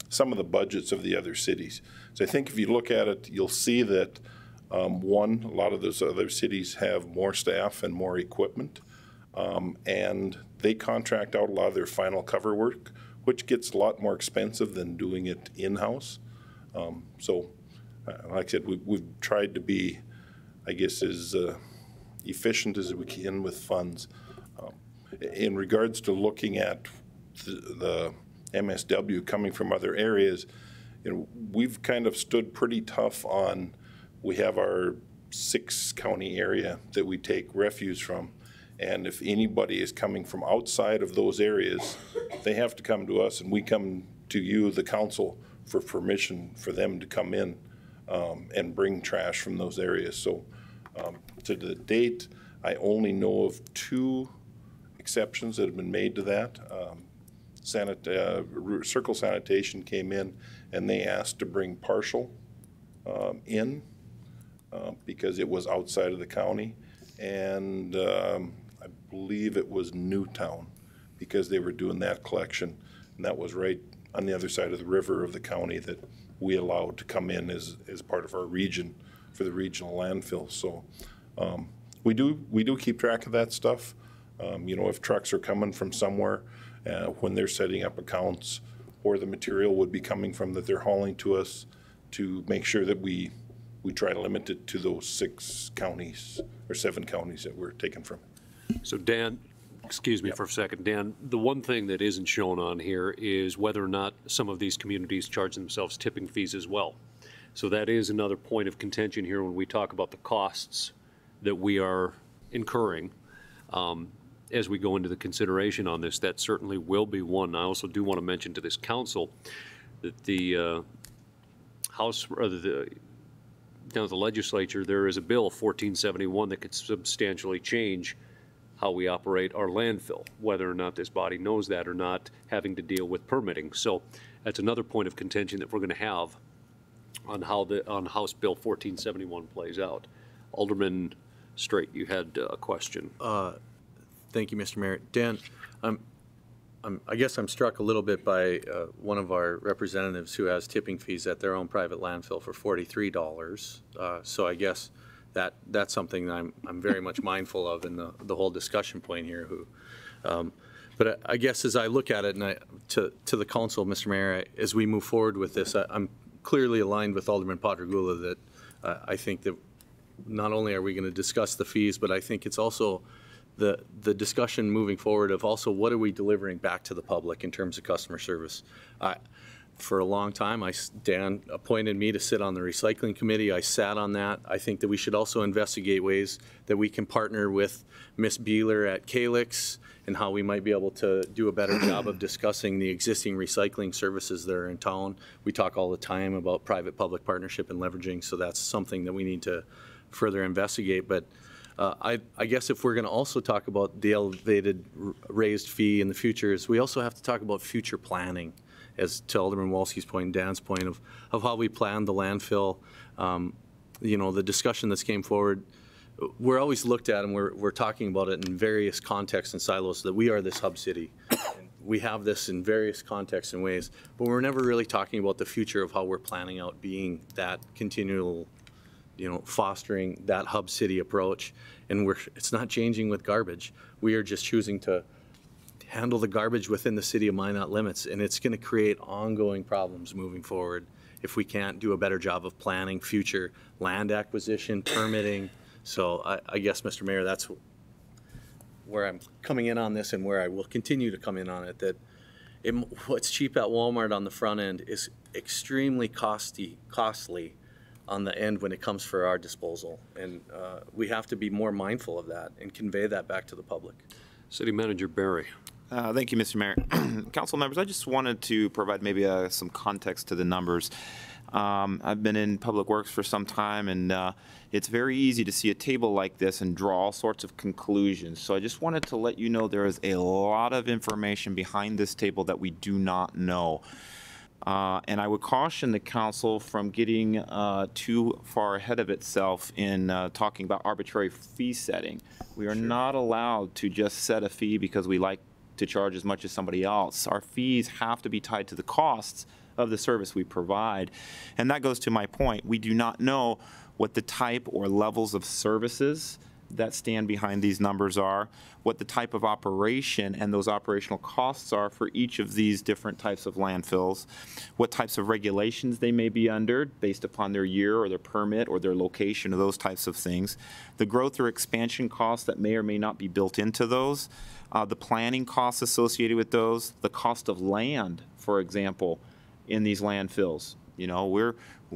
some of the budgets of the other cities. So I think if you look at it, you'll see that a lot of those other cities have more staff and more equipment, and they contract out a lot of their final cover work, which gets a lot more expensive than doing it in-house. So, like I said, we've tried to be, I guess, as efficient as we can with funds. In regards to looking at the MSW coming from other areas, we've kind of stood pretty tough on, we have our 6-county area that we take refuse from. And if anybody is coming from outside of those areas, they have to come to us, and we come to you, the council, for permission for them to come in and bring trash from those areas. So to the date, I only know of 2 exceptions that have been made to that. Circle Sanitation came in and they asked to bring partial in because it was outside of the county. And I believe it was Newtown because they were doing that collection, and that was right on the other side of the river of the county that we allow to come in as part of our region for the regional landfill. So we do keep track of that stuff. You know, if trucks are coming from somewhere, when they're setting up accounts, or the material would be coming from that they're hauling to us, to make sure that we try to limit it to those 6 counties or 7 counties that we're taken from. So Dan, excuse me for a second, Dan, the one thing that isn't shown on here is whether or not some of these communities charge themselves tipping fees as well. So that is another point of contention here when we talk about the costs that we are incurring. As we go into the consideration on this, that certainly will be one. I also do want to mention to this council that the House, or down at the legislature, there is a bill, 1471, that could substantially change how we operate our landfill, whether or not this body knows that or not, having to deal with permitting. So that's another point of contention that we're going to have on how on House Bill 1471 plays out. Alderman Straight, you had a question. Thank you, Mr. Mayor. Dan, I guess I'm struck a little bit by one of our representatives who has tipping fees at their own private landfill for $43. So I guess that's something that I'm very much mindful of in the whole discussion point here. But I guess as I look at it, and to the council, Mr. Mayor, as we move forward with this, I'm clearly aligned with Alderman Potter-Gula that I think that not only are we going to discuss the fees, but I think it's also the discussion moving forward of also what are we delivering back to the public in terms of customer service. For a long time, Dan appointed me to sit on the recycling committee. I sat on that. I think that we should also investigate ways that we can partner with Ms. Beeler at Calix and how we might be able to do a better job of discussing the existing recycling services that are in town. We talk all the time about private-public partnership and leveraging, so that's something that we need to further investigate. But I guess if we're going to also talk about the elevated raised fee in the future, is we also have to talk about future planning, as to Alderman Wolski's point and Dan's point of how we plan the landfill. You know, the discussion that's came forward, we're always looked at and we're talking about it in various contexts and silos, that we are this hub city. We have this in various contexts and ways, but we're never really talking about the future of how we're planning out being that continual, you know, fostering that hub city approach. And it's not changing with garbage. We are just choosing to handle the garbage within the city of Minot limits, and it's going to create ongoing problems moving forward if we can't do a better job of planning future land acquisition, permitting. So I guess, Mr. Mayor, that's where I'm coming in on this and where I will continue to come in on it, that what's cheap at Walmart on the front end is extremely costly on the end when it comes for our disposal. And we have to be more mindful of that and convey that back to the public. City Manager Barry. Thank you, Mr. Mayor. Council members, I just wanted to provide maybe some context to the numbers. I've been in Public Works for some time, and it's very easy to see a table like this and draw all sorts of conclusions. So I just wanted to let you know there is a lot of information behind this table that we do not know. And I would caution the council from getting too far ahead of itself in talking about arbitrary fee setting. We are not allowed to just set a fee because we like to charge as much as somebody else. Our fees have to be tied to the costs of the service we provide. And that goes to my point. We do not know what the type or levels of services that stand behind these numbers are, what the type of operation and those operational costs are for each of these different types of landfills, what types of regulations they may be under based upon their year or their permit or their location or those types of things, the growth or expansion costs that may or may not be built into those, the planning costs associated with those, the cost of land, for example, in these landfills. You know,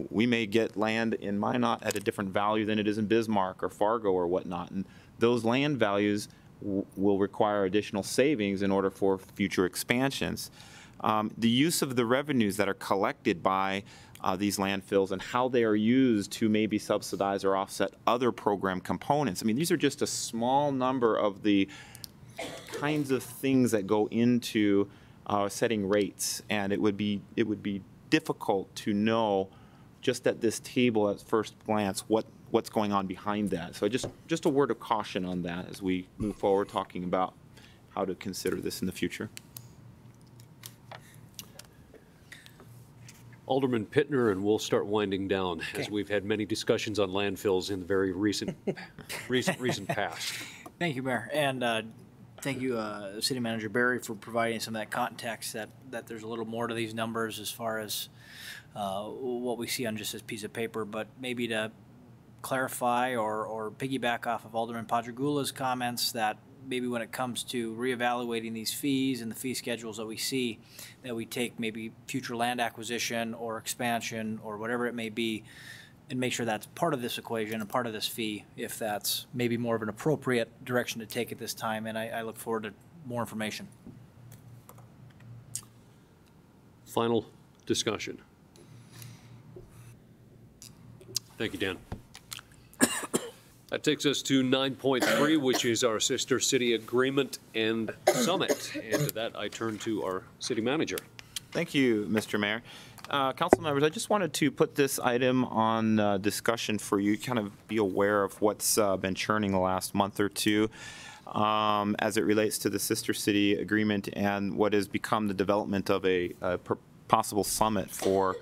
we may get land in Minot at a different value than it is in Bismarck or Fargo or whatnot, and those land values will require additional savings in order for future expansions. The use of the revenues that are collected by these landfills and how they are used to maybe subsidize or offset other program components. I mean, these are just a small number of the kinds of things that go into setting rates, and it would be difficult to know just at this table at first glance what's going on behind that. So just a word of caution on that as we move forward talking about how to consider this in the future. Alderman Pittner, and we'll start winding down as we've had many discussions on landfills in the very recent past. Thank you, Mayor. And thank you, City Manager Barry, for providing some of that context that there's a little more to these numbers as far as what we see on just this piece of paper. But maybe to clarify or piggyback off of Alderman Padragula's comments, that maybe when it comes to reevaluating these fees and the fee schedules that we see, that we take maybe future land acquisition or expansion or whatever it may be, and make sure that's part of this equation and part of this fee, if that's maybe more of an appropriate direction to take at this time. And I look forward to more information. Final discussion. Thank you, Dan. That takes us to 9.3, which is our sister city agreement and summit. And to that, I turn to our city manager. Thank you, Mr. Mayor. Council members, I just wanted to put this item on discussion for you, kind of be aware of what's been churning the last month or two as it relates to the sister city agreement and what has become the development of a possible summit for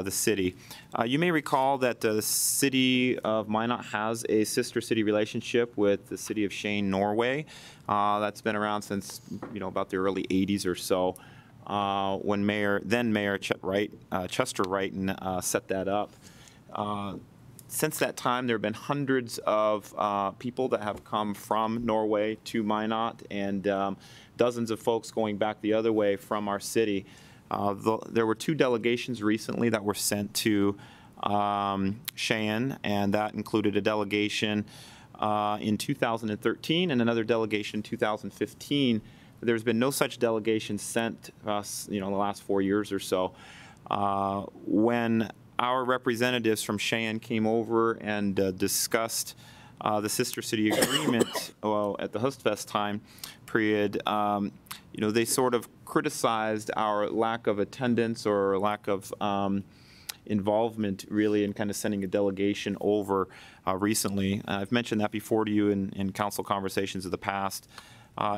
the city. You may recall that the city of Minot has a sister city relationship with the city of Cheyenne, Norway. That's been around since about the early 80s or so, when then Mayor Chester Wrighton set that up. Since that time, there have been hundreds of people that have come from Norway to Minot, and dozens of folks going back the other way from our city. There were 2 delegations recently that were sent to Cheyenne, and that included a delegation in 2013 and another delegation in 2015. There's been no such delegation sent us, in the last 4 years or so. When our representatives from Cheyenne came over and discussed the Sister City Agreement at the Hustfest time period, they sort of criticized our lack of attendance or lack of involvement, really, in kind of sending a delegation over recently. I've mentioned that before to you in council conversations of the past.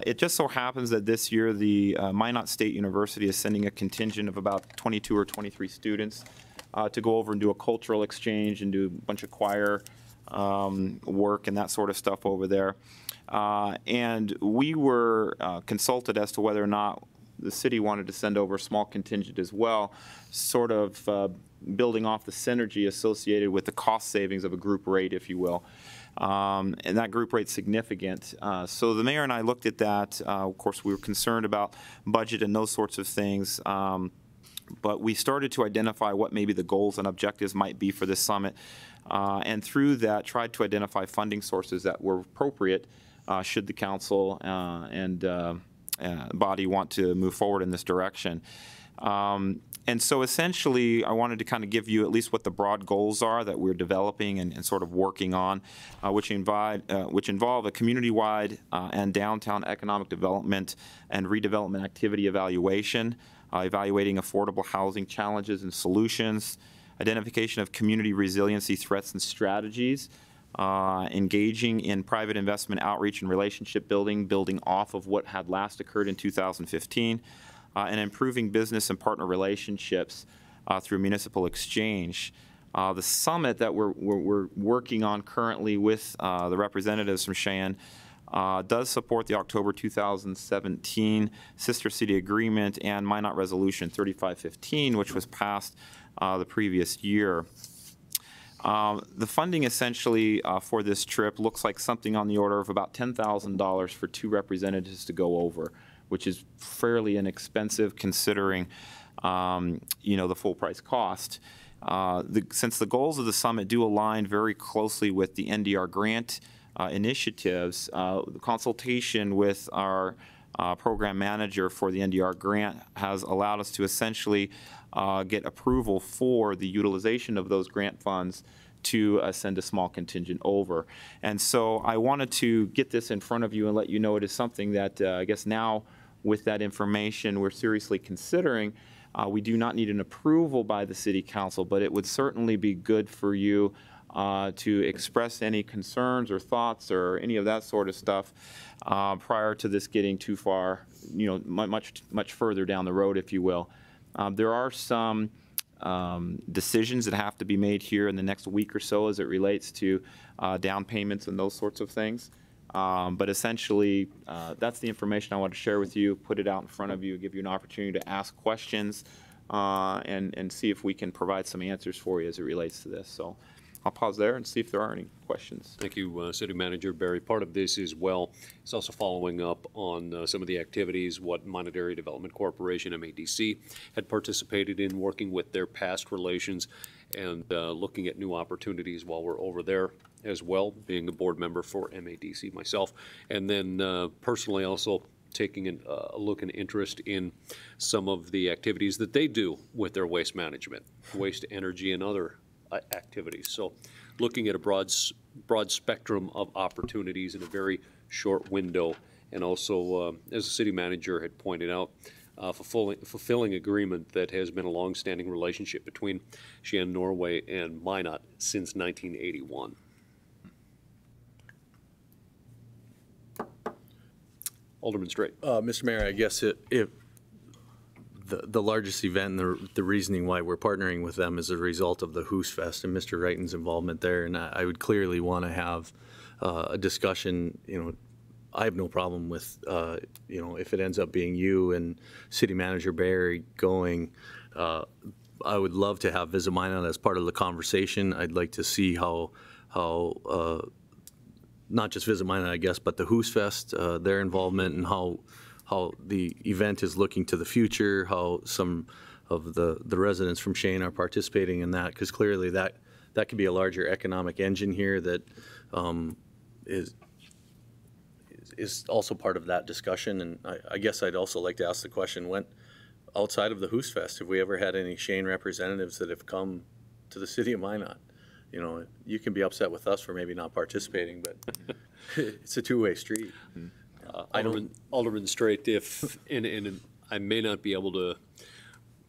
It just so happens that this year the Minot State University is sending a contingent of about 22 or 23 students to go over and do a cultural exchange and do a bunch of choir work and that sort of stuff over there. And we were consulted as to whether or not the city wanted to send over a small contingent as well, sort of building off the synergy associated with the cost savings of a group rate, if you will. And that group rate's significant. So the mayor and I looked at that. Of course, we were concerned about budget and those sorts of things. But we started to identify what maybe the goals and objectives might be for this summit. And through that, tried to identify funding sources that were appropriate should the council and body want to move forward in this direction. And so essentially, I wanted to kind of give you at least what the broad goals are that we're developing and sort of working on, which involve a community-wide and downtown economic development and redevelopment activity evaluation, evaluating affordable housing challenges and solutions, identification of community resiliency threats and strategies, engaging in private investment outreach and relationship building off of what had last occurred in 2015, and improving business and partner relationships through municipal exchange. The summit that we're working on currently with the representatives from Cheyenne does support the October 2017 Sister City Agreement and Minot Resolution 3515, which was passed the previous year. The funding essentially for this trip looks like something on the order of about $10,000 for 2 representatives to go over, which is fairly inexpensive considering, the full price cost. Since the goals of the summit do align very closely with the NDR grant initiatives, the consultation with our program manager for the NDR grant has allowed us to essentially get approval for the utilization of those grant funds to send a small contingent over. And so I wanted to get this in front of you and let you know it is something that I guess now with that information we're seriously considering. We do not need an approval by the City Council, but it would certainly be good for you to express any concerns or thoughts or any of that sort of stuff prior to this getting too far, much further down the road, if you will. There are some decisions that have to be made here in the next week or so as it relates to down payments and those sorts of things. But essentially, that's the information I want to share with you, put it out in front of you, give you an opportunity to ask questions, and see if we can provide some answers for you as it relates to this. So I'll pause there and see if there are any questions. Thank you, City Manager Barry. Part of this as well is also following up on some of the activities what Minot Area Development Corporation, MADC, had participated in, working with their past relations and looking at new opportunities while we're over there as well, being a board member for MADC myself. And then personally also taking a look and interest in some of the activities that they do with their waste management, waste energy and other activities. So looking at a broad spectrum of opportunities in a very short window, and also, as the city manager had pointed out, fulfilling agreement that has been a long-standing relationship between Cheyenne Norway and Minot since 1981. Alderman Straight. Mr. Mayor, I guess if the largest event and the reasoning why we're partnering with them is a result of the Hoos Fest and Mr. Wrighton's involvement there, and I would clearly want to have a discussion. You know, I have no problem with you know, if it ends up being you and City Manager Barry going. I would love to have Visit Minot as part of the conversation. I'd like to see how not just Visit Minot, I guess, but the Hoos Fest, their involvement, and how the event is looking to the future, how some of the residents from Cheyenne are participating in that, because clearly that could be a larger economic engine here that is also part of that discussion. And I guess I'd also like to ask the question, when outside of the Hoos Fest, have we ever had any Cheyenne representatives that have come to the city of Minot? You know, you can be upset with us for maybe not participating, but it's a two-way street. Alderman Straight, if and I may not be able to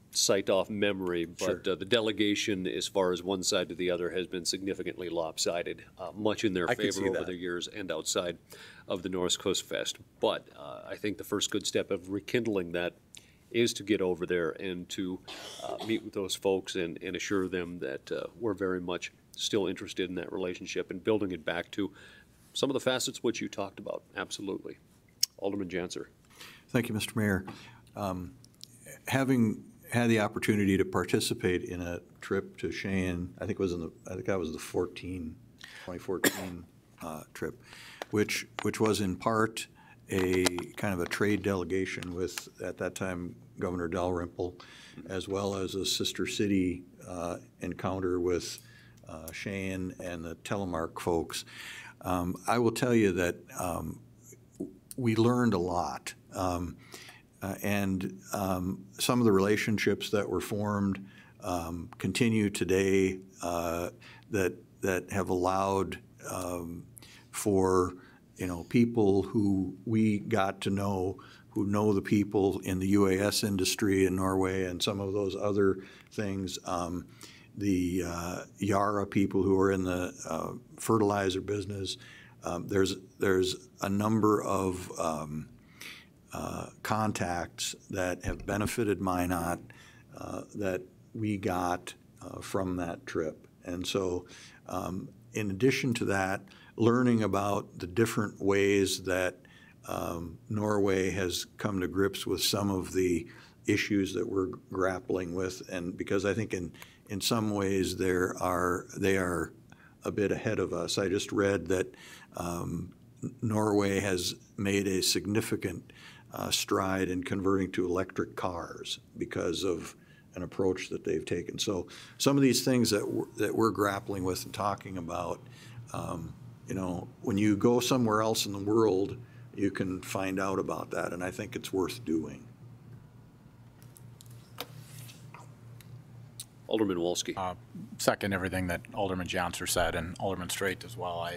cite off memory, but Sure. The delegation, as far as one side to the other, has been significantly lopsided, much in their I could see favor over that. the years and outside of the North Coast Fest. But I think the first good step of rekindling that is to get over there and to meet with those folks and assure them that we're very much still interested in that relationship and building it back to some of the facets which you talked about. Absolutely. Alderman Janser. Thank you, Mr. Mayor. Having had the opportunity to participate in a trip to Cheyenne, I think that was the 2014 trip, which was in part a kind of a trade delegation with, at that time, Governor Dalrymple, as well as a sister city encounter with Cheyenne and the Telemark folks. I will tell you that we learned a lot. And some of the relationships that were formed continue today that have allowed for, you know, people who we got to know, who know the people in the UAS industry in Norway and some of those other things, the Yara people who are in the fertilizer business. There's a number of contacts that have benefited Minot that we got from that trip. And so in addition to that, learning about the different ways that Norway has come to grips with some of the issues that we're grappling with, and because I think in some ways they are a bit ahead of us. I just read that Norway has made a significant stride in converting to electric cars because of an approach that they've taken. So some of these things that we're grappling with and talking about, you know, when you go somewhere else in the world, you can find out about that, and I think it's worth doing. Alderman Wolski. Second everything that Alderman Janser said, and Alderman Straight as well.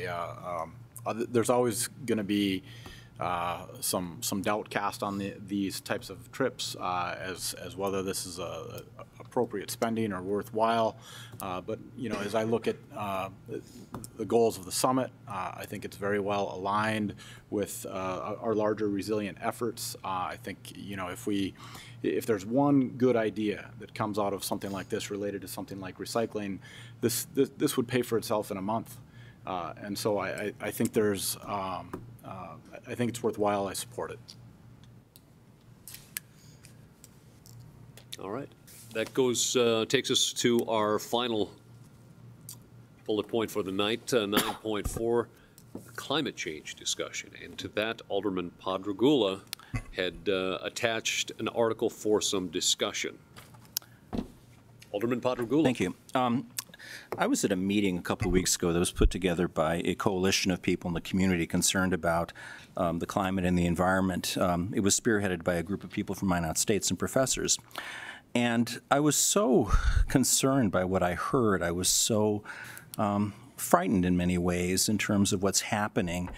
There's always going to be some doubt cast on these types of trips as whether this is a appropriate spending or worthwhile. But as I look at the goals of the summit, I think it's very well aligned with our larger resilient efforts. I think if there's one good idea that comes out of something like this related to something like recycling, this would pay for itself in a month. And so I think there's I think it's worthwhile. I support it. All right. That takes us to our final bullet point for the night, 9.4, climate change discussion. And to that, Alderman Padragula had attached an article for some discussion. Alderman Padragula. Thank you. I was at a meeting a couple of weeks ago that was put together by a coalition of people in the community concerned about the climate and the environment. It was spearheaded by a group of people from Minot States and professors. And I was so concerned by what I heard. I was so frightened in many ways in terms of what's happening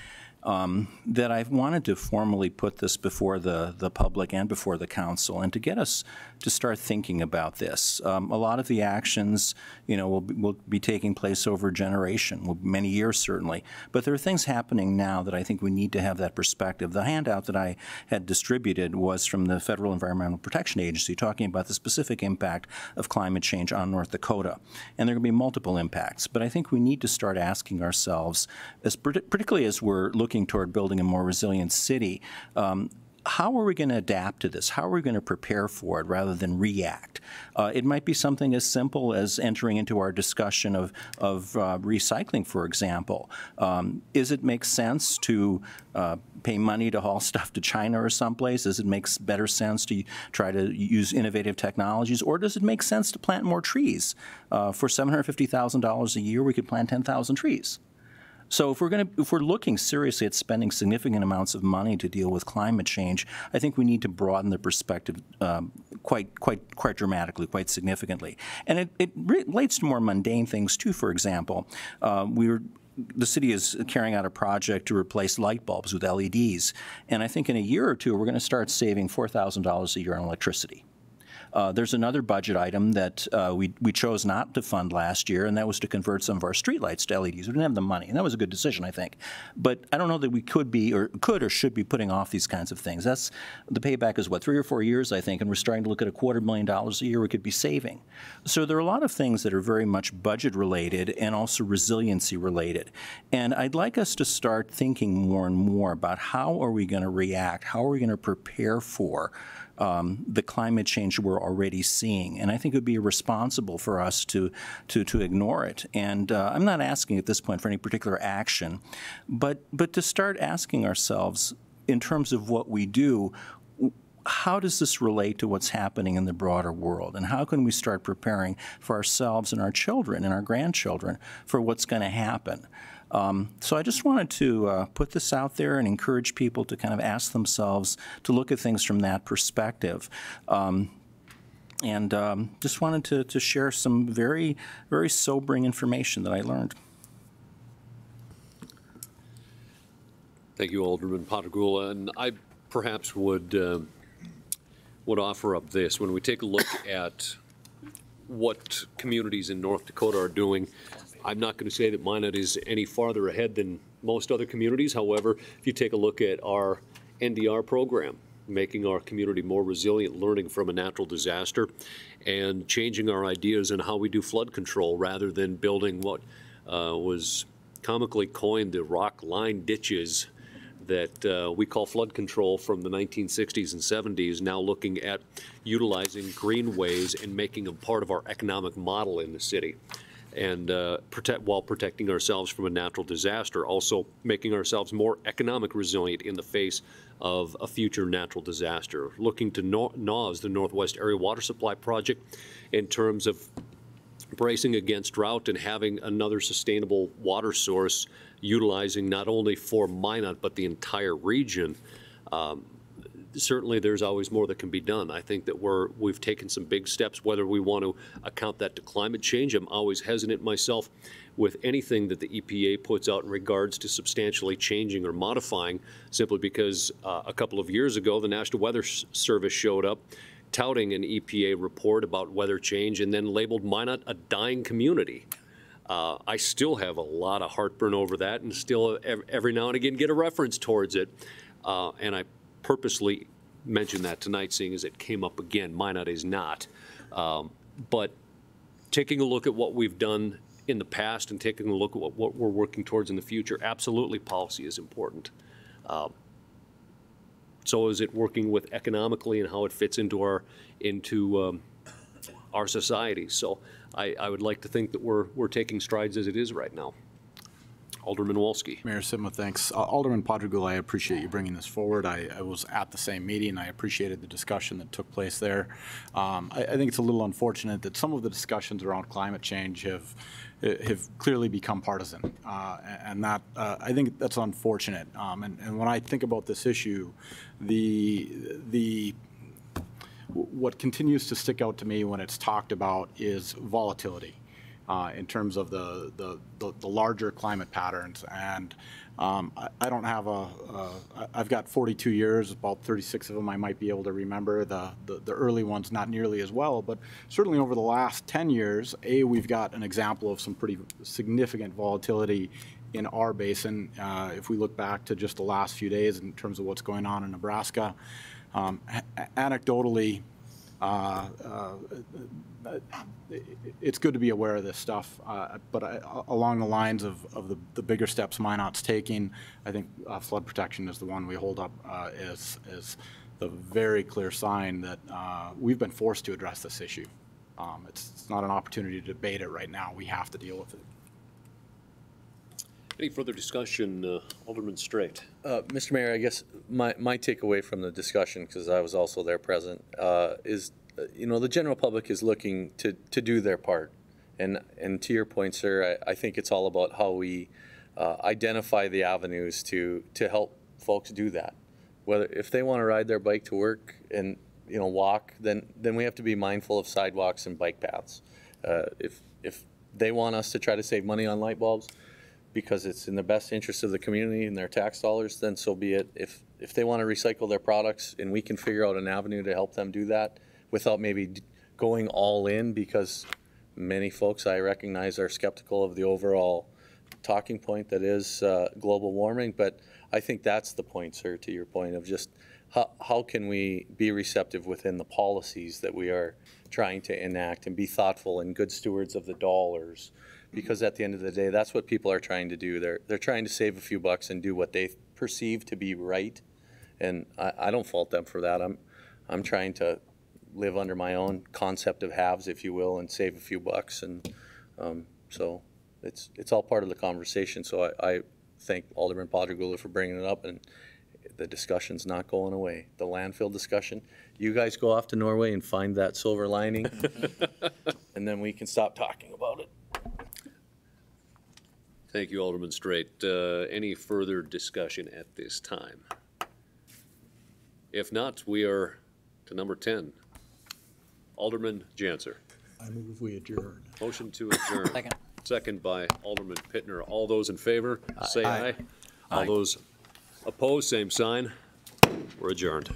that I wanted to formally put this before the public and before the council, and to get us to start thinking about this. A lot of the actions, will be taking place over a generation, many years certainly. But there are things happening now that I think we need to have that perspective. The handout that I had distributed was from the Federal Environmental Protection Agency, talking about the specific impact of climate change on North Dakota. And there are going to be multiple impacts. But I think we need to start asking ourselves, particularly as we're looking toward building a more resilient city, how are we going to adapt to this? How are we going to prepare for it rather than react? It might be something as simple as entering into our discussion of recycling, for example. Does it make sense to pay money to haul stuff to China or someplace? Does it make better sense to try to use innovative technologies? Or does it make sense to plant more trees? For $750,000 a year, we could plant 10,000 trees. So if we're looking seriously at spending significant amounts of money to deal with climate change, I think we need to broaden the perspective quite dramatically, quite significantly. And it relates to more mundane things too. For example, the city is carrying out a project to replace light bulbs with LEDs, and I think in a year or two we're going to start saving $4,000 a year on electricity. There's another budget item that we chose not to fund last year, and that was to convert some of our streetlights to LEDs. We didn't have the money, and that was a good decision, I think. But I don't know that we could or should be putting off these kinds of things. The payback is, 3 or 4 years, I think, and we're starting to look at $250,000 a year we could be saving. So there are a lot of things that are very much budget-related and also resiliency-related. And I'd like us to start thinking more and more about how are we going to react, how are we going to prepare for the climate change we're already seeing. And I think it would be irresponsible for us to ignore it. And I'm not asking at this point for any particular action, but to start asking ourselves, in terms of what we do, how does this relate to what's happening in the broader world? And how can we start preparing for ourselves and our children and our grandchildren for what's going to happen? So I just wanted to put this out there and encourage people to kind of ask themselves to look at things from that perspective. And just wanted to share some very, very sobering information that I learned. Thank you, Alderman Padragula. And I perhaps would offer up this. When we take a look at what communities in North Dakota are doing, I'm not going to say that Minot is any farther ahead than most other communities. However, if you take a look at our NDR program, making our community more resilient, learning from a natural disaster, and changing our ideas on how we do flood control rather than building what was comically coined the rock line ditches that we call flood control from the 1960s and 70s, now looking at utilizing greenways and making them part of our economic model in the city. And while protecting ourselves from a natural disaster, also making ourselves more economic resilient in the face of a future natural disaster. Looking to NAWS, the Northwest Area Water Supply Project, in terms of bracing against drought and having another sustainable water source, utilizing not only for Minot but the entire region. certainly there's always more that can be done. I think that we've taken some big steps, whether we want to account that to climate change. I'm always hesitant myself with anything that the EPA puts out in regards to substantially changing or modifying, simply because a couple of years ago, the National Weather Service showed up touting an EPA report about weather change and then labeled Minot a dying community. I still have a lot of heartburn over that, and still every now and again get a reference towards it. And I purposely mentioned that tonight, seeing as it came up again. Minot is not. But taking a look at what we've done in the past and taking a look at what we're working towards in the future, absolutely policy is important. So is it working with economically and how it fits into our society. So I would like to think that we're taking strides as it is right now. Alderman Wolski. Mayor Sitma, thanks. Alderman Padragula, I appreciate you bringing this forward. I was at the same meeting. I appreciated the discussion that took place there. I think it's a little unfortunate that some of the discussions around climate change have clearly become partisan, and that I think that's unfortunate. And when I think about this issue, what continues to stick out to me when it's talked about is volatility. In terms of the larger climate patterns. And I don't have I've got 42 years, about 36 of them I might be able to remember, the early ones not nearly as well, but certainly over the last 10 years, we've got an example of some pretty significant volatility in our basin. If we look back to just the last few days in terms of what's going on in Nebraska, anecdotally, it's good to be aware of this stuff, but along the lines of the bigger steps Minot's taking, I think flood protection is the one we hold up as the very clear sign that we've been forced to address this issue. It's not an opportunity to debate it right now. We have to deal with it. Any further discussion, Alderman Straight? Mr. Mayor, I guess my takeaway from the discussion, because I was also there present, is the general public is looking to do their part. And to your point, sir, I think it's all about how we identify the avenues to help folks do that. Whether if they want to ride their bike to work and walk, then we have to be mindful of sidewalks and bike paths. If they want us to try to save money on light bulbs because it's in the best interest of the community and their tax dollars, then so be it. If they want to recycle their products and we can figure out an avenue to help them do that without maybe going all in, because many folks I recognize are skeptical of the overall talking point that is global warming. But I think that's the point, sir, to your point of just how can we be receptive within the policies that we are trying to enact and be thoughtful and good stewards of the dollars. Because at the end of the day, that's what people are trying to do. They're trying to save a few bucks and do what they perceive to be right. And I don't fault them for that. I'm trying to live under my own concept of halves, if you will, and save a few bucks. And so it's all part of the conversation. So I thank Alderman Padragula for bringing it up, and the discussion's not going away. The landfill discussion, you guys go off to Norway and find that silver lining, and then we can stop talking about it. Thank you, Alderman Straight. Any further discussion at this time? If not, we are to number 10. Alderman Janser. I move we adjourn. Motion to adjourn. Second. Second by Alderman Pittner. All those in favor, say aye. Aye. All those opposed, same sign. We're adjourned.